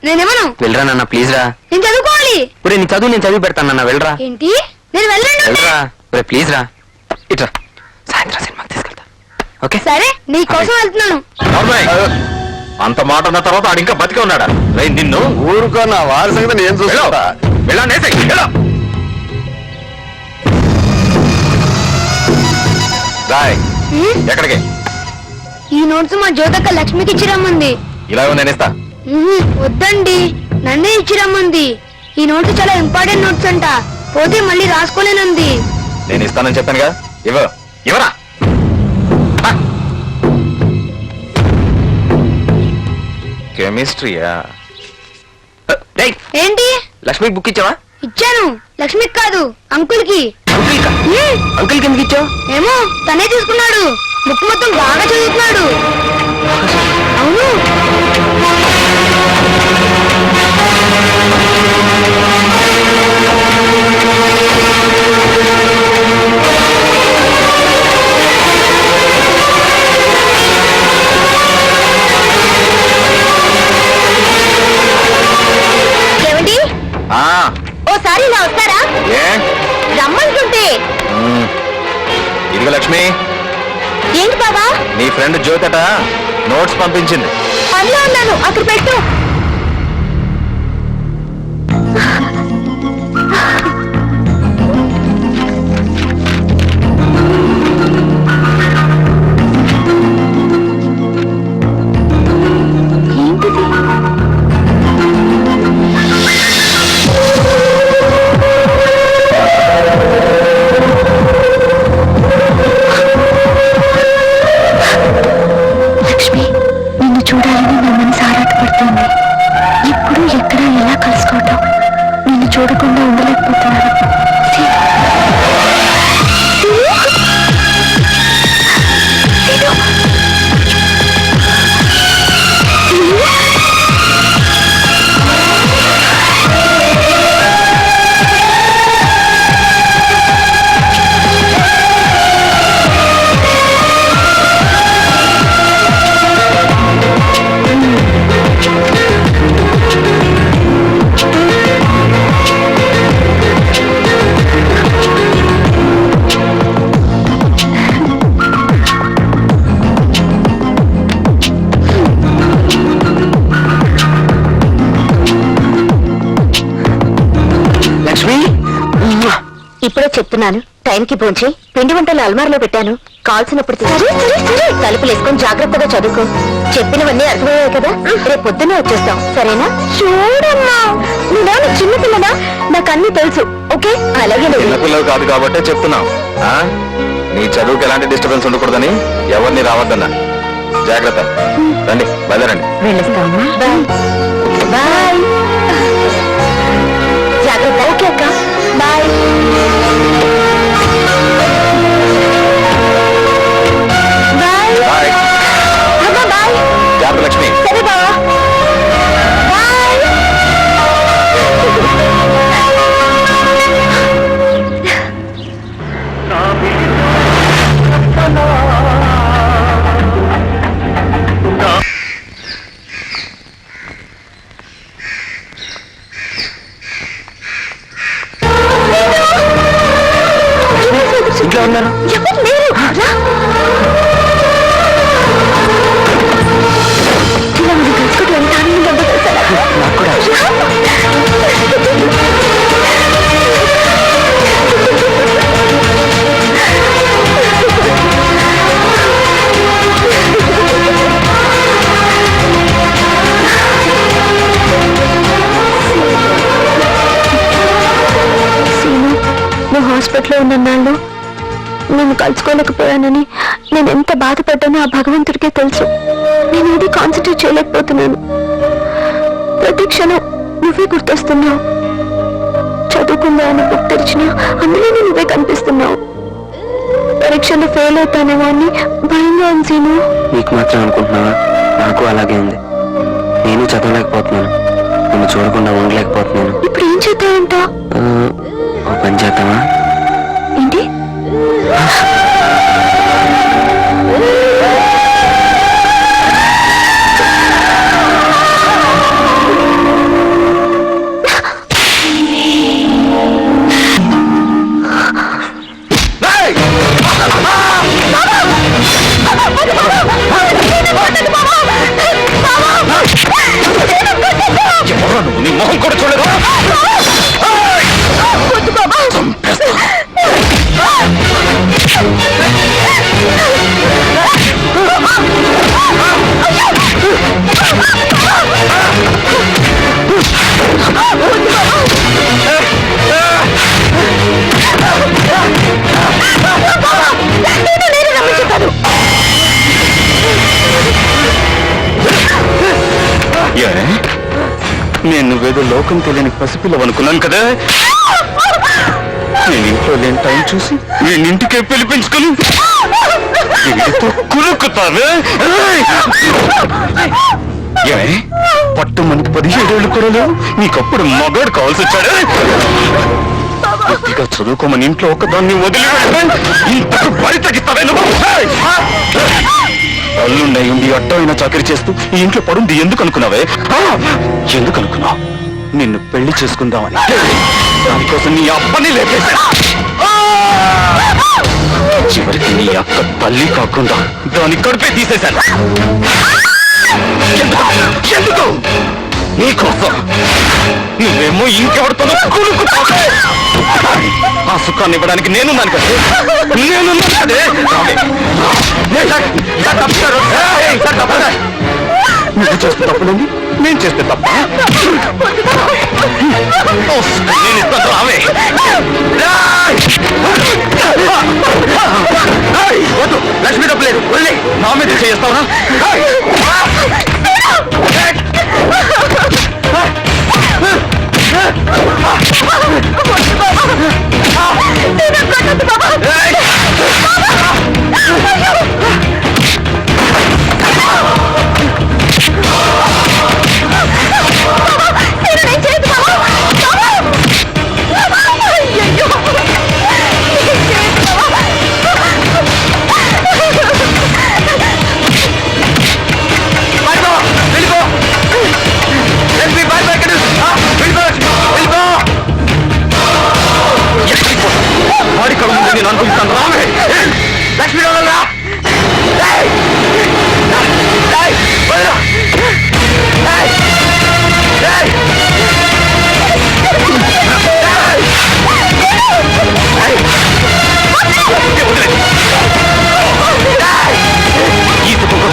నేనేమను? వెళ్ళరా నాన్న, ప్లీజ్ రా. నేను చదువుకోవాలి. ఒరే, నీ చదువు నేను చదివి పెడతాను నాన్న, వెళ్ళరా. ఏంటి? నేను వెళ్ళండి. వెళ్ళరా. ఒరే ప్లీజ్ రా. ఇట్రా, సాయంత్రం సినిమాకి తీసుకెళ్తా. ఓకే సరే, నీ కోసం వెళ్తున్నాను. అంత మాట అన్న తర్వాత ఆడు ఇంకా బతికే ఉన్నాడా? నిన్ను ఊరుకో, నా వారి సంగతి నేను చూస్తా. రాయ్, ఎక్కడికి? ఈ నోట్స్ మా జ్యోతక్క లక్ష్మికి ఇచ్చిరమ్మంది. ఇలా నేను ఇస్తా. వద్దండి, నన్నే ఇచ్చిరమ్మంది. ఈ నోట్స్ చాలా ఇంపార్టెంట్ నోట్స్ అంట. పోతే మళ్ళీ రాసుకోలేనుంది. నేను ఇస్తానని చెప్పానుగా, ఇవరా కెమిస్ట్రీయా? ఏంటి? లక్ష్మికి బుక్ ఇచ్చావా? ఇచ్చాను. లక్ష్మికి కాదు, అంకుల్ కి. అంకుల్కి ఎందుకు ఇచ్చావు? ఏమో, తనే తీసుకున్నాడు. బుక్ మొత్తం బాగా చదువుతున్నాడు. అవును. ఏమండి, ఓసారి ఇలా వస్తారా? ఏ రమ్మంటుంటే. ఇదిగో లక్ష్మి, ఏంటి బాబా? నీ ఫ్రెండ్ జ్యోతట నోట్స్ పంపించింది. పనిలో ఉన్నాను, అక్కడ పెట్టు. ఏంటిది? లక్ష్మి, నిన్ను చూడాలని నా మనసు ఆరాటపడుతుంది. ఎప్పుడు ఎక్కడ ఎలా కలుసుకోవటం, నిన్ను చూడకుండా ఉండలేకపోతున్నాను. లక్ష్మి, ఇప్పుడే చెప్తున్నాను, టైంకి పోంచి పిండి వంటలు అల్మార్లో పెట్టాను. కాల్సినప్పుడు తలుపులు వేసుకొని జాగ్రత్తగా చదువుకో. చెప్పినవన్నీ అర్థమయ్యాయి కదా? రేపు పొద్దున్నే వచ్చేస్తాం, సరేనా? చూడమ్మా, నేను చిన్నపిల్లనా, నాకు అన్ని తెలుసు. ఓకే, అలాగే. చిన్నపిల్లలు కాదు కాబట్టే చెప్తున్నావు. నీ చదువుకి ఎలాంటి డిస్టర్బెన్స్ ఉండకూడదని ఎవరిని రావద్దన్నా. జాగ్రత్త. రండి, బయలుదేరండి. వెళ్ళొస్తామా? Bye bye. జాగ్రత్త. ఓకే అక్క, బాయ్. Bye bye. అమ్మా, బాయ్. జాగ్రత్త లక్ష్మి. సరే బావా, బాయ్. ఇంట్లో ఉన్నారు. ఎవరు లేరు. రా. ఇలా మనం కలుసుకోవడం ఎంత ఆనందంగా ఉందో తెలుసా? నాకు కూడా. సీను, నువ్వు హాస్పిటల్లో ఉన్న నాళ్ళు నేను కలుసుకోలేకపోయానని నేను ఎంత బాధపడ్డానో ఆ భగవంతుడికే తెలుసు. నేను ఏది కాన్సన్ట్రేట్ చేయలేకపోతున్నాను. ప్రతి క్షణం నువ్వే గుర్తొస్తున్నావు. చదువుకుందా అని బుక్ తెరిచినా అందులోనే నువ్వే కనిపిస్తున్నావు. పరీక్షలో ఫెయిల్ అవుతానేమో అని భయంగా ఉంది సీను. నీకు మాత్రం అనుకుంటున్నావా? నాకు అలాగే ఉంది. నేను చదవలేకపోతున్నాను, నిన్ను చూడకుండా ఉండలేకపోతున్నాను. ఇప్పుడు ఏం చేద్దామంట? ఓ పని చేద్దామా? ఏంటి? నీ మొహం కూడా చూడలేదు. వద్దు బాబా. ఏ? నేను నువ్వేదో లోకం తెలియని పసిపిల్లవనుకున్నాను కదా. నేను ఇంట్లో లేని టైం చూసి నేను ఇంటికే పిలిపించుకుని వీడితో కులుకుతావే. ఏ? పట్టు మనకి 17 ఏళ్ళు కూడా లేవు, నీకప్పుడు మగాడు కావాల్సి వచ్చాడు. గట్టిగా చదువుకోమని ఇంట్లో ఒకదాన్ని వదిలి ఇంతకు బరి తగ్గిస్తావే నువ్వు. అల్లుండై ఉండి అడ్డమైన చాకరీ చేస్తూ ఈ ఇంట్లో పడుంది ఎందుకు అనుకున్నావే? ఎందుకు అనుకున్నావు? నిన్ను పెళ్లి చేసుకుందామని. దానికోసం నీ అప్పని లేపేశా. చివరికి నీ అక్క తల్లి కాకుండా దాని కడుపే తీసేశాను. ఎందుకు? నీకోసం. నువ్వేమో ఇంకెవరితోనో కొనుక్కుతావు. ఆ సుఖాన్ని ఇవ్వడానికి నేనున్నాను కదా. నేనున్నాను కదే. నువ్వు చేస్తే తప్పులేండి, నేను చేస్తే తప్ప. నేను ఇస్తాను రావే. వద్దు, లక్ష్మి డబ్బు లేదు, వెళ్ళి నా మీద చేస్తావునా? వాడి కళ్ళు ముందు నేను అనుకుంటాను రావే. లక్ష్మీ ఈ కుటుంబం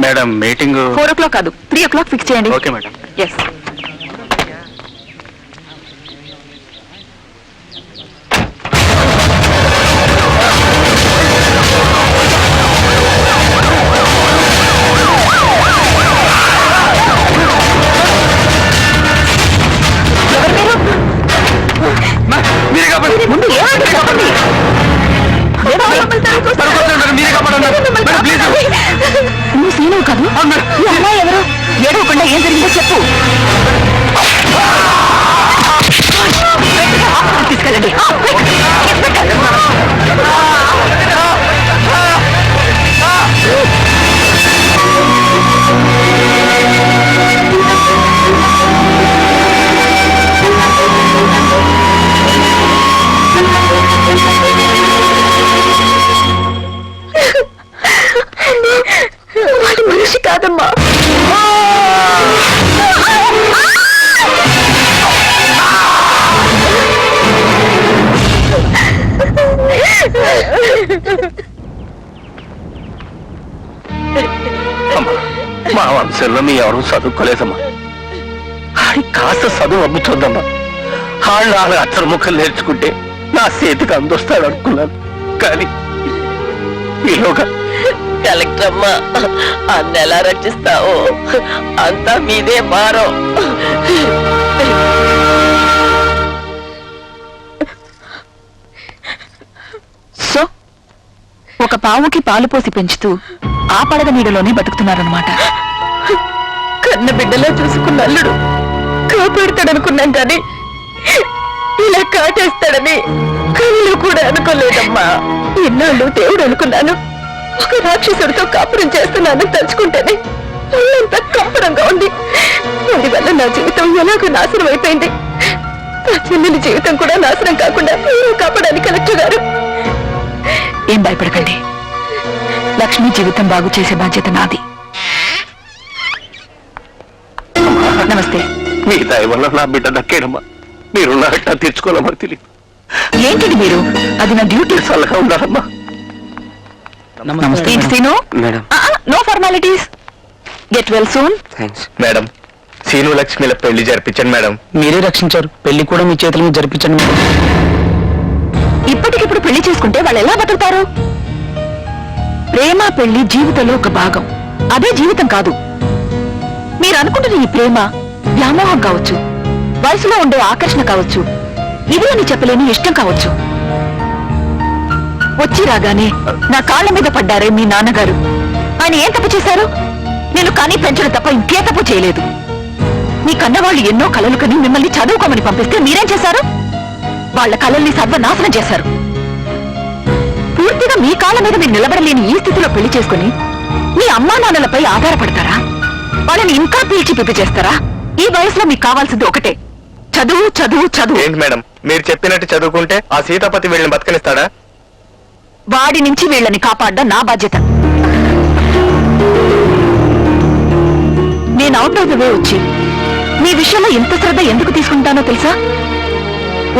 మేడం మీటింగ్ 4 o'clock కాదు 3 o'clock ఫిక్స్ చేయండి. Okay madam. ఎస్. ముందు ఏమంటే చెప్పండి. నువ్వు సీను కాదు, ఈ అమ్మాయి ఎవరు? ఏడవకుండా ఏం జరిగిందో చెప్పు. తీసుకెళ్ళండి. విషయంలో మీ ఎవరు చదువుకోలేదమ్మా. ఆడి కాస్త చదువు అమ్ముతుందమ్మా. వాళ్ళు అచ్చర ముఖం నేర్చుకుంటే నా చేతికి అందొస్తాడు అనుకున్నాను. కానీ ఈలోగా కలెక్టర్ అమ్మా, అన్న ఎలా రక్షిస్తావు? అంతా మీదే భారం. సో ఒక పావుకి పాలు పోసి పెంచుతూ ఆ పడగ నీడలోనే బతుకుతున్నారనమాట. కన్న బిడ్డలా చూసుకున్న అల్లుడు కాపాడుతాడనుకున్నాం కానీ ఇలా కాటేస్తాడని కళ్ళు కూడా అనుకోలేదమ్మా. ఎన్నాళ్ళు దేవుడు అనుకున్నాను, ఒక రాక్షసుడితో కాపురం చేస్తున్నాను తలుచుకుంటేనే ఒళ్ళంతా కంపరంగా ఉంది. వాడి వల్ల నా జీవితం ఎలాగో నాశనం అయిపోయింది. నా చెల్లెలి జీవితం కూడా నాశనం కాకుండా మీరు కాపాడాలి కలెక్టర్ గారు. ఏం భయపడకండి, లక్ష్మి జీవితం బాగు చేసే బాధ్యత నాది. నమస్తే. మీ దయ వల్ల నా బిడ్డ దక్కేనమ్మా. మీరు నా అట్టా తీర్చుకోవాలమ్మా. తెలియదు. ఏంటిది మీరు? అది నా డ్యూటీ. చల్లగా ఉండాలమ్మా. నమస్తే madam. No formalities. Get well soon. Thanks madam, Seenu లక్ష్మిల పెళ్లి జరిపించండి మేడం. మీరే రక్షించారు, పెళ్లి కూడా మీ చేతుల మీద జరిపించండి మేడం. ఇప్పటికిప్పుడు పెళ్లి చేసుకుంటే వాళ్ళు ఎలా బతుకుతారు? ప్రేమ పెళ్లి జీవితంలో ఒక భాగం, అదే జీవితం కాదు. మీరు అనుకుంటున్న ఈ ప్రేమ వ్యామోహం కావచ్చు, వయసులో ఉండే ఆకర్షణ కావచ్చు, ఇది అని చెప్పలేని ఇష్టం కావచ్చు. వచ్చి రాగానే నా కాళ్ళ మీద పడ్డారే మీ నాన్నగారు. ఆయన ఏం తప్పు చేశారు? నేను కానీ పెంచడం తప్ప ఇంకే తప్పు చేయలేదు. మీ కన్నవాళ్ళు ఎన్నో కలలు కని మిమ్మల్ని చదువుకోమని పంపిస్తే మీరేం చేశారు? వాళ్ళ కళల్ని సర్వనాశనం చేశారు. పూర్తిగా మీ కాళ్ళ మీద మీరు నిలబడలేని ఈ స్థితిలో పెళ్లి చేసుకుని మీ అమ్మా నాన్నలపై ఆధారపడతారా? వాళ్ళని ఇంకా పీల్చి పిప్పి చేస్తారా? ఈ వయసులో మీకు కావాల్సింది ఒకటే, చదువు చదువు చదువు. ఏంటి మేడం, మీరు చెప్పినట్టు చదువుకుంటే ఆ సీతాపతి వీళ్ళని బతకనిస్తాడా? వాడి నుంచి వీళ్ళని కాపాడడం నా బాధ్యత. నేను అవుట్ ఆఫ్ ద వే వచ్చి మీ విషయంలో ఎంత శ్రద్ధ ఎందుకు తీసుకుంటానో తెలుసా?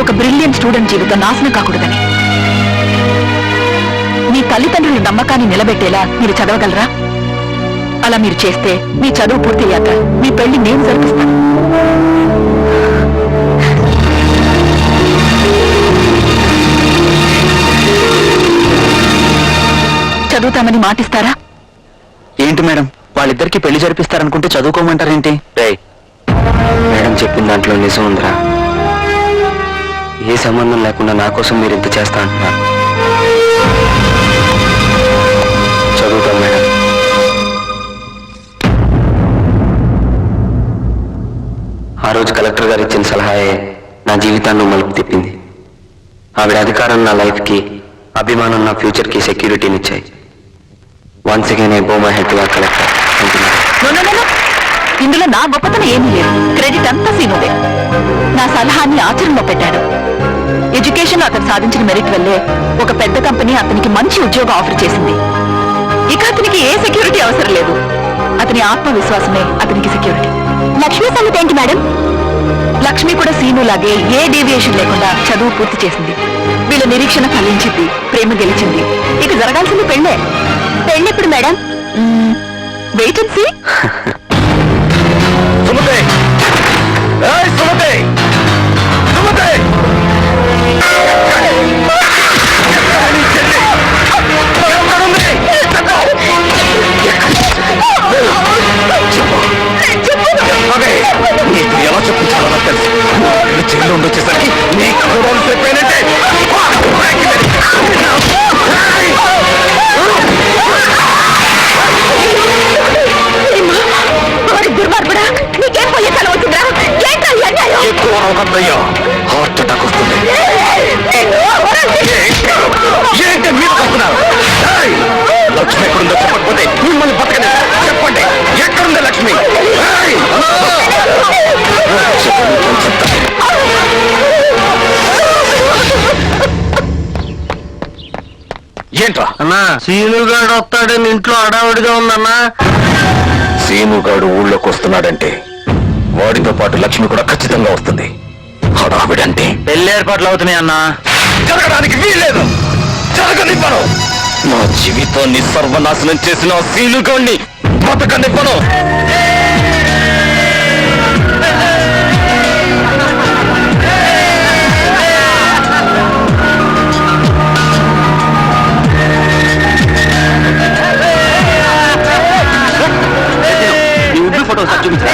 ఒక బ్రిలియంట్ స్టూడెంట్ జీవితం నాశనం కాకూడదని. మీ తల్లిదండ్రుల నమ్మకాన్ని నిలబెట్టేలా మీరు చదవగలరా? అలా మీరు చేస్తే మీ చదువు పూర్తయ్యాక మీ పెళ్లి నేను జరిపిస్తాను. చదువుతామని మాటిస్తారా? ఏంటి మేడం, వాళ్ళిద్దరికి పెళ్లి జరిపిస్తారనుకుంటే చదువుకోమంటారేంటి? మేడం చెప్పిన దాంట్లో నిజం ఉందిరా. ఏ సంబంధం లేకుండా నా కోసం మీరు ఇంత చేస్తా అంటున్నారు. చదువుతాం మేడం. ఆ రోజు కలెక్టర్ గారు ఇచ్చిన సలహాయే నా జీవితాన్ని మలుపు తిప్పింది. ఆవిడ అధికారం నా లైఫ్కి, అభిమానం నా ఫ్యూచర్కి సెక్యూరిటీని ఇచ్చాయి. వన్స్ అగైన్ ఐ బో my head to the collector. ఇందులో నా గొప్పతనం ఏమీ లేదు. క్రెడిట్ అంతా సీనుదే. నా సలహాన్ని ఆచరణలో పెట్టాడు. ఎడ్యుకేషన్ అతను సాధించిన మెరిట్ వల్లే ఒక పెద్ద కంపెనీ అతనికి మంచి ఉద్యోగం ఆఫర్ చేసింది. ఇక అతనికి ఏ సెక్యూరిటీ అవసరం లేదు. అతని ఆత్మవిశ్వాసమే అతనికి సెక్యూరిటీ. లక్ష్మి సంగతి ఏంటి మేడం? లక్ష్మి కూడా సీనులాగే ఏ డీవియేషన్ లేకుండా చదువు పూర్తి చేసింది. వీళ్ళ నిరీక్షణ ఫలించింది, ప్రేమ గెలిచింది. ఇక జరగాల్సింది పెళ్ళే. పెళ్ళెప్పుడు madam? Wait and see. Sumathi! ఏయ్ సుమతి! సుమతి! నీకు ఎలా చెప్పించాలో నాకు తెలుసు. జైల్లో ఉండొచ్చేసరికి నీకు కూడా చెప్పానంటే దుర్మార్గుడా, నీకేం పోయే తల వచ్చిందా? ఎక్కువ రోగందయ్యా, హార్ట్ అటాక్ వస్తుంది. ఏంటి మీరు వస్తున్నారు? లక్ష్మి ఎక్కడుందో చెప్పకపోతే మిమ్మల్ని బతకని చెప్పండి. ఎక్కడుంది లక్ష్మి? ఏంట్రా అన్నా, సీనుగాడు వస్తాడని ఇంట్లో అడావిడిగా ఉందన్నా. సీనుగాడు ఊళ్ళోకి వస్తున్నాడంటే వాడితో పాటు లక్ష్మి కూడా ఖచ్చితంగా వస్తుంది. హడావిడంటే పెళ్లి ఏర్పాట్లు అవుతున్నాయి అన్నా. జరగడానికి వీల్లేదు. జరగనివ్వను. నా జీవితాన్ని సర్వనాశనం చేసిన సీనుగాడిని బతకనివ్వను. ఫోటో ఒకసారి చూపించరా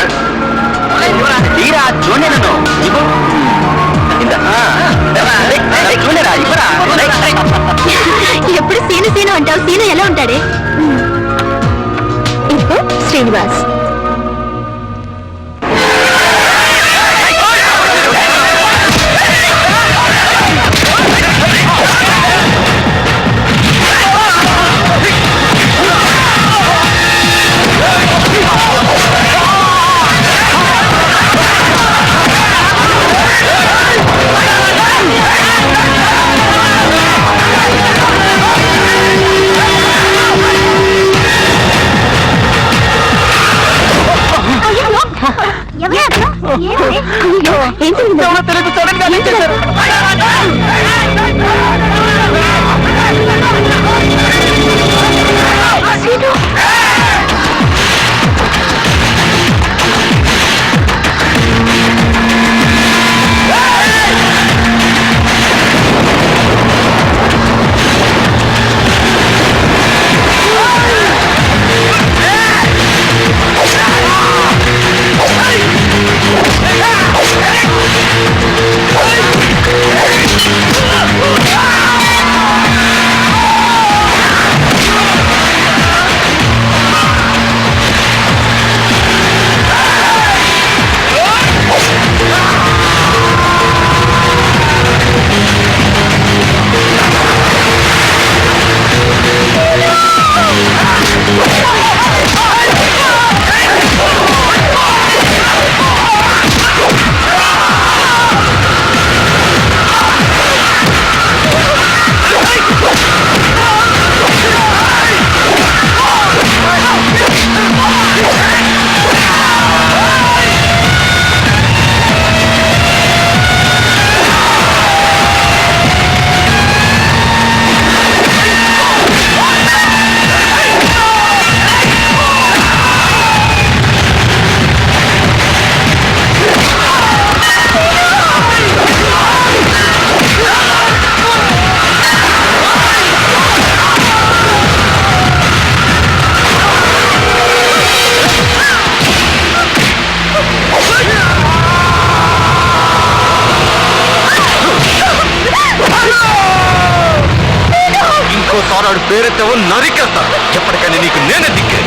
తీరా చూడండి నన్ను ఇవ్వు చూడరా ఇవ్వరా ఎప్పుడు సీను సీను అంటావు సీను ఎలా ఉంటాడే ఇదిగో శ్రీనివాస్ ఏం జరిగింది ఇంకోసారి పేరెత్తావు నరికేస్తా ఎప్పటికైనా నీకు నేనే దిక్కే